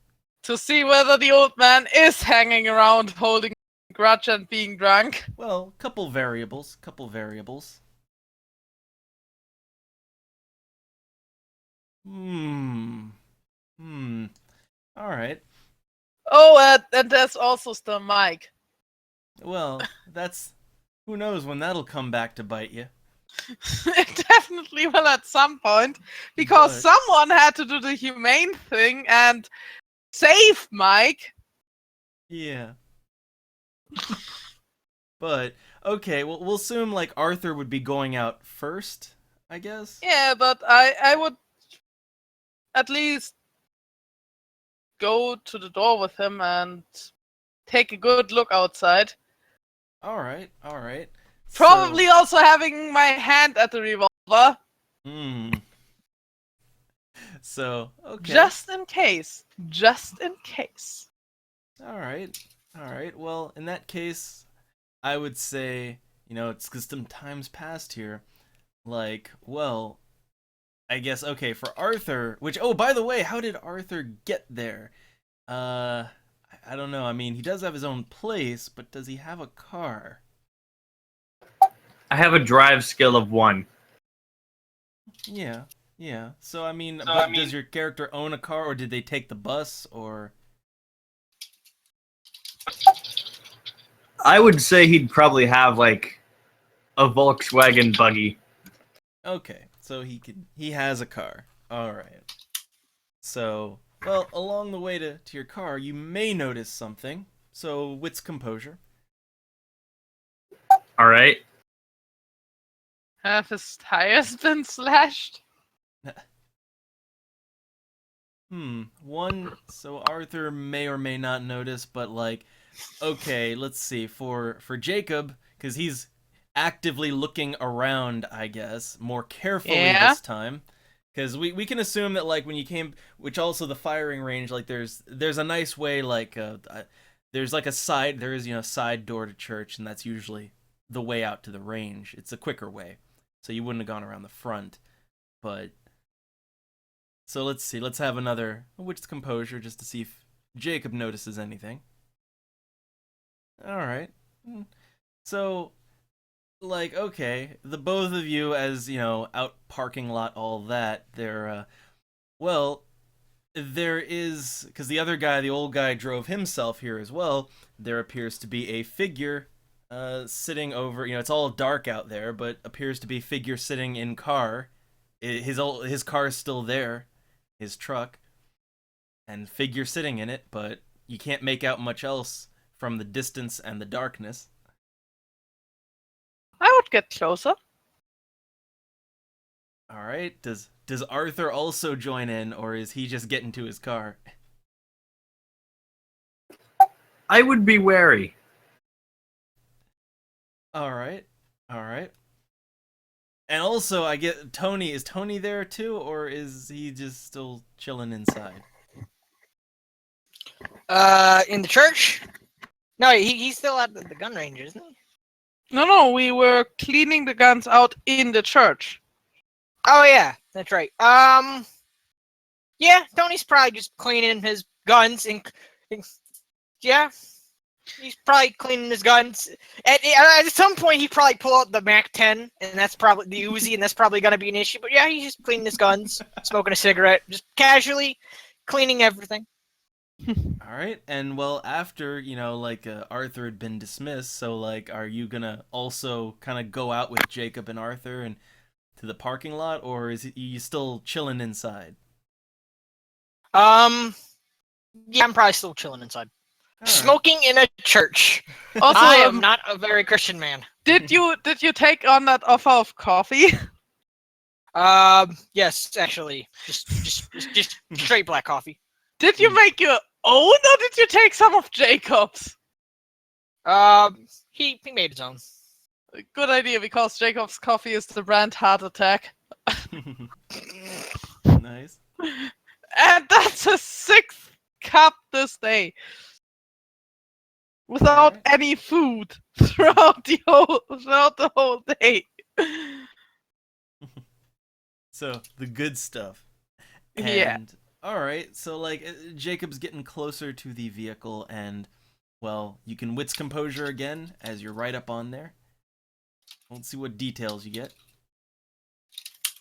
To see whether the old man is hanging around holding a grudge and being drunk. Well, couple variables. All right. Oh, and there's also still Mike. Well, that's who knows when that'll come back to bite you. It definitely will at some point, because But- someone had to do the humane thing and save Mike. Yeah. But okay, well, we'll assume like Arthur would be going out first, I guess. Yeah, but I would at least go to the door with him and take a good look outside. All right. Probably also having my hand at the revolver, So, okay. just in case. Just in case. All right. Well, in that case, I would say, it's because some time's passed here. Like, well, I guess, okay, for Arthur, which, oh, by the way, how did Arthur get there? I don't know. I mean, he does have his own place, but does he have a car? I have a drive skill of 1. Yeah. So, I mean, does your character own a car, or did they take the bus, or... I would say he'd probably have like a Volkswagen buggy. Okay, so he has a car. All right. So, well, along the way to your car, you may notice something. So, wits composure. All right. Have his tires been slashed? One, so Arthur may or may not notice, but like, okay, let's see, for Jacob, because he's actively looking around, I guess, more carefully this time. Because we can assume that, like, when you came, which also the firing range, like, there's a nice way, like, there's like a side, there is, side door to church, and that's usually the way out to the range. It's a quicker way. So you wouldn't have gone around the front. But, so let's see, let's have another wit's composure just to see if Jacob notices anything. Alright. So, like, okay, the both of you, as, out parking lot, all that, they're, well, there is, because the other guy, the old guy, drove himself here as well, there appears to be a figure sitting over, it's all dark out there, but appears to be a figure sitting in car. His car is still there, his truck, and figure sitting in it, but you can't make out much else from the distance and the darkness. I would get closer. All right. Does Arthur also join in, or is he just getting to his car? I would be wary. All right. And also, I get Tony. Is Tony there too, or is he just still chilling inside? In the church? No, he's still at the gun range, isn't he? No, we were cleaning the guns out in the church. Oh yeah, that's right. Yeah, Tony's probably just cleaning his guns and yeah, he's probably cleaning his guns. At some point, he probably pull out the MAC-10, and that's probably the Uzi, and that's probably gonna be an issue. But yeah, he's just cleaning his guns, smoking a cigarette, just casually cleaning everything. All right. And well, after Arthur had been dismissed, so like, are you gonna also kind of go out with Jacob and Arthur and to the parking lot, or is you still chilling inside? Yeah, I'm probably still chilling inside. All right. Smoking in a church. Also, I am not a very Christian man. Did you take on that offer of coffee? Yes, actually, just straight black coffee. Did you make your own, or did you take some of Jacob's? He made his own. Good idea, because Jacob's coffee is the brand Heart Attack. Nice. And that's a 6th cup this day. Without Alright. any food throughout the whole day. So the good stuff. Yeah. And all right, so like Jacob's getting closer to the vehicle, and well, you can wits composure again as you're right up on there. Let's see what details you get.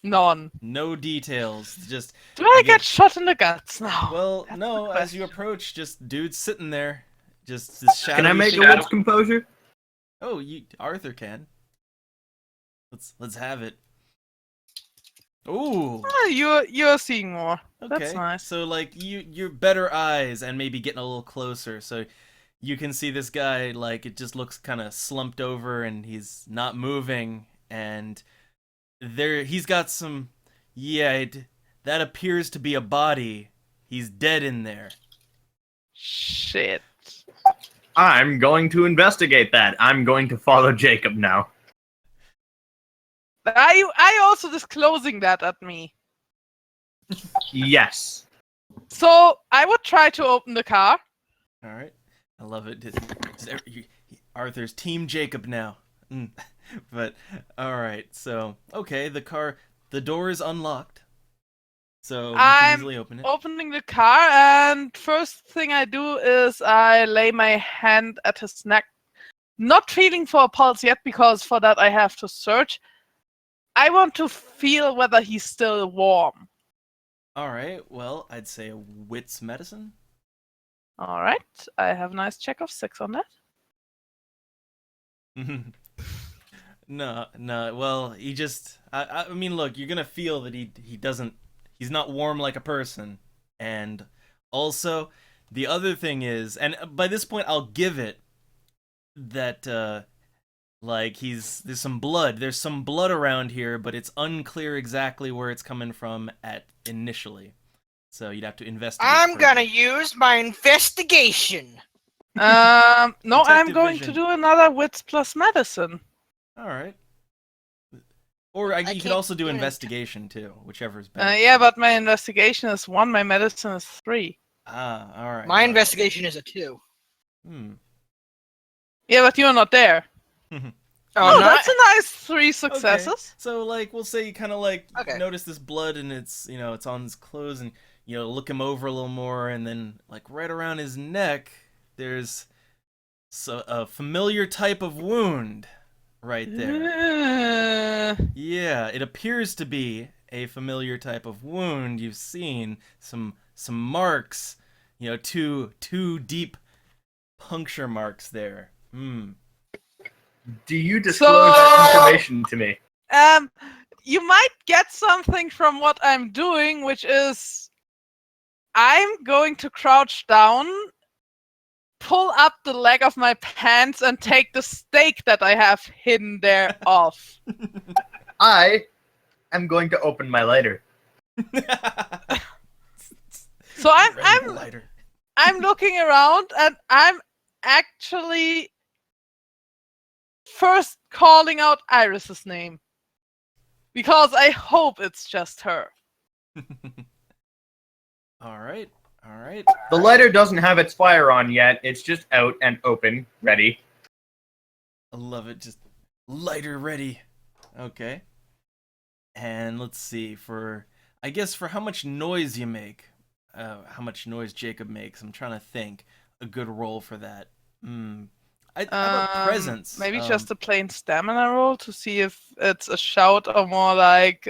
None. No details. Just Do I you get shot in the guts now? well, That's no. the As you question. approach, just dude's sitting there, just this shadowy. Can I make a shadow- wits composure? Oh, Arthur can. Let's have it. Ooh. Ah, you're seeing more. Okay. That's nice. So like you're better eyes and maybe getting a little closer, so you can see this guy, like it just looks kind of slumped over and he's not moving, and he's got some that appears to be a body. He's dead in there. Shit. I'm going to investigate that. I'm going to follow Jacob now. Are you also disclosing that at me? Yes. So I would try to open the car. All right. I love it. Arthur's team Jacob now. But all right. So, okay, the door is unlocked. So you can I'm easily open it. Opening the car, and first thing I do is I lay my hand at his neck. Not feeling for a pulse yet, because for that I have to search. I want to feel whether he's still warm. All right. Well, I'd say a wits medicine. Alright, I have a nice check of 6 on that. No. Well, he just. I mean, look, you're gonna feel that he's not warm like a person, and also the other thing is, and by this point I'll give it that like there's some blood around here, but it's unclear exactly where it's coming from initially. So you'd have to investigate. I'm further. gonna use my investigation. No, I'm Detective going vision. to do another wits plus medicine. All right. Or you could can't also do do it. investigation too, whichever is better. Yeah, but my investigation is 1, my medicine is 3. Ah, all right. My investigation is a 2. Yeah, but you're not there. Oh, no, That's a nice 3 successes. Okay. So like we'll say you kind of like Okay. notice this blood and it's it's on his clothes, and look him over a little more, and then like right around his neck there's a familiar type of wound right there. Yeah, it appears to be a familiar type of wound. You've seen some marks, two deep puncture marks there. Do you disclose that information to me? You might get something from what I'm doing, which is I'm going to crouch down, pull up the leg of my pants, and take the steak that I have hidden there off. I am going to open my lighter. So Lighter. I'm looking around, and I'm actually first calling out Iris's name, because I hope it's just her. All right. The lighter doesn't have its fire on yet. It's just out and open, ready. I love it. Just lighter ready. Okay. And let's see, for how much noise you make, how much noise Jacob makes. I'm trying to think a good roll for that. How about presence? Maybe just a plain stamina roll to see if it's a shout or more like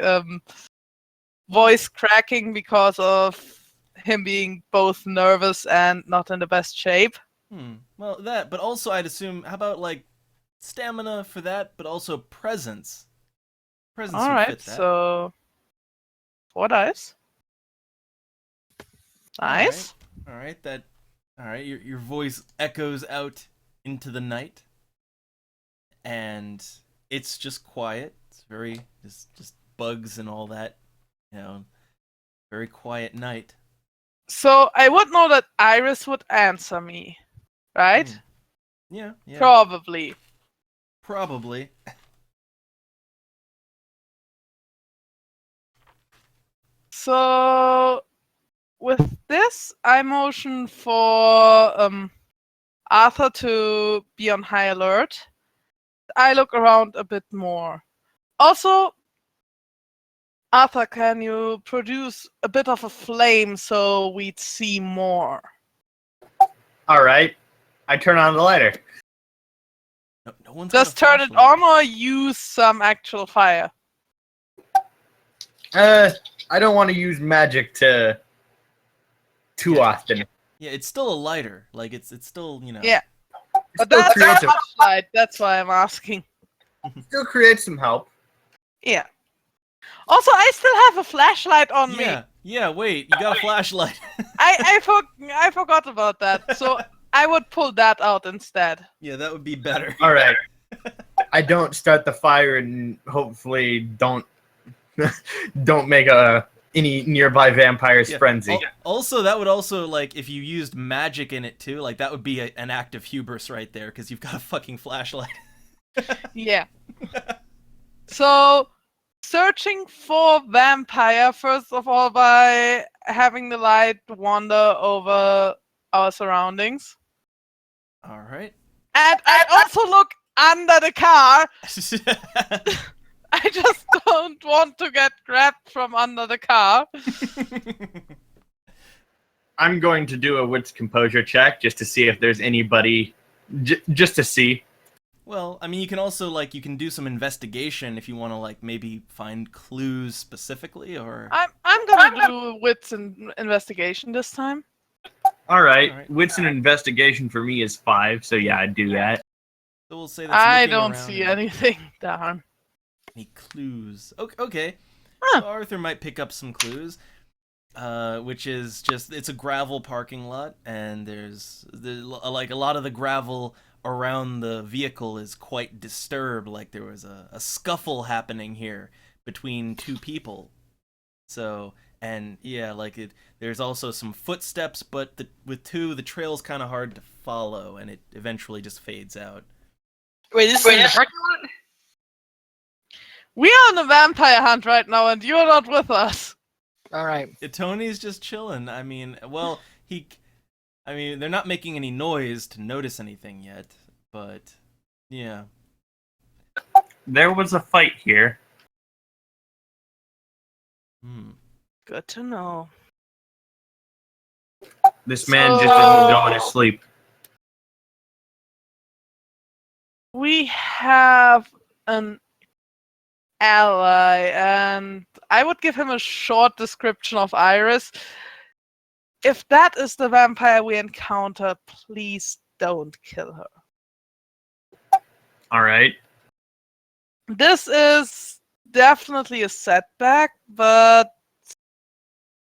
voice cracking because of him being both nervous and not in the best shape. Well, that, but also I'd assume, how about like stamina for that, but also presence? Presence would Alright, fit that. so 4 dice. Nice. All right. Your voice echoes out into the night, and it's just quiet. It's very just bugs and all that. Very quiet night. So I would know that Iris would answer me, right? Yeah, yeah. Probably. Probably. So with this, I motion for Arthur to be on high alert. I look around a bit more. Also, Arthur, can you produce a bit of a flame so we'd see more? All right. I turn on the lighter. No one's got Just a turn it flashlight. on or use some actual fire? I don't want to use magic too often. Yeah, it's still a lighter. Like it's still, Yeah. But Still that's creates a flashlight. That's why I'm asking. still creates some help. Yeah. Also, I still have a flashlight on me. Yeah, wait, you got a flashlight. I forgot about that. So I would pull that out instead. Yeah, that would be better. All right. I don't start the fire and hopefully don't make any nearby vampires Yeah. frenzy. Also, that would also, like, if you used magic in it too, like, that would be an act of hubris right there, because you've got a fucking flashlight. Yeah. So, searching for vampire, first of all, by having the light wander over our surroundings. Alright. And I also look under the car. I just don't want to get grabbed from under the car. I'm going to do a wits composure check just to see if there's anybody, just to see. Well, I mean, you can also, like, you can do some investigation if you want to, like, maybe find clues specifically, or... I'm gonna do wits and investigation this time. All right. All right. Wits and investigation for me is 5, so yeah, I'd do that. So we'll say that's I looking don't around see and anything. Darn. any clues. Okay. Huh. So Arthur might pick up some clues, which is just, it's a gravel parking lot, and there's like a lot of the gravel around the vehicle is quite disturbed, like there was a scuffle happening here between two people. So, and yeah, like there's also some footsteps, but with two, the trail's kind of hard to follow, and it eventually just fades out. Wait, this is in the parking lot? We are on a vampire hunt right now, and you're not with us. All right. Tony's just chilling. I mean, well, they're not making any noise to notice anything yet, but yeah. There was a fight here. Good to know. This man just didn't go in his sleep. We have an ally, and I would give him a short description of Iris. If that is the vampire we encounter, please don't kill her. All right. This is definitely a setback, but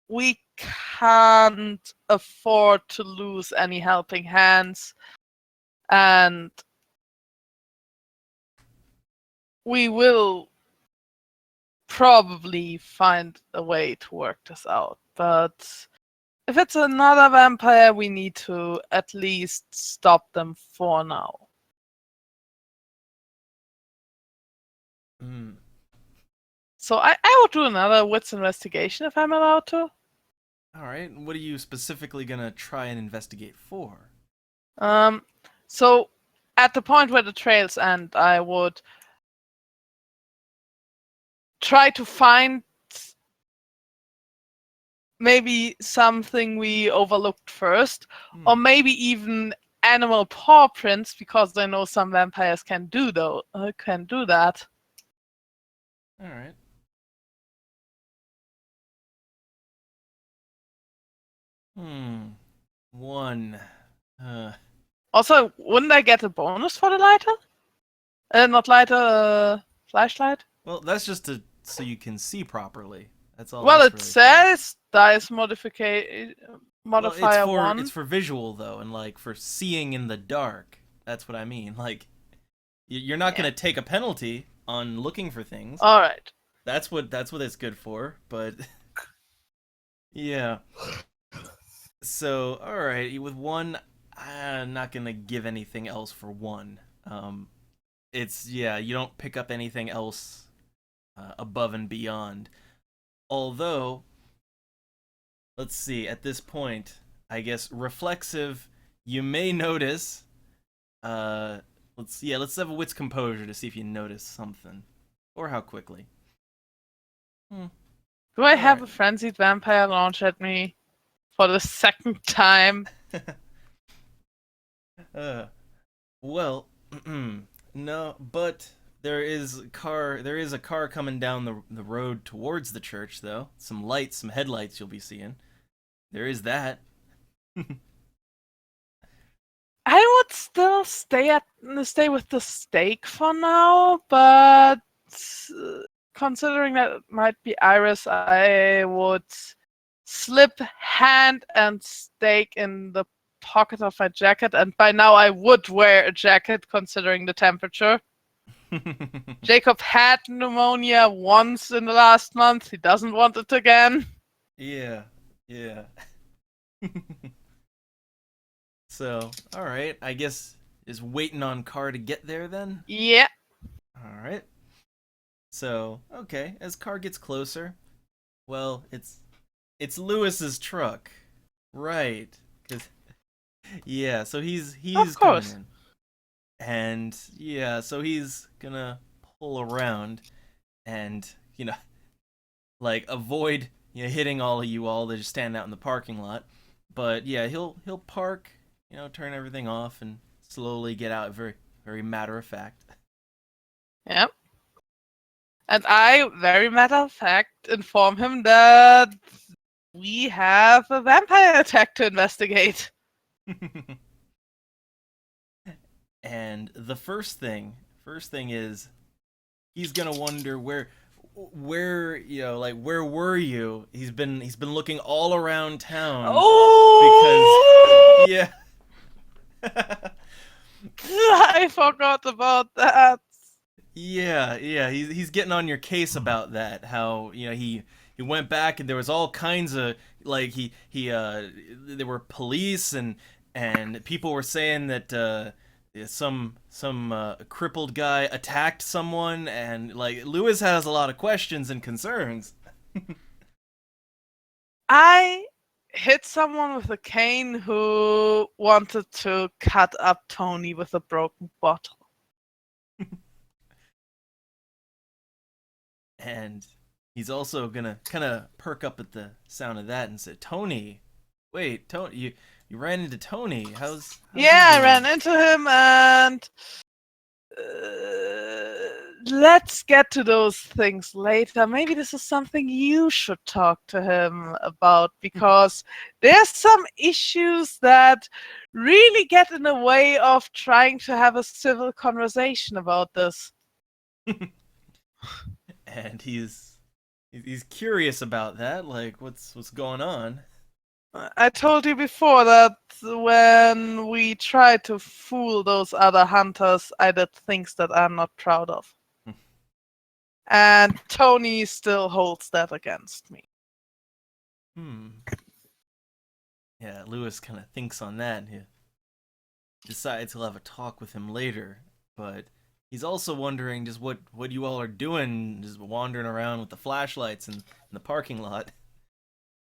we can't afford to lose any helping hands, and we will probably find a way to work this out. But if it's another vampire, we need to at least stop them for now. So I would do another wits investigation if I'm allowed to. Alright, what are you specifically gonna try and investigate for? So at the point where the trails end, I would try to find maybe something we overlooked first, or maybe even animal paw prints, because I know some vampires can do that. Alright. One. Also, wouldn't I get a bonus for the lighter? Not lighter, flashlight? Well, that's just so you can see properly. That's all. Well, that's it really says dice modifier Well, it's 1. it's for visual though, and like for seeing in the dark. That's what I mean. Like, you're not gonna take a penalty on looking for things. Alright. That's what it's good for. But yeah. So all right, with one, I'm not gonna give anything else for one. It's yeah, you don't pick up anything else above and beyond. Although, let's see, at this point, I guess reflexive, you may notice. Let's have a wits composure to see if you notice something, or how quickly. Do I have Alright. a frenzied vampire launch at me for the second time? Well, no, but there is a car coming down the road towards the church, though. Some lights, some headlights you'll be seeing. There is that. I would still stay with the steak for now, but considering that it might be Iris, I would slip hand and steak in the pocket of my jacket, and by now I would wear a jacket considering the temperature. Jacob had pneumonia once in the last month. He doesn't want it again. Yeah, yeah. So, all right. I guess is waiting on Car to get there then. Yeah. All right. So, okay, as Car gets closer, well, it's Lewis's truck, right? 'Cause yeah, so he's Of course. coming in, and yeah, so he's gonna pull around, and like avoid hitting all of you all that just stand out in the parking lot. But yeah, he'll park, turn everything off, and slowly get out. Very very matter of fact. Yep. And I, very matter of fact, inform him that we have a vampire attack to investigate. And the first thing is he's gonna wonder where like where were you? He's been looking all around town. Oh! Because yeah. I forgot about that. Yeah, he's getting on your case about that. How he went back and there was all kinds of like there were police and people were saying that some crippled guy attacked someone, and like Lewis has a lot of questions and concerns. I hit someone with a cane who wanted to cut up Tony with a broken bottle. And he's also gonna kind of perk up at the sound of that and say, "Tony, wait, Tony, you ran into Tony. How's Yeah, he I doing?" ran into him, and let's get to those things later. Maybe this is something you should talk to him about, because there's some issues that really get in the way of trying to have a civil conversation about this. And he's curious about that, like what's going on. I told you before that when we tried to fool those other hunters, I did things that I'm not proud of. And Tony still holds that against me. Yeah, Lewis kind of thinks on that, and he decides he'll have a talk with him later. But he's also wondering just what you all are doing, just wandering around with the flashlights in the parking lot.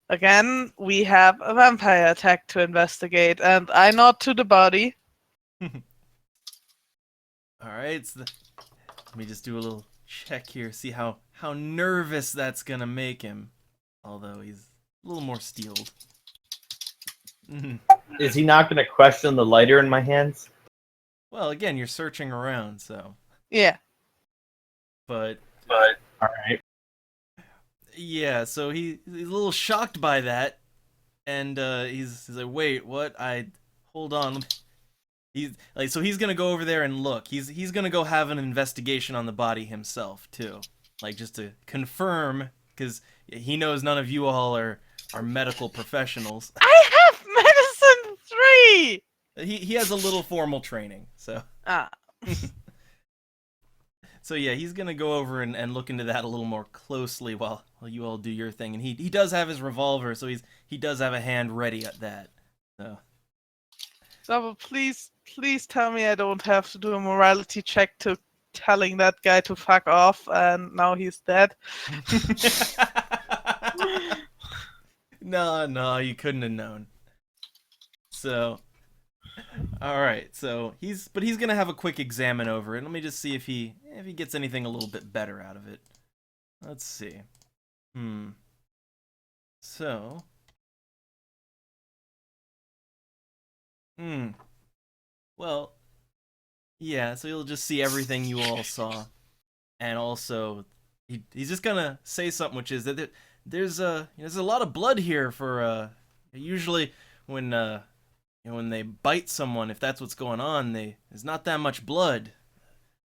Again, we have a vampire attack to investigate, and I nod to the body. All right, let me just do a little check here, see how nervous that's gonna make him. Although he's a little more steeled. Is he not going to question the lighter in my hands? Well, again, you're searching around, so. Yeah. But All right. yeah, so he's a little shocked by that, and he's like, "Wait, what? Hold on." He's like, so he's gonna go over there and look. He's gonna go have an investigation on the body himself too, like just to confirm, because he knows none of you all are medical professionals. I have medicine 3! He has a little formal training, so. Ah. So yeah, he's gonna go over and look into that a little more closely while you all do your thing. And he does have his revolver, so he does have a hand ready at that. So So please tell me I don't have to do a morality check to telling that guy to fuck off, and now he's dead. No, you couldn't have known. So, all right. So he's gonna have a quick examine over it. Let me just see if he gets anything a little bit better out of it. Let's see. So. Well, yeah. So you'll just see everything you all saw, and also he's just gonna say something, which is that there's a lot of blood here for usually when when they bite someone, if that's what's going on, there's not that much blood.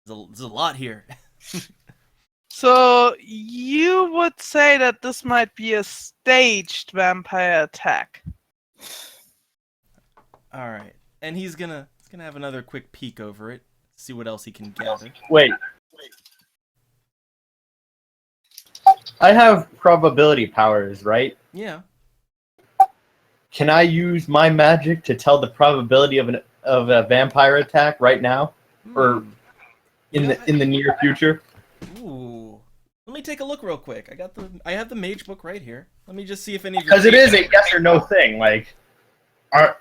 There's a lot here. So you would say that this might be a staged vampire attack? All right, and he's gonna have another quick peek over it, see what else he can gather. Wait. I have probability powers, right? Yeah. Can I use my magic to tell the probability of a vampire attack right now, or in the near future? Ooh. Let me take a look real quick. I have the mage book right here. Let me just see if any of your Because it is a yes or no thing. Like,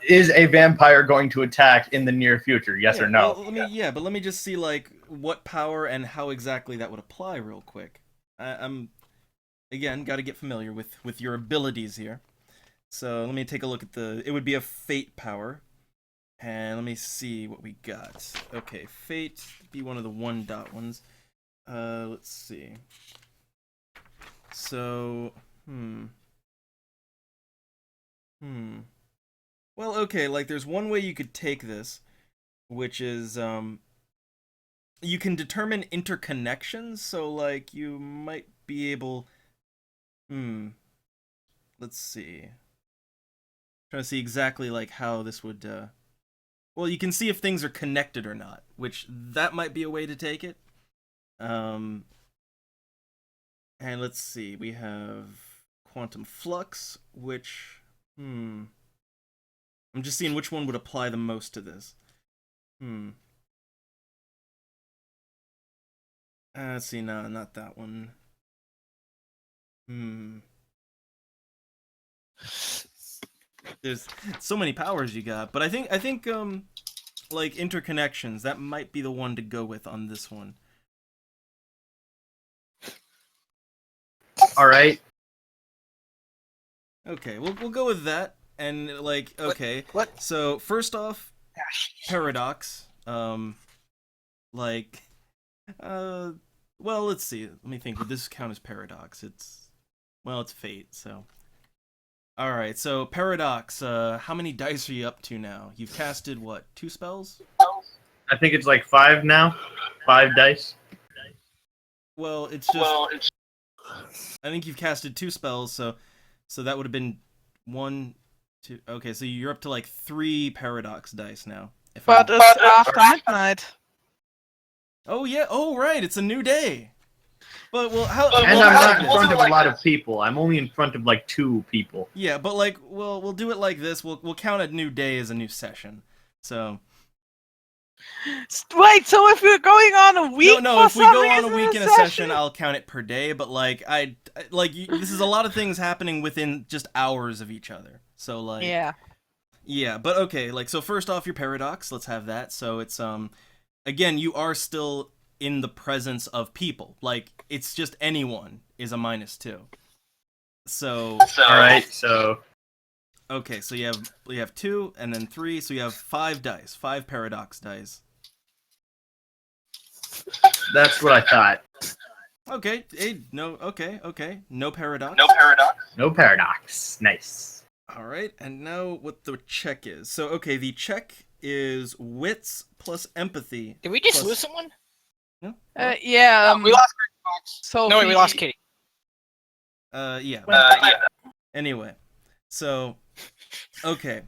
is a vampire going to attack in the near future? Yes or no? Well, but let me just see like what power and how exactly that would apply real quick. I'm again got to get familiar with your abilities here. So let me take a look at it would be a fate power. And let me see what we got. Okay, fate be one of the 1-dot ones. Let's see. So, well, okay, like there's one way you could take this, which is you can determine interconnections, so like you might be able let's see. Trying to see exactly like how this would well, you can see if things are connected or not, which that might be a way to take it. And let's see, we have quantum flux, which I'm just seeing which one would apply the most to this. Let's see, no, not that one. There's so many powers you got, but I think like interconnections, that might be the one to go with on this one. All right. Okay, we'll go with that. And like, okay. What? So first off, paradox. Like, well, let's see. Let me think. Would this count as paradox? It's fate. So, all right. So paradox. How many dice are you up to now? You've casted what? 2 spells? I think it's like 5 now. 5 dice. Well, it's just. I think you've casted 2 spells, so that would have been 1, 2. Okay, so you're up to like 3 paradox dice now. But it's after midnight. Oh yeah. Oh right. It's a new day. But well, how? And I'm not in front of a lot of people. I'm only in front of like 2 people. Yeah, but like, we'll do it like this. We'll count a new day as a new session. So. Wait, so if you're going on a week? No. If we go on a week in a session, I'll count it per day. But like, this is a lot of things happening within just hours of each other. So like. Yeah. Yeah, but okay. Like, so first off, your paradox. Let's have that. So it's again, you are still in the presence of people. Like, it's just anyone is a -2. So. All right. So. Okay, so you have 2 and then 3, so you have 5 dice, 5 paradox dice. That's what I thought. Okay, okay, no paradox. No paradox. Nice. All right, and now what the check is. So okay, the check is wits plus empathy. Did we just plus... lose someone? No. Yeah. We lost Fox. So No, we lost Kitty. Yeah. Anyway, so okay,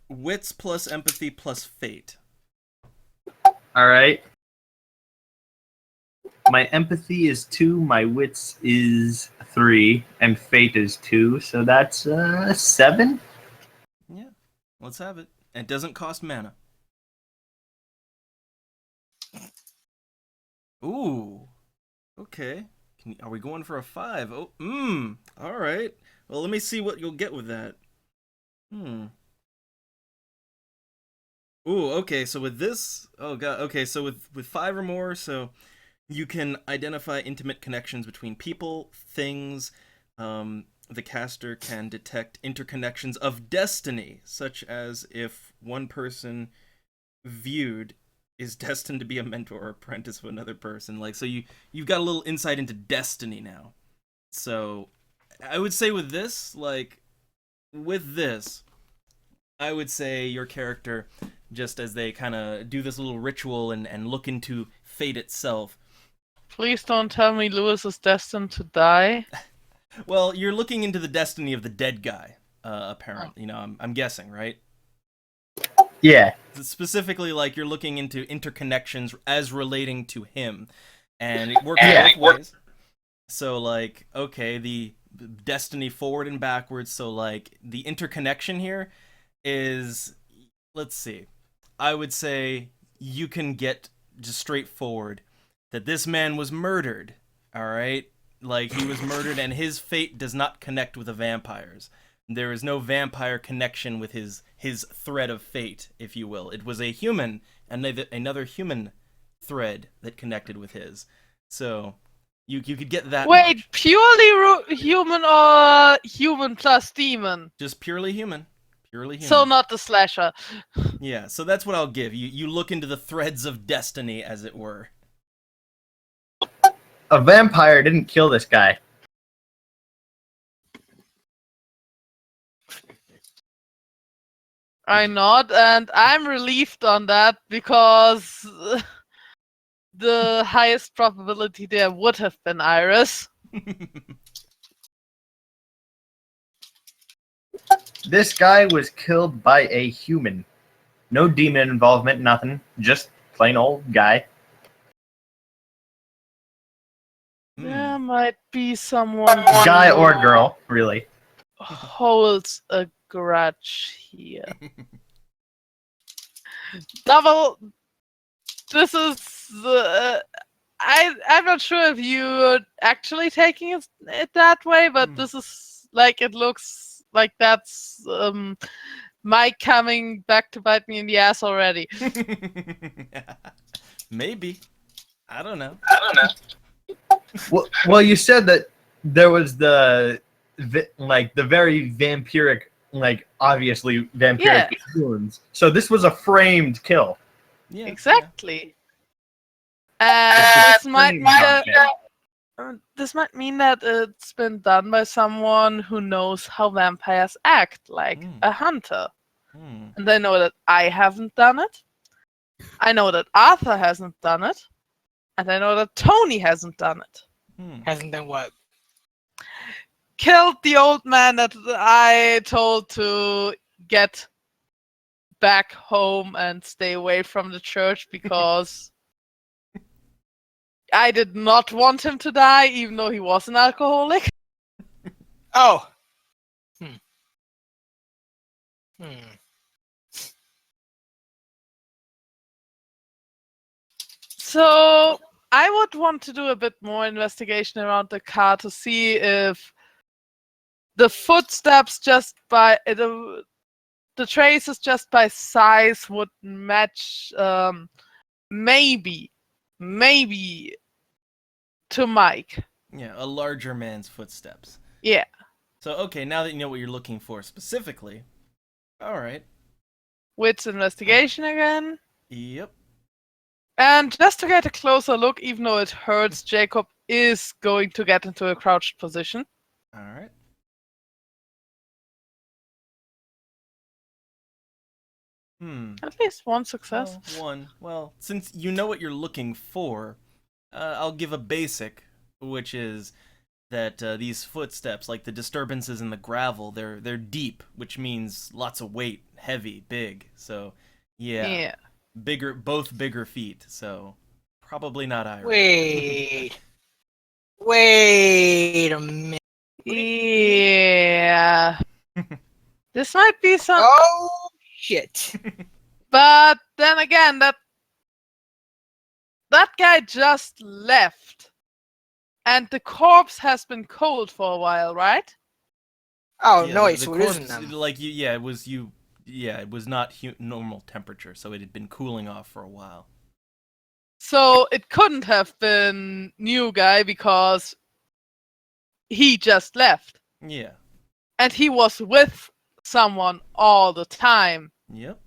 wits plus empathy plus fate. All right. My empathy is 2, my wits is 3, and fate is 2, so that's 7. Yeah, let's have it. And it doesn't cost mana. Ooh, okay. Are we going for a 5? Oh, all right. Well, let me see what you'll get with that. Ooh, okay. So with this, oh god. Okay, so with 5 or more, so you can identify intimate connections between people, things. The caster can detect interconnections of destiny, such as if one person viewed is destined to be a mentor or apprentice of another person. Like, so you've got a little insight into destiny now. So I would say with this, I would say your character, just as they kind of do this little ritual and look into fate itself. Please don't tell me Lewis is destined to die. Well, you're looking into the destiny of the dead guy, apparently. You know, I'm guessing, right? Yeah. Specifically, like, you're looking into interconnections as relating to him. And it works both ways. So, like, okay, the destiny forward and backwards. So, like, the interconnection here is, let's see. I would say you can get just straightforward that this man was murdered, all right? Like, he was murdered and his fate does not connect with the vampires. There is no vampire connection with his thread of fate, if you will. It was a human and another human thread that connected with his. So you could get that. Wait, much. purely human or human plus demon? Just purely human. Purely human. So not the slasher. Yeah, so that's what I'll give. You look into the threads of destiny, as it were. A vampire didn't kill this guy. I nod, and I'm relieved on that because the highest probability there would have been Iris. This guy was killed by a human. No demon involvement, nothing. Just plain old guy. There might be someone Guy who or girl, really. holds a grudge here. Double. This is. I'm not sure if you're actually taking it that way, but this is like it looks like that's Mike coming back to bite me in the ass already. Maybe. I don't know. Well, you said that there was the very vampiric, like obviously vampiric wounds. So this was a framed kill. Yeah. Exactly. It's This might pretty mean that common. this might mean that it's been done by someone who knows how vampires act, like a hunter. And I know that I haven't done it. I know that Arthur hasn't done it. And I know that Tony hasn't done it. Hasn't done what? Killed the old man that I told to get back home and stay away from the church because I did not want him to die, even though he was an alcoholic. Oh. So I would want to do a bit more investigation around the car to see if the footsteps just by the traces just by size would match maybe to Mike. Yeah, a larger man's footsteps. Yeah. So, okay, now that you know what you're looking for specifically, all right. Wits investigation again. Yep. And just to get a closer look, even though it hurts, Jacob is going to get into a crouched position. All right. At least one success. Well, one. Well, since you know what you're looking for, I'll give a basic, which is that these footsteps, like the disturbances in the gravel, they're deep, which means lots of weight, heavy, big. So, yeah. Yeah. Both bigger feet. So, Probably not Ira. Wait a minute. Yeah. This might be some. Oh shit. But then again, that guy just left. And the corpse has been cold for a while, right? Oh Yeah, no, the wait, so it isn't corpse, them. like you, yeah, it was you. Yeah, it was not normal temperature, so it had been cooling off for a while. So it couldn't have been new guy because he just left. Yeah. And he was with someone all the time. Yep.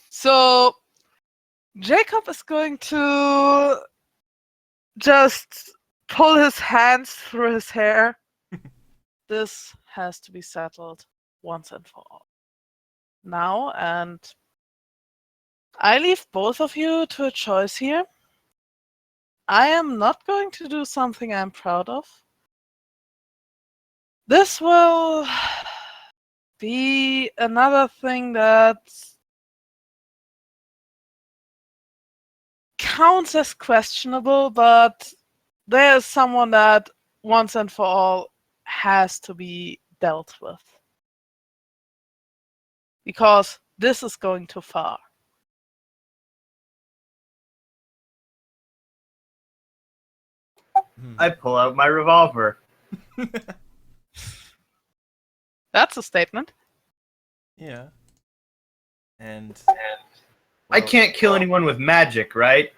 So Jacob is going to just pull his hands through his hair. This has to be settled once and for all. Now, and I leave both of you to a choice here. I am not going to do something I'm proud of. This will be another thing that counts as questionable, but there is someone that once and for all has to be dealt with. Because this is going too far. I pull out my revolver. That's a statement. Yeah. And I can't kill anyone with magic, right?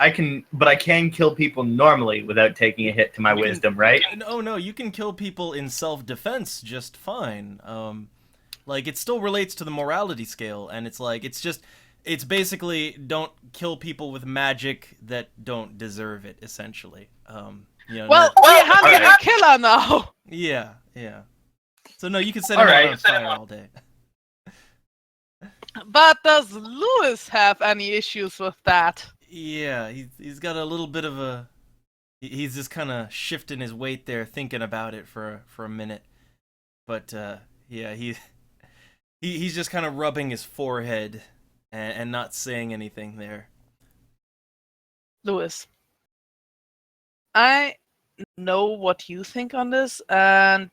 But I can kill people normally without taking a hit to my You can- wisdom, right? no, you can kill people in self-defense just fine. Like it still relates to the morality scale, and it's basically don't kill people with magic that don't deserve it, essentially. Well, no- we're hunting alright. a killer now. yeah. So no, you can set him Alright. on fire all day. But does Lewis have any issues with that? Yeah, he's got a little bit of a. He's just kind of shifting his weight there, thinking about it for a minute. But yeah, he's just kind of rubbing his forehead and not saying anything there. Lewis, I know what you think on this, and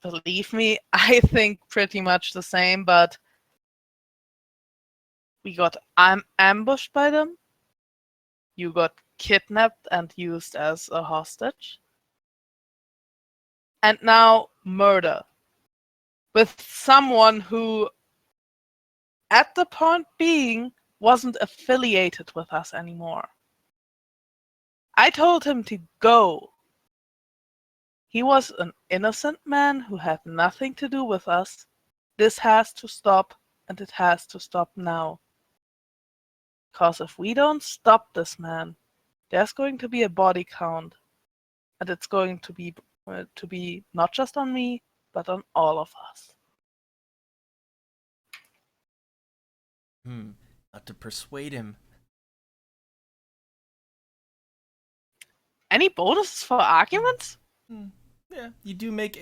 believe me, I think pretty much the same, but we got ambushed by them. You got kidnapped and used as a hostage. And now murder. With someone who, at the point being, wasn't affiliated with us anymore. I told him to go. He was an innocent man who had nothing to do with us. This has to stop, and it has to stop now. Because if we don't stop this man, there's going to be a body count, and it's going to be not just on me, but on all of us. Not to persuade him. Any bonuses for arguments? Yeah, you make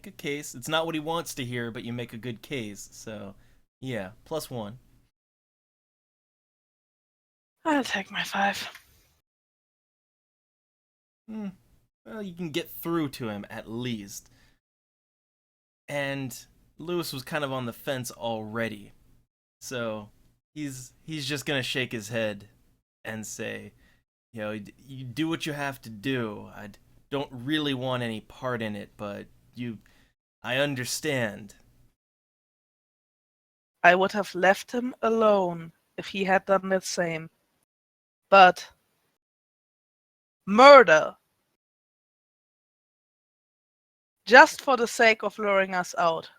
a case. It's not what he wants to hear, but you make a good case. So, yeah, +1. I'll take my 5. Well, you can get through to him at least. And Lewis was kind of on the fence already. So, he's just going to shake his head and say, you do what you have to do. I don't really want any part in it, but I understand. I would have left him alone if he had done the same. But murder, just for the sake of luring us out,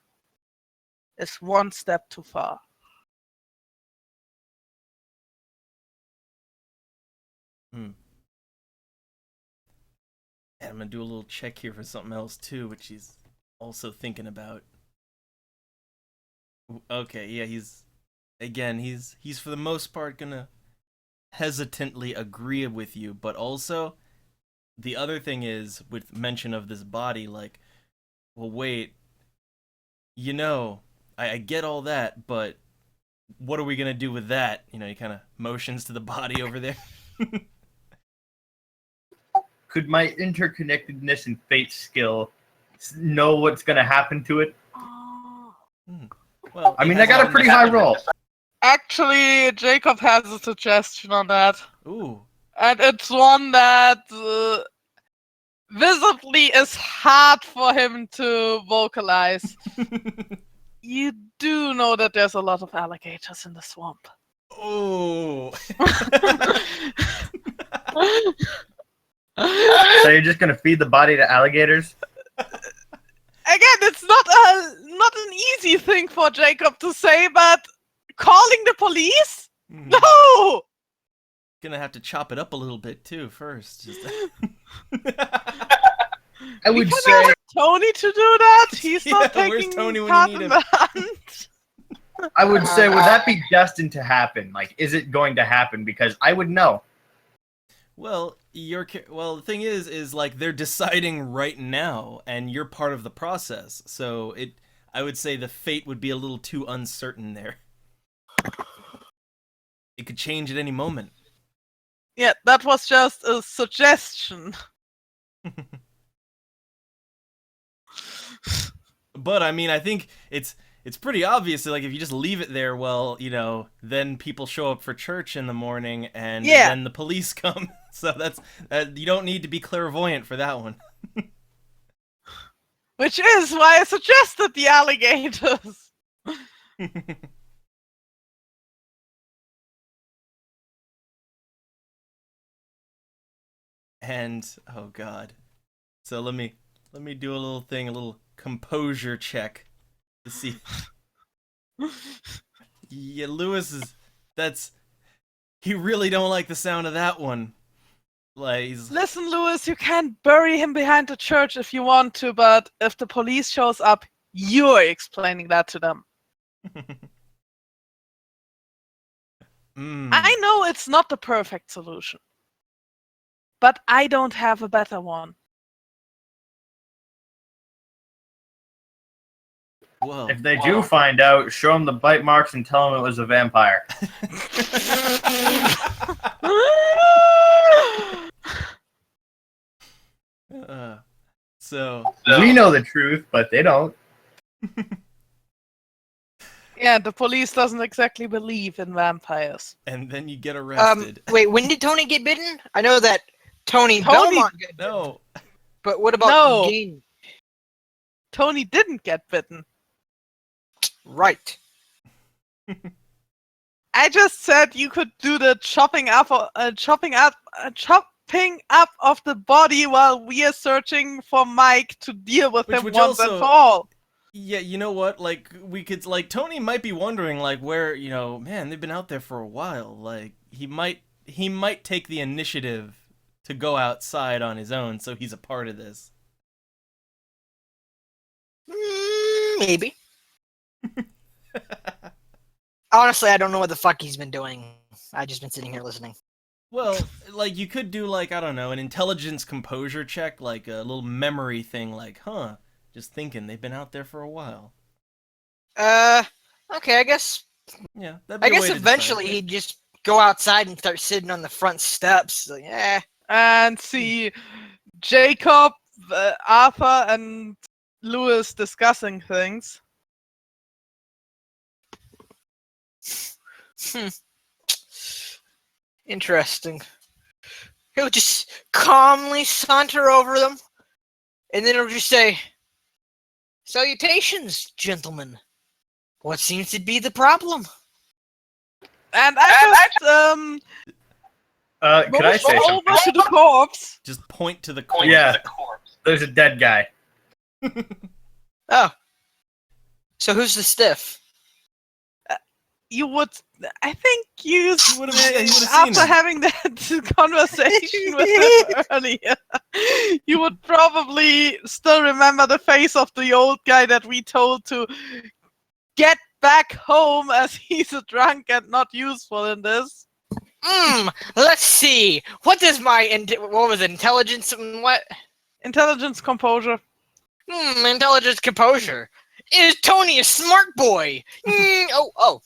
is one step too far. And I'm gonna do a little check here for something else too, which he's also thinking about. Okay, yeah, he's for the most part gonna hesitantly agree with you, but also the other thing is with mention of this body, like, well, wait, I get all that, but what are we gonna do with that? You know, he kind of motions to the body over there. Could my interconnectedness and fate skill know what's going to happen to it? Well, I mean, it I got a has pretty high roll. Actually, Jacob has a suggestion on that. Ooh. And it's one that visibly is hard for him to vocalize. You do know that there's a lot of alligators in the swamp. Oh. So you're just going to feed the body to alligators? Again, it's not an easy thing for Jacob to say, but calling the police? No! Gonna have to chop it up a little bit too first. Just... I We would can say ask Tony to do that. He's Yeah, not where's taking Tony when part you need in him? that. would that be destined to happen? Like, is it going to happen? Because I would know. Well, the thing is like they're deciding right now, and you're part of the process. So I would say the fate would be a little too uncertain there. It could change at any moment. Yeah, that was just a suggestion. But I mean, I think it's pretty obvious. Like, if you just leave it there, well, you know, then people show up for church in the morning, and Yeah. then the police come. So that's you don't need to be clairvoyant for that one. Which is why I suggested the alligators. And oh god, so let me do a little composure check to see. Yeah, Lewis he really don't like the sound of that one. Like, Listen, Lewis, you can't bury him behind the church if you want to, but if the police shows up, you're explaining that to them. I know it's not the perfect solution, but I don't have a better one. Whoa. If they do find out, show them the bite marks and tell them it was a vampire. So We know the truth, but they don't. Yeah, the police doesn't exactly believe in vampires. and then you get arrested. Wait, when did Tony get bitten? I know that Tony Tony- Belmont got bitten, No. but what about No. Gain? Tony didn't get bitten. Right. I just said you could do the chopping up of the body while we are searching for Mike to deal with him Which once also- and for all. Yeah, you know what? Like, we could, like, Tony might be wondering, like, where, you know, man, they've been out there for a while. Like, he might take the initiative to go outside on his own, so he's a part of this. Maybe. Honestly, I don't know what the fuck he's been doing. I've just been sitting here listening. Well, like, you could do, like, I don't know, an intelligence composure check, like a little memory thing, like, just thinking they've been out there for a while. Okay, I guess Yeah, that'd be a way to decide. eventually he'd just go outside and start sitting on the front steps. Like, And see Jacob, Arthur, and Lewis discussing things. Interesting. He'll just calmly saunter over them, and then he'll just say, "Salutations, gentlemen. What seems to be the problem?" And I just Could I say motion something? over to the corpse. Just point to the corpse. Yeah, there's a dead guy. Oh. So who's the stiff? You would, I think you would've seen after him. having that conversation with him earlier, you would probably still remember the face of the old guy that we told to get back home as he's a drunk and not useful in this. Let's see. What does my what was it? Intelligence and what? Intelligence, composure. Intelligence composure. Is Tony a smart boy? Oh.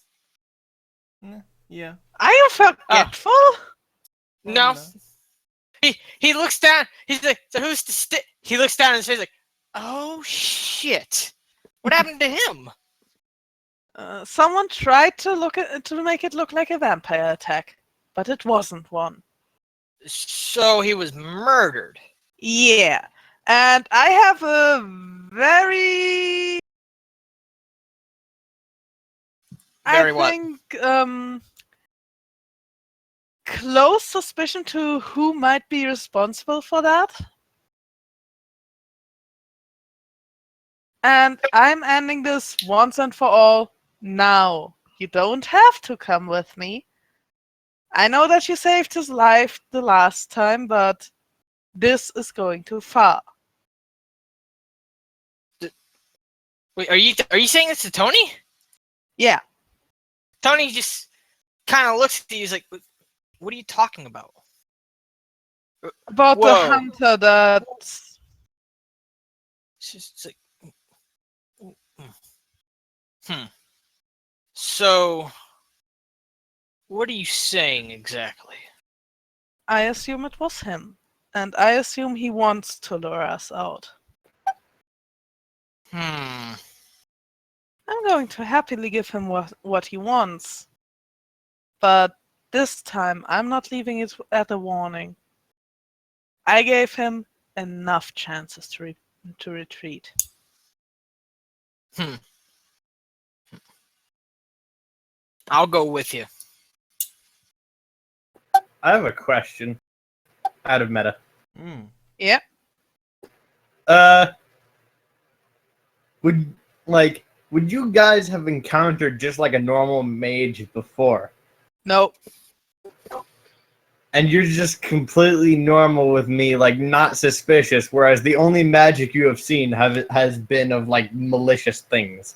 Yeah. Are you forgetful? No. no. He looks down. He's like, so who's the stick? He looks down and says like, oh shit, what happened to him? Someone tried to make it look like a vampire attack, but it wasn't one. So he was murdered. Yeah, and I have a Very I what? think close suspicion to who might be responsible for that. And I'm ending this once and for all now. You don't have to come with me. I know that you saved his life the last time, but this is going too far. Wait, are you saying this to Tony? Yeah. Tony just kind of looks at you. He's like, what are you talking about? About the Whoa. hunter that It's just like, So, what are you saying exactly? I assume it was him. And I assume he wants to lure us out. Hmm. I'm going to happily give him what he wants. But this time, I'm not leaving it at a warning. I gave him enough chances to retreat. I'll go with you. I have a question. Out of meta. Mm. Yeah. Would you guys have encountered just like a normal mage before? No. And you're just completely normal with me, like not suspicious, whereas the only magic you have seen has been of like malicious things.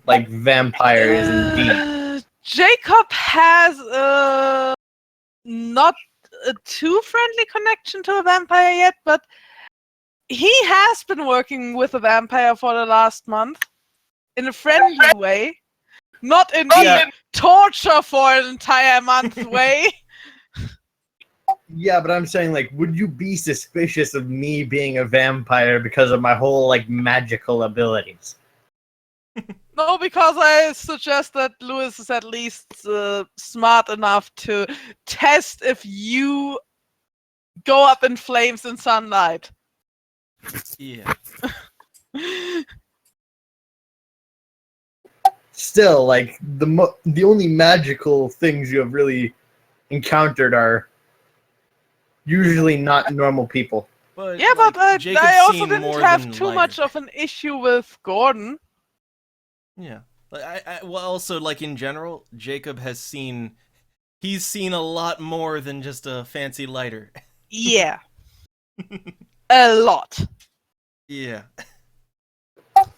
Like vampires and demons. Jacob has not a too friendly connection to a vampire yet, but he has been working with a vampire for the last month in a friendly way, not in the torture for an entire month way. Yeah, but I'm saying, like, would you be suspicious of me being a vampire because of my whole, like, magical abilities? No, because I suggest that Lewis is at least smart enough to test if you go up in flames in sunlight. Yeah. Still, like, the only magical things you have really encountered are usually not normal people. But Yeah, but Jacob's I also seen didn't more have than too lighter. much of an issue with Gordon. Yeah. Well, also, like, in general, Jacob has seen... He's seen a lot more than just a fancy lighter. Yeah. A lot. Yeah.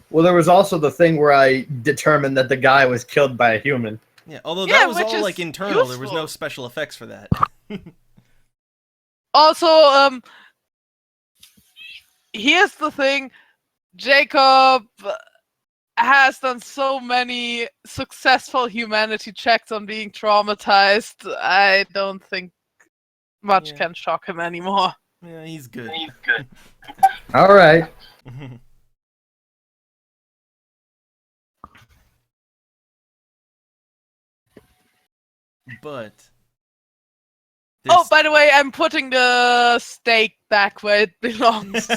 Well, there was also the thing where I determined that the guy was killed by a human. Yeah, although Yeah, that was which all, is like, internal. There was useful. no special effects for that. Also, here's the thing. Jacob has done so many successful humanity checks on being traumatized. I don't think much Yeah. can shock him anymore. Yeah, he's good. All right. But... Oh, by the way, I'm putting the steak back where it belongs.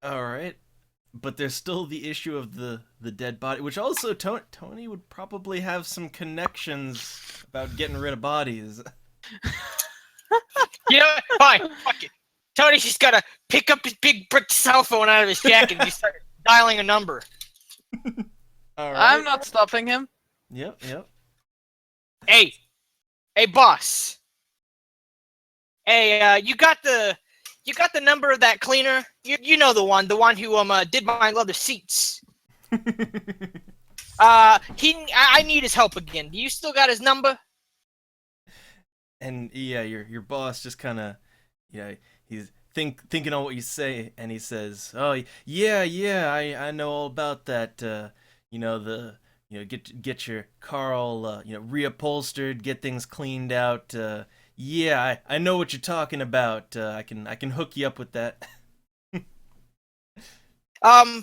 Alright. But there's still the issue of the dead body, which also Tony would probably have some connections about getting rid of bodies. You know what? Fine. Fuck it. Tony's just gotta pick up his big brick cell phone out of his jacket and just start dialing a number. Alright. I'm not stopping him. Yep. Hey, boss. Hey, you got the number of that cleaner? You know the one who did my leather seats. I need his help again. Do you still got his number? And yeah, your boss just kind of, he's thinking on what you say, and he says, "Oh yeah, I know all about that. The get your car all reupholstered, get things cleaned out. Yeah, I know what you're talking about. I can hook you up with that. I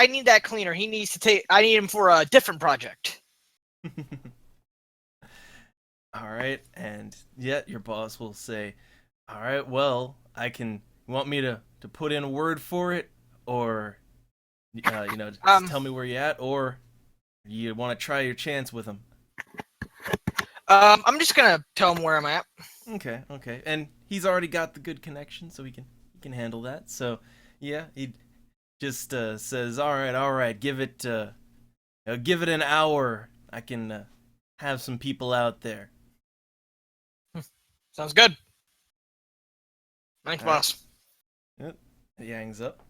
need that cleaner. He needs to take. I need him for a different project. All right, and yet your boss will say, "All right, well, you want me to put in a word for it, or just tell me where you're at, or you want to try your chance with him?" I'm just gonna tell him where I'm at. Okay, and he's already got the good connection, so he can handle that. So yeah, he just says, "All right, give it an hour. I can have some people out there." Sounds good. Thanks, All right. boss. Yep. He hangs up.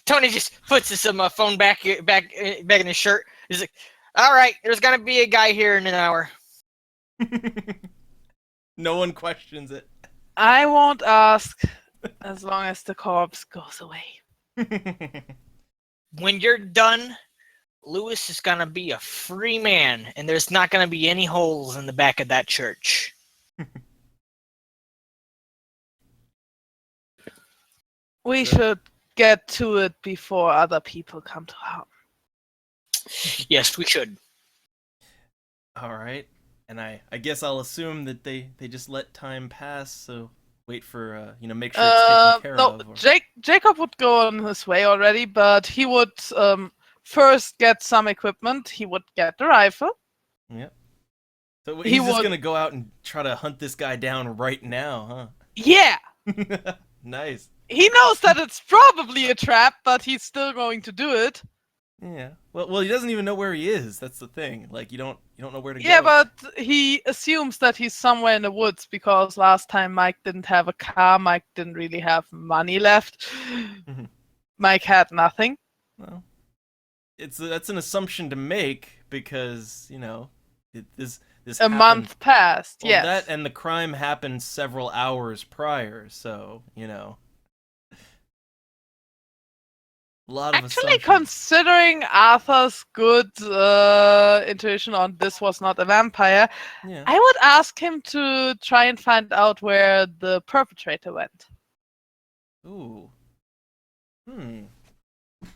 Tony just puts his phone back in his shirt. He's like, "All right, there's gonna be a guy here in an hour." No one questions it. I won't ask as long as the corpse goes away. When you're done, Lewis is gonna be a free man, and there's not gonna be any holes in the back of that church. We should get to it before other people come to harm. Yes, we should. All right, and I guess I'll assume that they just let time pass, so wait for make sure it's taken care no, of. Or... Jacob would go on his way already, but he would first get some equipment. He would get the rifle. Yep. So he's just gonna go out and try to hunt this guy down right now, Yeah. huh? Nice. He knows that it's probably a trap, but he's still going to do it. Yeah. Well, he doesn't even know where he is. That's the thing. Like you don't know where to go. Yeah, but he assumes that he's somewhere in the woods because last time Mike didn't have a car. Mike didn't really have money left. Mike had nothing. Well, that's an assumption to make because this a happened, month passed. well, yes. that and the crime happened several hours prior, so a lot of Actually, assumptions. considering Arthur's good intuition on this was not a vampire, Yeah. I would ask him to try and find out where the perpetrator went. Ooh. I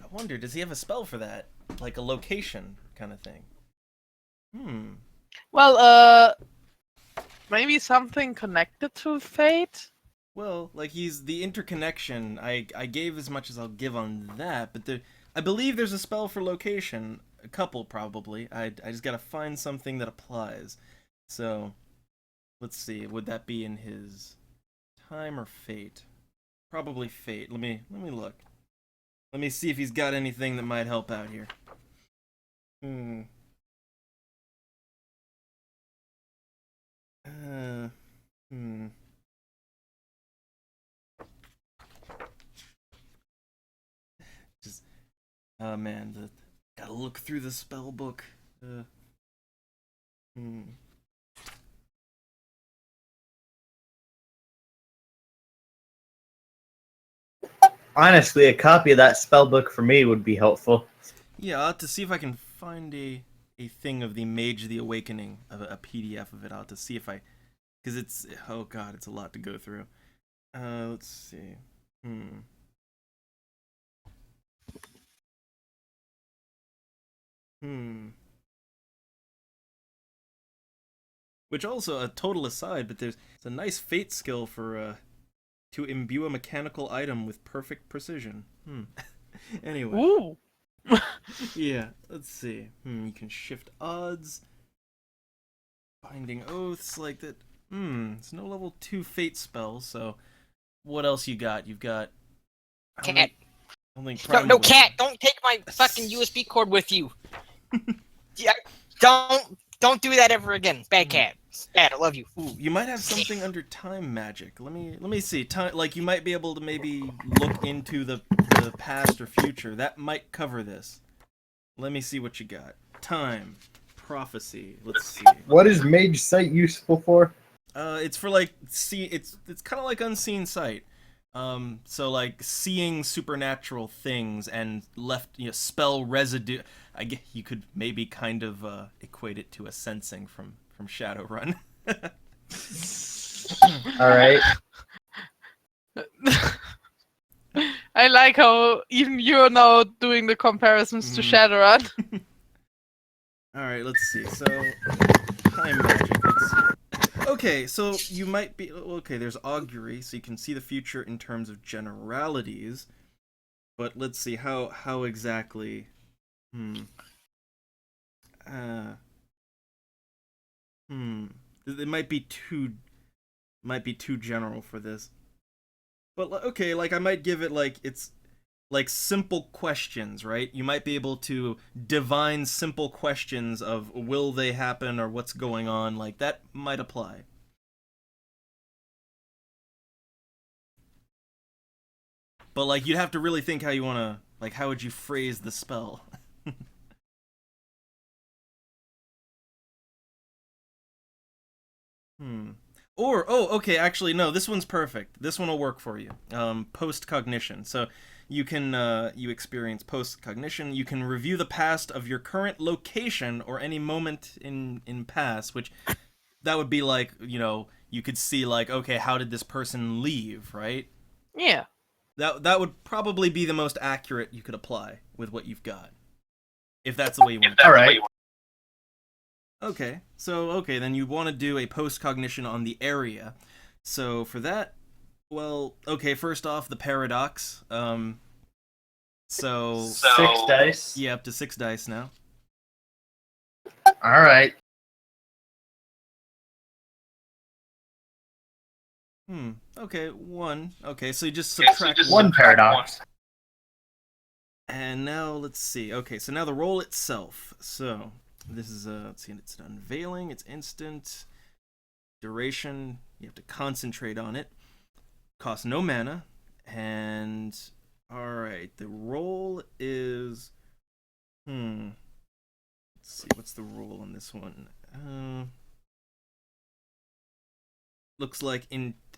wonder, does he have a spell for that? Like a location kind of thing? Well, maybe something connected to fate? Well, like he's the interconnection. I gave as much as I'll give on that, but I believe there's a spell for location. A couple probably. I just gotta find something that applies. So, let's see. Would that be in his time or fate? Probably fate. Let me look. Let me see if he's got anything that might help out here. Just, oh man, gotta look through the spell book. Honestly, a copy of that spell book for me would be helpful. Yeah, I'll have to see if I can find a thing of the Mage of the Awakening, a PDF of it. I'll have to see if because it's, oh god, it's a lot to go through. Let's see. Which also, a total aside, but it's a nice fate skill for to imbue a mechanical item with perfect precision. Anyway. Ooh. Yeah, let's see. You can shift odds. Binding oaths like that. It's no level 2 fate spell, so what else you got? You've got Cat. No, cat! Don't take my fucking USB cord with you. Yeah, don't do that ever again. Bad cat. Bad. I love you. Ooh, you might have something under time magic. Let me see. Time, like you might be able to maybe look into the past or future. That might cover this. Let me see what you got. Time, prophecy. Let's see. What is Mage Sight useful for? It's for like it's kind of like unseen sight. So like seeing supernatural things and left, spell residue. I guess you could maybe kind of equate it to a sensing from Shadowrun. All right. I like how even you're now doing the comparisons to Shadowrun. All right, let's see. So time magic. Let's see. Okay, so you might be okay. There's augury, so you can see the future in terms of generalities. But let's see how exactly. It might be too general for this. But okay, like I might give it like it's like simple questions, right? You might be able to divine simple questions of will they happen or what's going on, like that might apply. But like you'd have to really think how you want to, like how would you phrase the spell? Or okay, actually no, this one's perfect. This one will work for you. Post cognition. So you can you experience post cognition. You can review the past of your current location or any moment in past, which that would be like, you could see like, okay, how did this person leave, right? Yeah. That would probably be the most accurate you could apply with what you've got. If that's the way you want to. All right. Okay, so then you want to do a post-cognition on the area. So for that, well, okay, first off, the paradox. So 6 dice. yeah, up to 6 dice now. All right. Okay, 1. Okay, so you just subtract One paradox. And now let's see. Okay, so now the roll itself. So this is let's see, it's an unveiling, it's instant. Duration, you have to concentrate on it. Costs no mana. And alright, the roll is let's see, what's the roll on this one? Looks like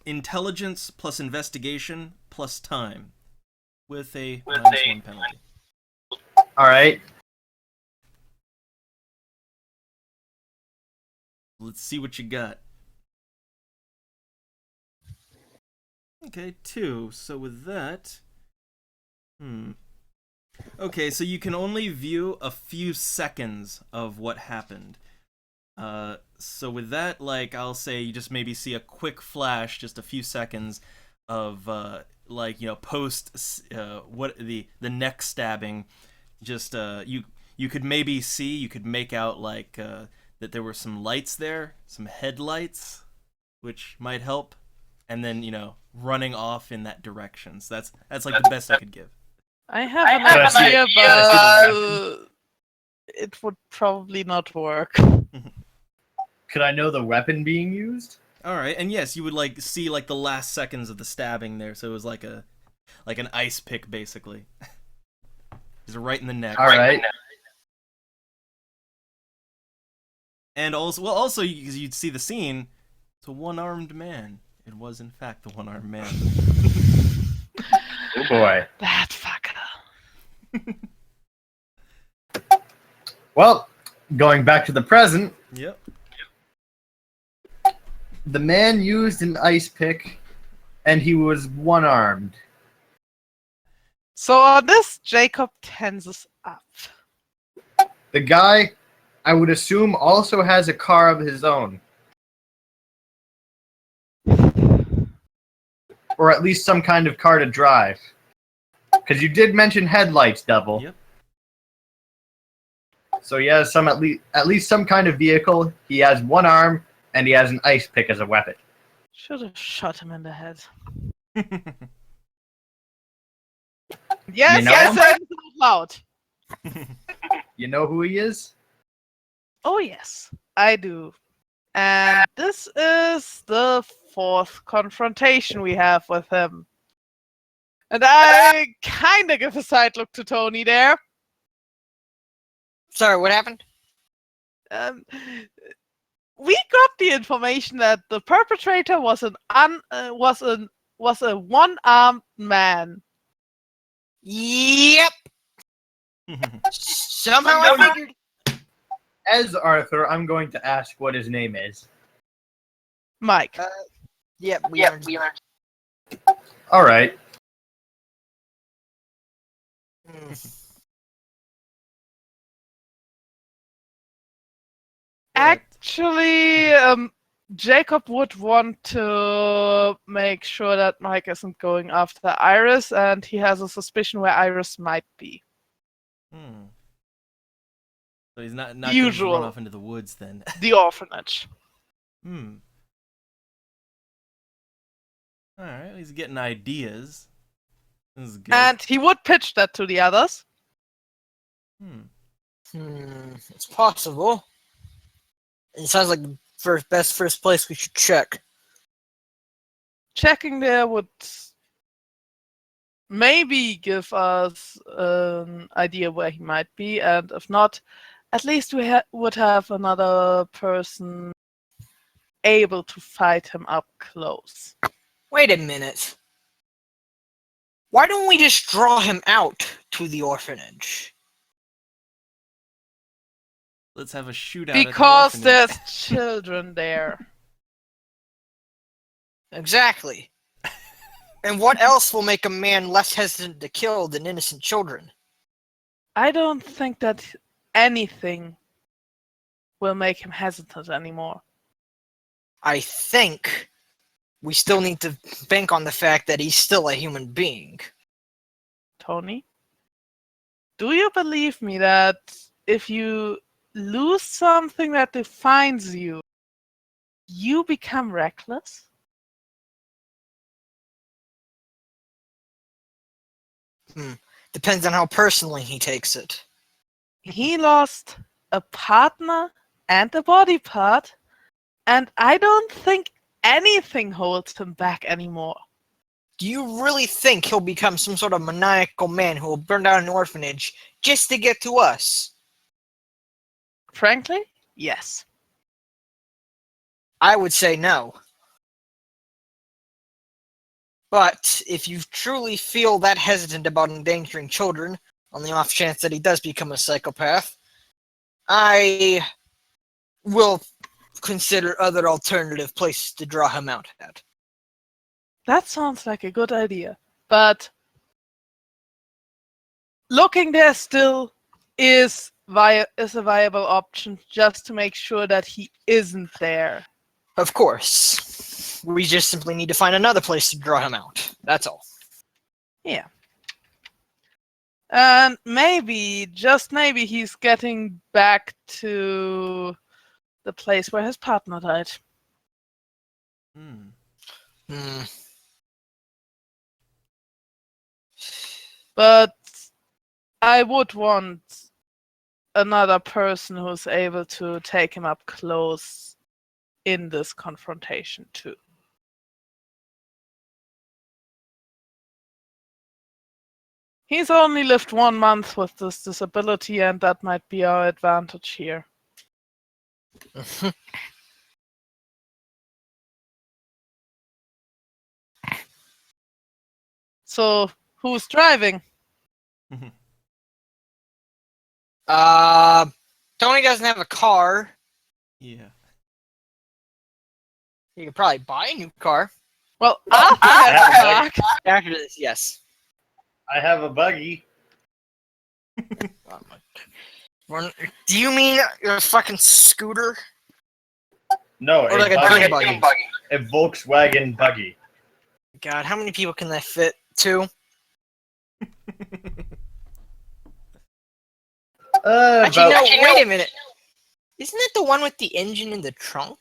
intelligence plus investigation plus time with a -1 penalty. All right. Let's see what you got. Okay, 2. So with that, okay, so you can only view a few seconds of what happened. So with that, like I'll say, you just maybe see a quick flash, just a few seconds of like post what the neck stabbing. Just you could maybe see, you could make out like that there were some lights there, some headlights, which might help, and then running off in that direction. So that's like the best I could give. I have an idea, but it would probably not work. Could I know the weapon being used? All right, and yes, you would like see like the last seconds of the stabbing there. So it was like an ice pick basically. Just right in the neck. All right. And also because you'd see the scene, it's a one-armed man. It was in fact the one-armed man. Oh boy. That fucker. Well, going back to the present, Yep. the man used an ice pick, and he was one-armed. So on this, Jacob tenses up. The guy, I would assume, also has a car of his own. Or at least some kind of car to drive. Because you did mention headlights, Devil. Yep. So he has at least some kind of vehicle. He has one arm, and he has an ice pick as a weapon. Should have shot him in the head. Yes, You know I him? said it out loud. You know who he is? Oh yes, I do. And this is the 4th confrontation we have with him. And I kind of give a side look to Tony there. Sorry, what happened? We got the information that the perpetrator was an was a one-armed man. Yep. Somehow I figured. As Arthur, I'm going to ask what his name is. Mike. Yep. We are. All right. Actually, Jacob would want to make sure that Mike isn't going after Iris, and he has a suspicion where Iris might be. Hmm. So he's not going to Usual. run off into the woods then. The orphanage. Hmm. All right, he's getting ideas. This is good. And he would pitch that to the others. It's possible. It sounds like the first place we should check. Checking there would maybe give us an idea where he might be, and if not, at least we would have another person able to fight him up close. Wait a minute. Why don't we just draw him out to the orphanage? Let's have a shootout. Because at the there's orphanage. children there. Exactly. And what else will make a man less hesitant to kill than innocent children? I don't think that anything will make him hesitant anymore. I think we still need to bank on the fact that he's still a human being. Tony, do you believe me that if you lose something that defines you, you become reckless? Depends on how personally he takes it. He lost a partner and a body part, and I don't think anything holds him back anymore. Do you really think he'll become some sort of maniacal man who will burn down an orphanage just to get to us? Frankly, yes. I would say no. But if you truly feel that hesitant about endangering children, on the off chance that he does become a psychopath, I will consider other alternative places to draw him out at. That sounds like a good idea, but looking there still is a viable option, just to make sure that he isn't there. Of course. We just simply need to find another place to draw him out. That's all. Yeah. And maybe, just maybe, he's getting back to the place where his partner died. But I would want another person who's able to take him up close in this confrontation too. He's only lived 1 month with this disability, and that might be our advantage here. So, who's driving? Tony doesn't have a car. Yeah. He could probably buy a new car. Well, Arthur has a car. After this, yes. I have a buggy. Do you mean a fucking scooter? No, Or like a dune buggy? a Volkswagen buggy. God, how many people can that fit? 2? Actually, no, wait a minute. Isn't it the one with the engine in the trunk?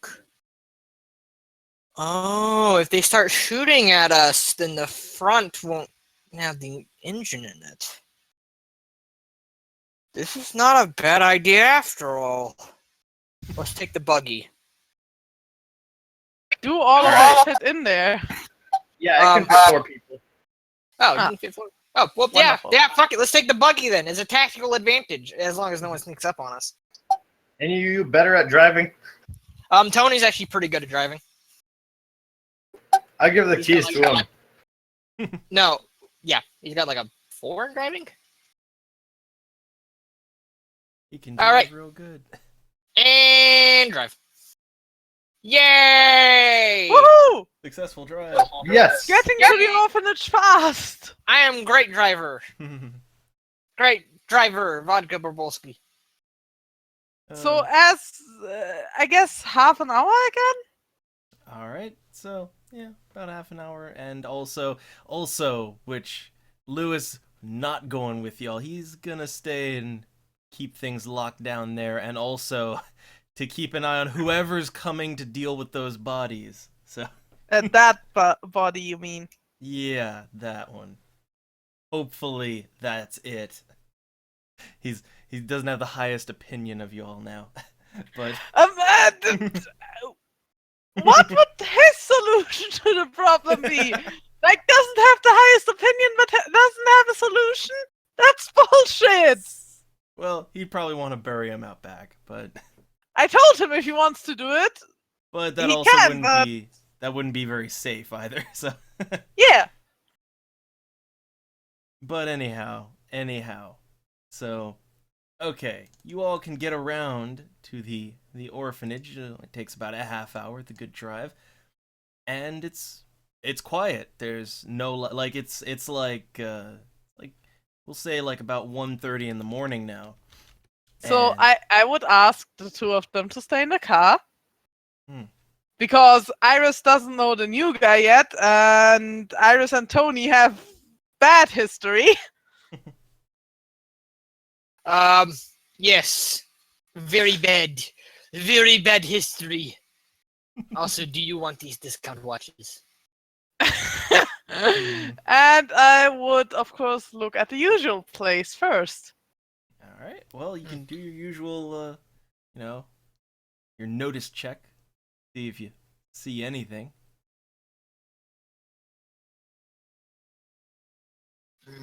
Oh, if they start shooting at us, then the front won't have the engine in it. This is not a bad idea after all. Let's take the buggy. Do all of that fit in there? Yeah, it can fit 4 people. Oh, you can fit 4. Oh, well, Wonderful. yeah, fuck it. Let's take the buggy then. It's a tactical advantage, as long as no one sneaks up on us. Any of you better at driving? Tony's actually pretty good at driving. I give the He's keys got to like him. No, yeah, he's got like a 4 in driving. He can All drive right. real good. And drive. Yay! Woohoo! Successful drive. Yes. Getting to the orphanage fast. I am great driver. Great driver, Vodka Borbolski. So as I guess half an hour again. All right. So yeah, about half an hour, and also, which Lewis not going with y'all. He's gonna stay and keep things locked down there, and also to keep an eye on whoever's coming to deal with those bodies. So That body, you mean? yeah, that one. Hopefully that's it. He doesn't have the highest opinion of y'all now, but What would his solution to the problem be? Like, doesn't have the highest opinion, but doesn't have a solution? That's bullshit! well, he'd probably want to bury him out back, but I told him if he wants to do it, that He also can, but- wouldn't be very safe either. So, yeah. but anyhow, so okay, you all can get around to the orphanage. It takes about a half hour, the good drive, and it's quiet. There's no like it's like we'll say like about 1:30 in the morning now. So And- I would ask the two of them to stay in the car. Hmm. Because Iris doesn't know the new guy yet, and Iris and Tony have bad history. Yes. Very bad history. Also, do you want these discount watches? And I would, of course, look at the usual place first. All right. Well, you can do your usual, your notice check. See if you see anything. All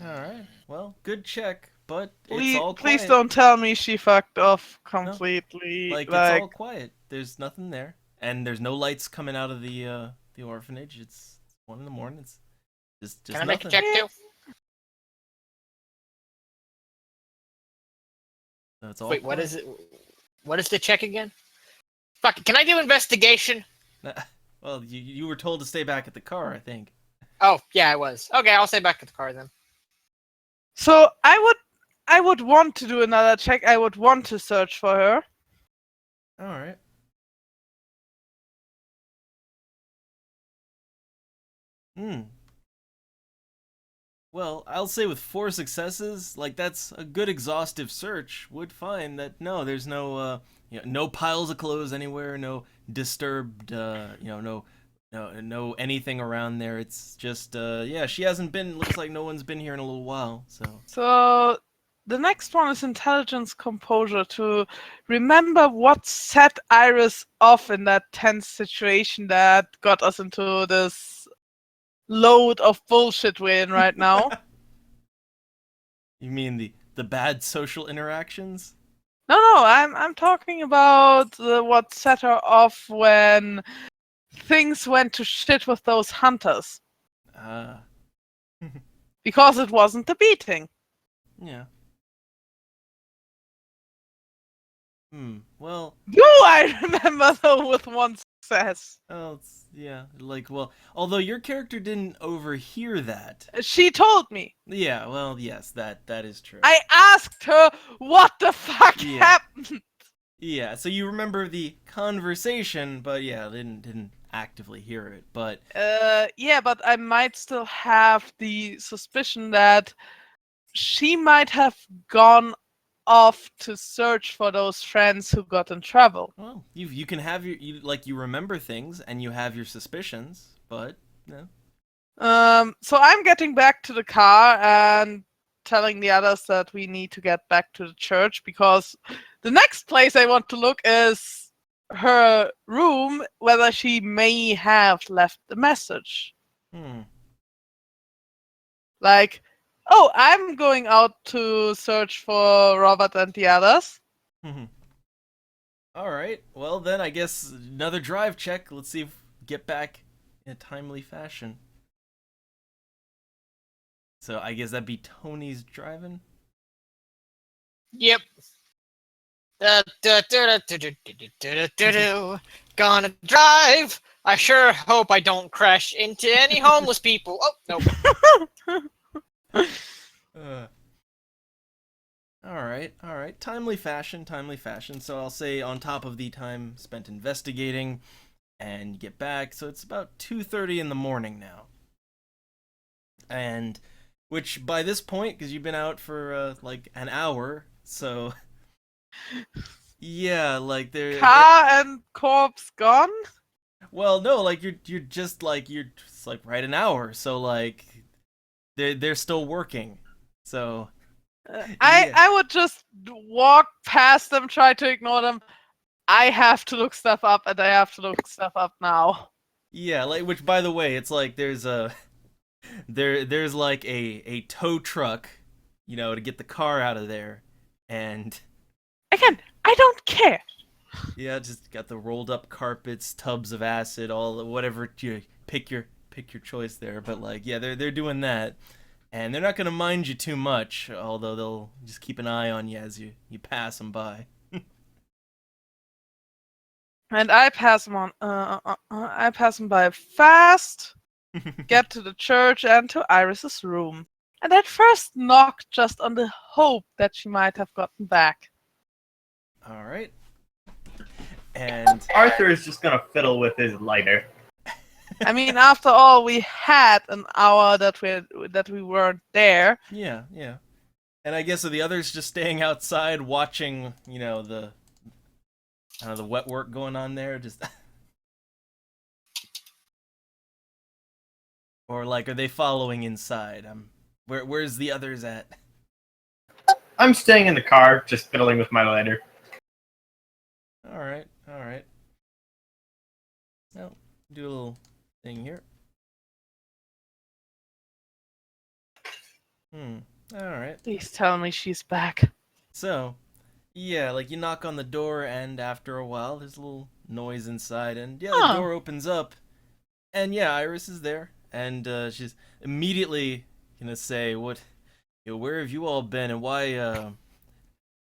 right. Well, good check, but it's all quiet. Please don't tell me she fucked off completely. Like, it's all quiet. There's nothing there, and there's no lights coming out of the orphanage. It's 1 in the morning. It's just Can I nothing. make a check too? So it's all Wait, what quiet. is it? What is the check again? Fuck, can I do investigation? Well, you were told to stay back at the car, I think. Oh, yeah, I was. Okay, I'll stay back at the car then. So I would want to do another check. I would want to search for her. All right. Well, I'll say with 4 successes, like that's a good exhaustive search. Would find that no, there's no no piles of clothes anywhere, no disturbed no anything around there. It's just yeah, she hasn't been, looks like no one's been here in a little while. So the next one is intelligence composure, to remember what set Iris off in that tense situation that got us into this load of bullshit we're in right now. You mean the bad social interactions? No, I'm talking about what set her off when things went to shit with those hunters. Because it wasn't the beating. Yeah. Well, I remember though with one success. oh, yeah, like, well, although your character didn't overhear that. She told me. Yeah, well, yes, that is true. I asked her what the fuck Yeah. happened. Yeah, so you remember the conversation, but yeah, didn't actively hear it. But Yeah, but I might still have the suspicion that she might have gone off to search for those friends who got in trouble. well, you can have you remember things and you have your suspicions, but no. So I'm getting back to the car and telling the others that we need to get back to the church, because the next place I want to look is her room, whether she may have left the message. Like, oh, I'm going out to search for Robert and the others. All right. Well, then I guess another drive check. Let's see if we get back in a timely fashion. So I guess that'd be Tony's driving. Yep. Gonna drive. I sure hope I don't crash into any homeless people. Oh, nope. All right. Timely fashion. So I'll say on top of the time spent investigating and get back, so it's about 2:30 in the morning now. And which by this point, because you've been out for like an hour, so yeah, like Car and corpse gone? well, no, like you're just like right an hour, so like they're still working, so. I would just walk past them, try to ignore them. I have to look stuff up, and I have to look stuff up now. Yeah, like which by the way, it's like there's there's like a tow truck, to get the car out of there, and Again, I don't care. yeah, just got the rolled up carpets, tubs of acid, all whatever you pick your choice there, but like yeah, they're doing that. And they're not going to mind you too much, although they'll just keep an eye on you as you pass them by. And I pass them on. I pass them by fast. Get to the church and to Iris's room. And at first knock just on the hope that she might have gotten back. All right. And Arthur is just gonna fiddle with his lighter. I mean, after all, we had an hour that we weren't there. yeah. And I guess are the others just staying outside watching, the wet work going on there, just or like are they following inside? Where's the others at? I'm staying in the car, just fiddling with my lighter. All right. Well, do a little thing here. All right. Please tell me she's back. So, yeah, like you knock on the door, and after a while, there's a little noise inside, and yeah, the door opens up, and yeah, Iris is there, and she's immediately gonna say, "What? Where have you all been, and why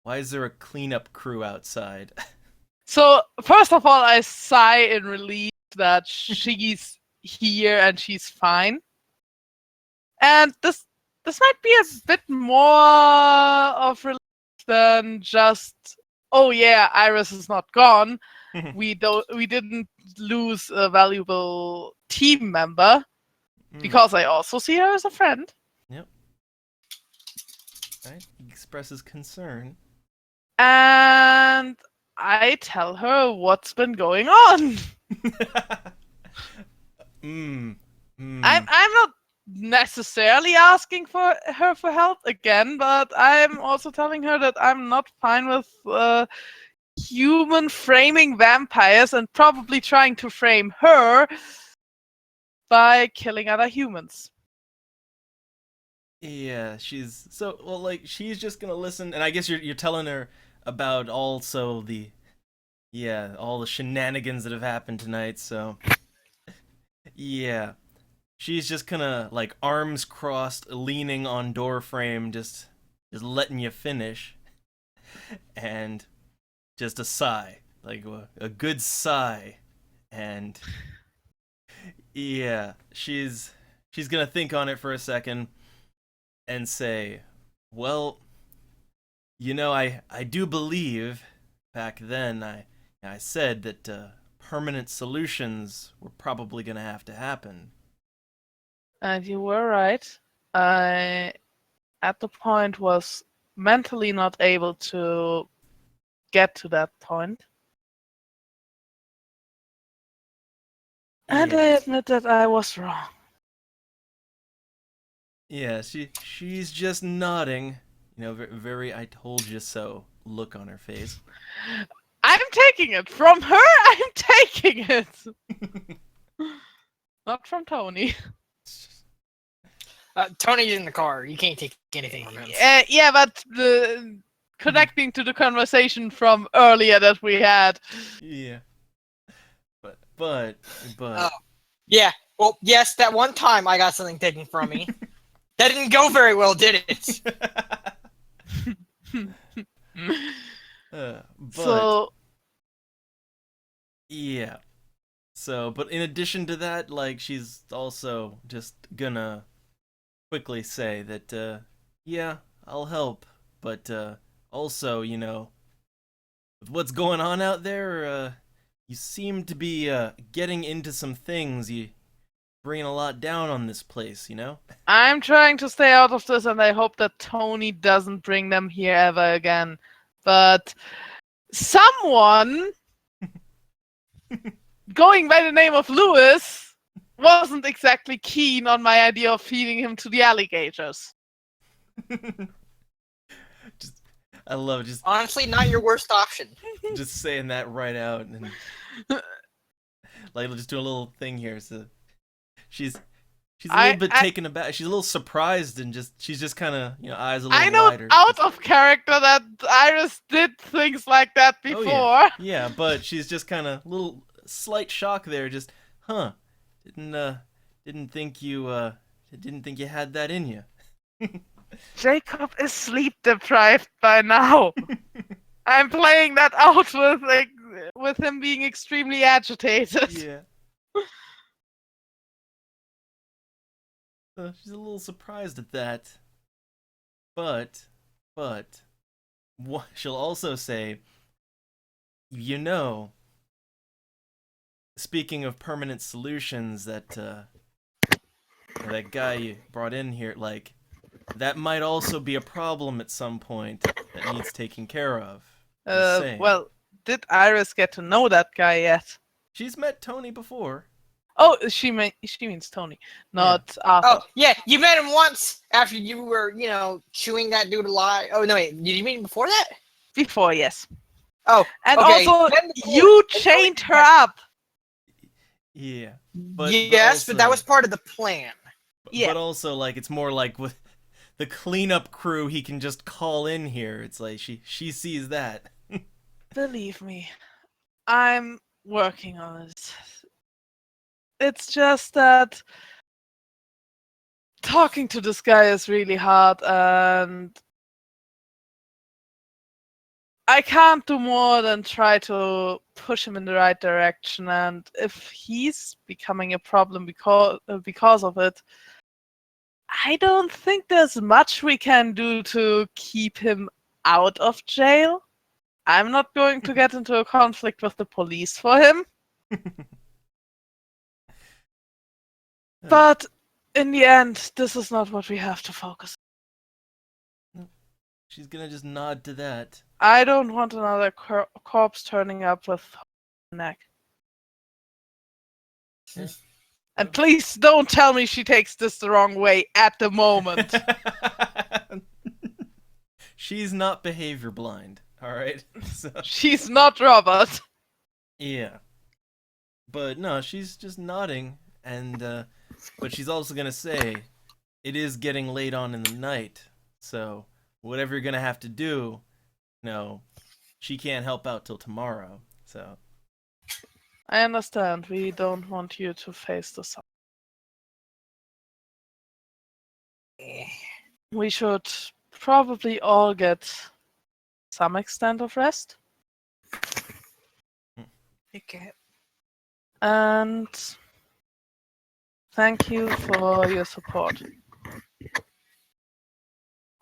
is there a cleanup crew outside?" So, first of all, I sigh in relief that she's here and she's fine. And this might be a bit more of relief than just, oh yeah, Iris is not gone. We didn't lose a valuable team member because I also see her as a friend. Yep. Right. He expresses concern. And I tell her what's been going on. I'm not necessarily asking for her for help again, but I'm also telling her that I'm not fine with human framing vampires and probably trying to frame her by killing other humans. Yeah, she's just gonna listen, and I guess you're telling her about also all the shenanigans that have happened tonight, so yeah. She's just gonna, like, arms crossed, leaning on door frame, just letting you finish. And just a sigh. Like, a good sigh. And yeah, she's gonna think on it for a second and say, well, I do believe back then I said that permanent solutions were probably gonna have to happen. And you were right. I, at the point, was mentally not able to get to that point. And I admit that I was wrong. Yeah, she's just nodding, very I told you so look on her face. I'm taking it from her. I'm taking it. Not from Tony. Tony's in the car. You can't take anything from him. Yeah, but connecting to the conversation from earlier that we had. Yeah. But Yeah. Well, yes, that one time I got something taken from me. That didn't go very well, did it? But So yeah. So, but in addition to that, like, she's also just gonna quickly say that, yeah, I'll help, but also, you know, with what's going on out there, you seem to be getting into some things. You bringing a lot down on this place, you know? I'm trying to stay out of this, and I hope that Tony doesn't bring them here ever again. But someone going by the name of Lewis wasn't exactly keen on my idea of feeding him to the alligators. Just, I love just Honestly, not your worst option. just saying that right out, and like just do a little thing here. So she's a little bit taken aback. She's a little surprised and she's just kind of, you know, eyes a little I know wider. out of character that Iris did things like that before. Oh, yeah, but she's just kind of little slight shock there. Just, didn't think you had that in you. Jacob is sleep deprived by now. I'm playing that out with him being extremely agitated. Yeah. So she's a little surprised at that. But what she'll also say, you know, speaking of permanent solutions, that guy you brought in here, like, that might also be a problem at some point that needs taking care of. Just saying. Well, did Iris get to know that guy yet? She's met Tony before. Oh, she means Tony, not Arthur. Oh, yeah, you met him once after you were, you know, chewing that dude alive. Oh, no, wait, did you meet him before that? Before, yes. Oh, And okay. also, Then before- you chained her up. Yeah. But yes, but that also- was part of the plan. Yeah. But also, like, it's more like with the cleanup crew he can just call in here. It's like she sees that. Believe me, I'm working on it. It's just that talking to this guy is really hard, and I can't do more than try to push him in the right direction. And if he's becoming a problem because of it, I don't think there's much we can do to keep him out of jail. I'm not going to get into a conflict with the police for him. But in the end, this is not what we have to focus on. She's gonna just nod to that. I don't want another corpse turning up with a neck. Yeah. And please don't tell me she takes this the wrong way at the moment. She's not behavior blind, alright? So, She's not Robert. yeah. But no, she's just nodding, and but she's also gonna say, it is getting late on in the night, so whatever you're gonna have to do, no, she can't help out till tomorrow, so. I understand. We don't want you to face the sun. We should probably all get some extent of rest. Okay. And thank you for your support.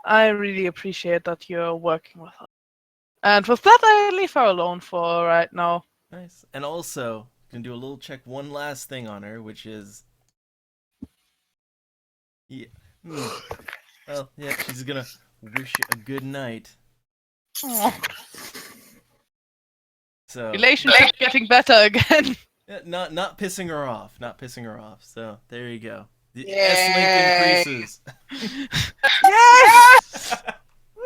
I really appreciate that you're working with us. And with that, I leave her alone for right now. Nice. And also, gonna do a little check, one last thing on her, which is, yeah. Well, yeah, she's gonna wish you a good night. So Relationship getting better again. yeah, not pissing her off, So there you go. The Yay. S link increases. Yes!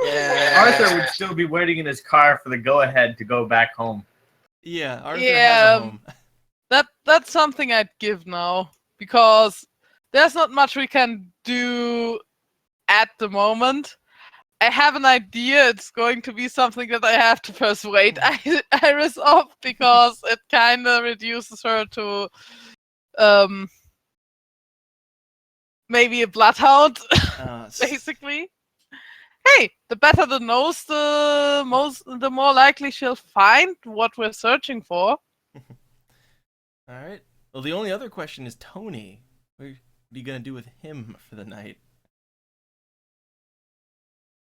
Yeah. Arthur would still be waiting in his car for the go-ahead to go back home. Yeah, Arthur Yeah, has a home. That's something I'd give now, because there's not much we can do at the moment. I have an idea. It's going to be something that I have to persuade Iris of, because it kind of reduces her to maybe a bloodhound. basically. Hey, the better the nose, the more likely she'll find what we're searching for. All right. Well, the only other question is Tony. What are you gonna do with him for the night?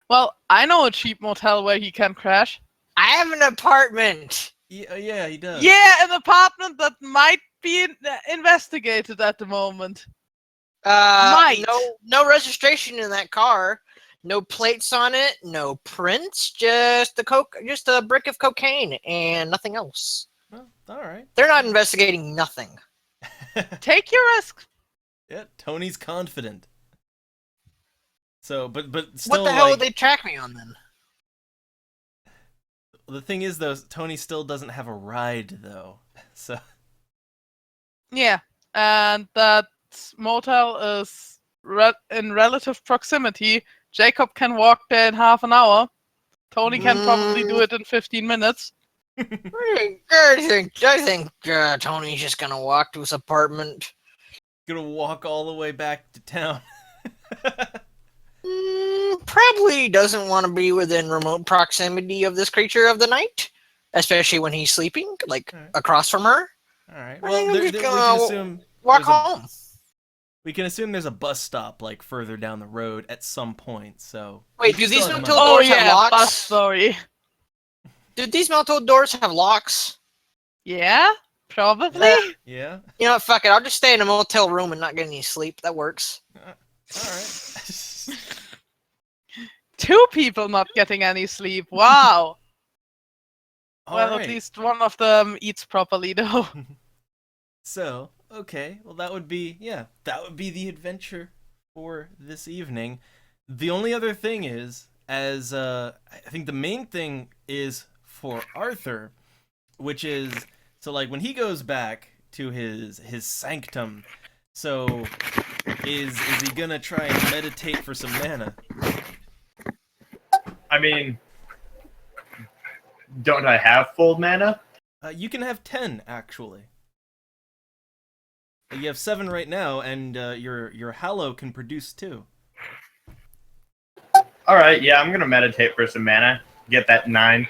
Well, I know a cheap motel where he can crash. I have an apartment. Yeah, he does. Yeah, an apartment that might be investigated at the moment. Might. No registration in that car. No plates on it. No prints. Just a brick of cocaine and nothing else. Well, all right. They're not investigating nothing. Take your risk. Yeah, Tony's confident. So, but still, What the hell like, would they track me on then? the thing is, though, Tony still doesn't have a ride, though. So, Yeah, and that motel is in relative proximity. Jacob can walk there in half an hour. Tony can probably do it in 15 minutes. I think Tony's just gonna walk to his apartment. gonna walk all the way back to town. Probably doesn't want to be within remote proximity of this creature of the night, especially when he's sleeping, like Alright. across from her. All right. I Well, think I'm just we gonna can assume Walk there's a- home. we can assume there's a bus stop like further down the road at some point. So Wait, we do these still have motel money. Oh doors have yeah, locks? bus story. Do these motel doors have locks? Yeah, probably. Yeah. You know what? Fuck it. I'll just stay in a motel room and not get any sleep. That works. All right. 2 people not getting any sleep. Wow. All Well, right. at least one of them eats properly, though. So, okay, well that would be the adventure for this evening. The only other thing is, as I think the main thing is for Arthur, which is so like when he goes back to his sanctum, so is he gonna try and meditate for some mana? I mean, don't I have full mana? You can have 10 actually. You have 7 right now, and your Hallow can produce 2. All right, yeah, I'm gonna meditate for some mana. Get that 9.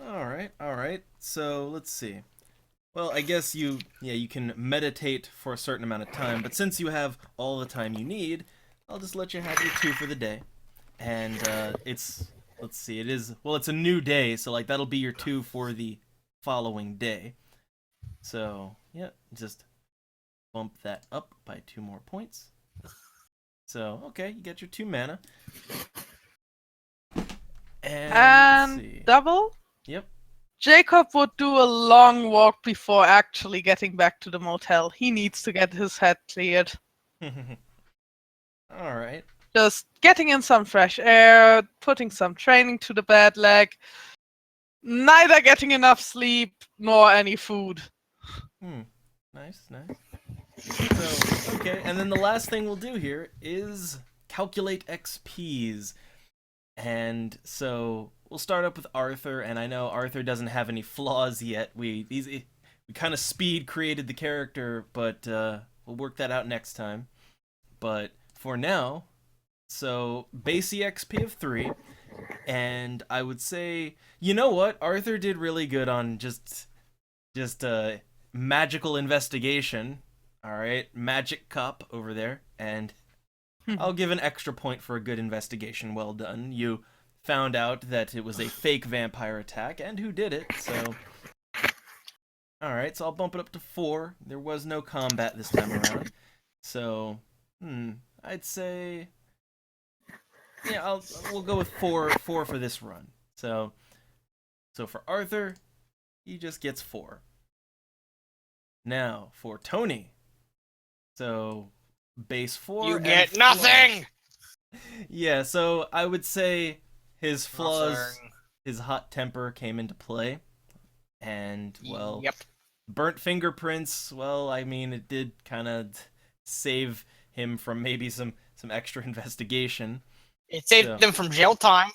All right. So let's see. Well, I guess you can meditate for a certain amount of time, but since you have all the time you need, I'll just let you have your 2 for the day. And it's a new day, so like that'll be your 2 for the following day. So yeah, just bump that up by 2 more points. So okay, you get your 2 mana. And let's see. Double? Yep. Jacob would do a long walk before actually getting back to the motel. He needs to get his head cleared. All right. Just getting in some fresh air, putting some training to the bad leg. Neither getting enough sleep nor any food. Nice. So, okay, and then the last thing we'll do here is calculate XPs. And so we'll start up with Arthur, and I know Arthur doesn't have any flaws yet. We kind of speed created the character, but we'll work that out next time. But for now, so base EXP of 3, and I would say, you know what? Arthur did really good on just magical investigation. All right, magic cop over there, and I'll give an extra point for a good investigation. Well done. You found out that it was a fake vampire attack, and who did it, so... Alright, so I'll bump it up to 4. There was no combat this time around. So, I'd say... Yeah, we'll go with 4 for this run. So for Arthur, he just gets 4. Now, for Tony. So, base 4. You and get flaws. nothing. Yeah, so I would say his flaws, Nothing. his hot temper came into play. And, well, Yep. burnt fingerprints, well, I mean, it did kind of save him from maybe some extra investigation. It saved So- them from jail time.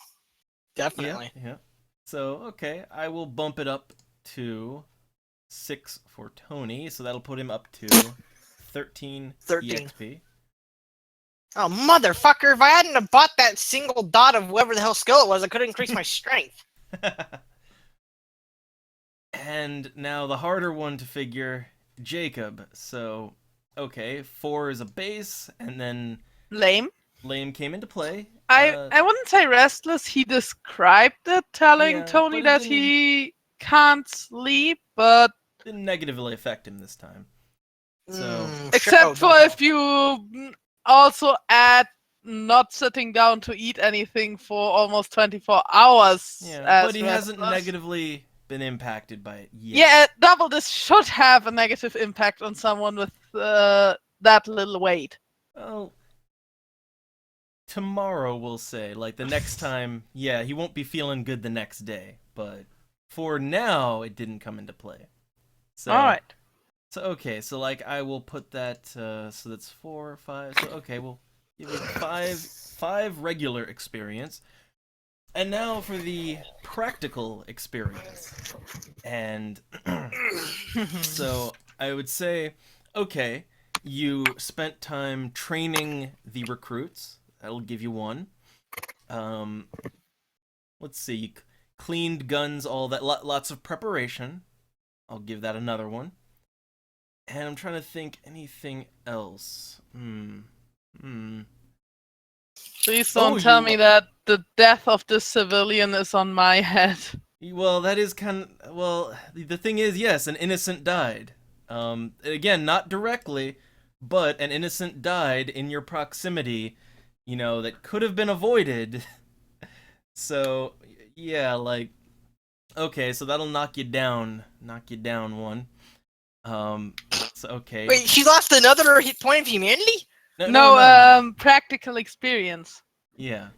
Definitely. Yeah. So, okay, I will bump it up to 6 for Tony, so that'll put him up to 13 13. EXP. Oh, motherfucker, if I hadn't have bought that single dot of whatever the hell skill it was, I could have increased my strength. And now the harder one to figure, Jacob. So, okay, 4 is a base, and then Lame. Lame came into play. I wouldn't say restless. He described it, telling Yeah, Tony but it that didn't- he can't sleep, but didn't negatively affect him this time. So, Mm, except sure, for no. if you also add not sitting down to eat anything for almost 24 hours. yeah, as but he hasn't restless. negatively been impacted by it yet. Yeah, double this should have a negative impact on someone with that little weight. Well, tomorrow we'll say, like the next time, yeah, he won't be feeling good the next day, but for now it didn't come into play. So, All right. So okay, so like I will put that. So that's 4, 5. So okay, we'll give you five regular experience, and now for the practical experience. And so I would say, okay, you spent time training the recruits. That'll give you 1. Let's see, you cleaned guns, all that. Lots of preparation. I'll give that another 1. And I'm trying to think anything else. Please Oh, don't tell you- me that the death of this civilian is on my head. Well, that is kind of, well, the thing is, yes, an innocent died. Again, not directly, but an innocent died in your proximity, you know, that could have been avoided. So, yeah, like, okay, so that'll knock you down 1. So okay. Wait, she lost another hit point of humanity? No, practical experience. Yeah.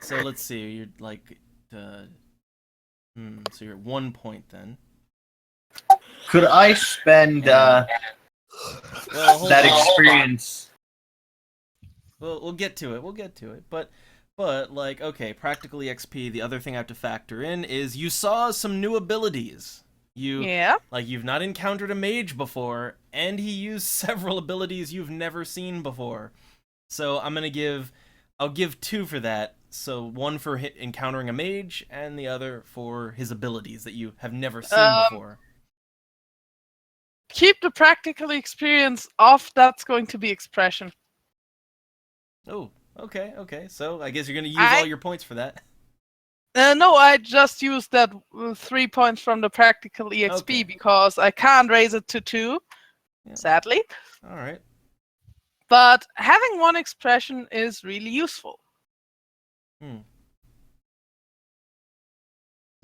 So let's see. You're like, so you're at 1 point then. Could I spend Well, hold that on. experience? We'll get to it. We'll get to it. But like, okay, practical EXP. The other thing I have to factor in is you saw some new abilities. Yeah. Like you've not encountered a mage before, and he used several abilities you've never seen before. So I'll give 2 for that. So 1 for encountering a mage, and the other for his abilities that you have never seen before. Keep the practical experience off. That's going to be expression. Oh, okay. So I guess you're gonna use all your points for that. No, I just used that 3 points from the practical EXP Okay. because I can't raise it to 2, Yeah. sadly. All right. But having 1 expression is really useful.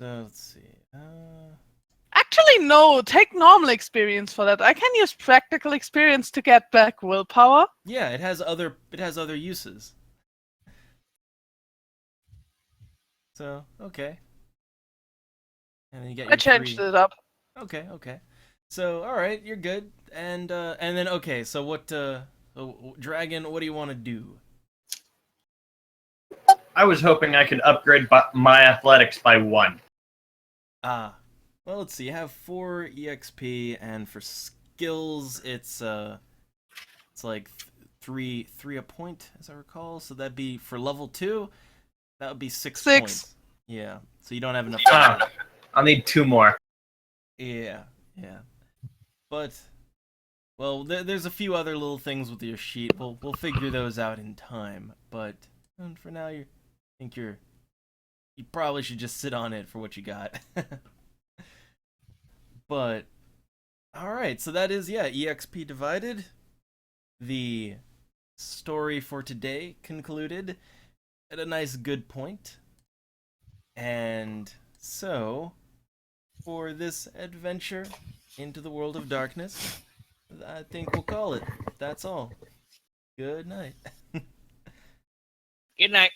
So let's see. Actually, no, take normal experience for that. I can use practical experience to get back willpower. Yeah, it has other uses. So okay. And then you get your I changed 3. it up. Okay. So all right, you're good. And then okay. So what? Dragon, what do you want to do? I was hoping I could upgrade my athletics by 1. Well, let's see. You have 4 EXP, and for skills, it's like 3 a point, as I recall. So that'd be for level 2. That would be 6 6. points. Yeah. So you don't have enough. I'll need 2 more. Yeah. But well, there's a few other little things with your sheet. We'll figure those out in time. But for now, you probably should just sit on it for what you got. But all right, so that is EXP divided. The story for today concluded at a nice good point. And so for this adventure into the world of darkness, I think we'll call it. That's all. Good night. Good night.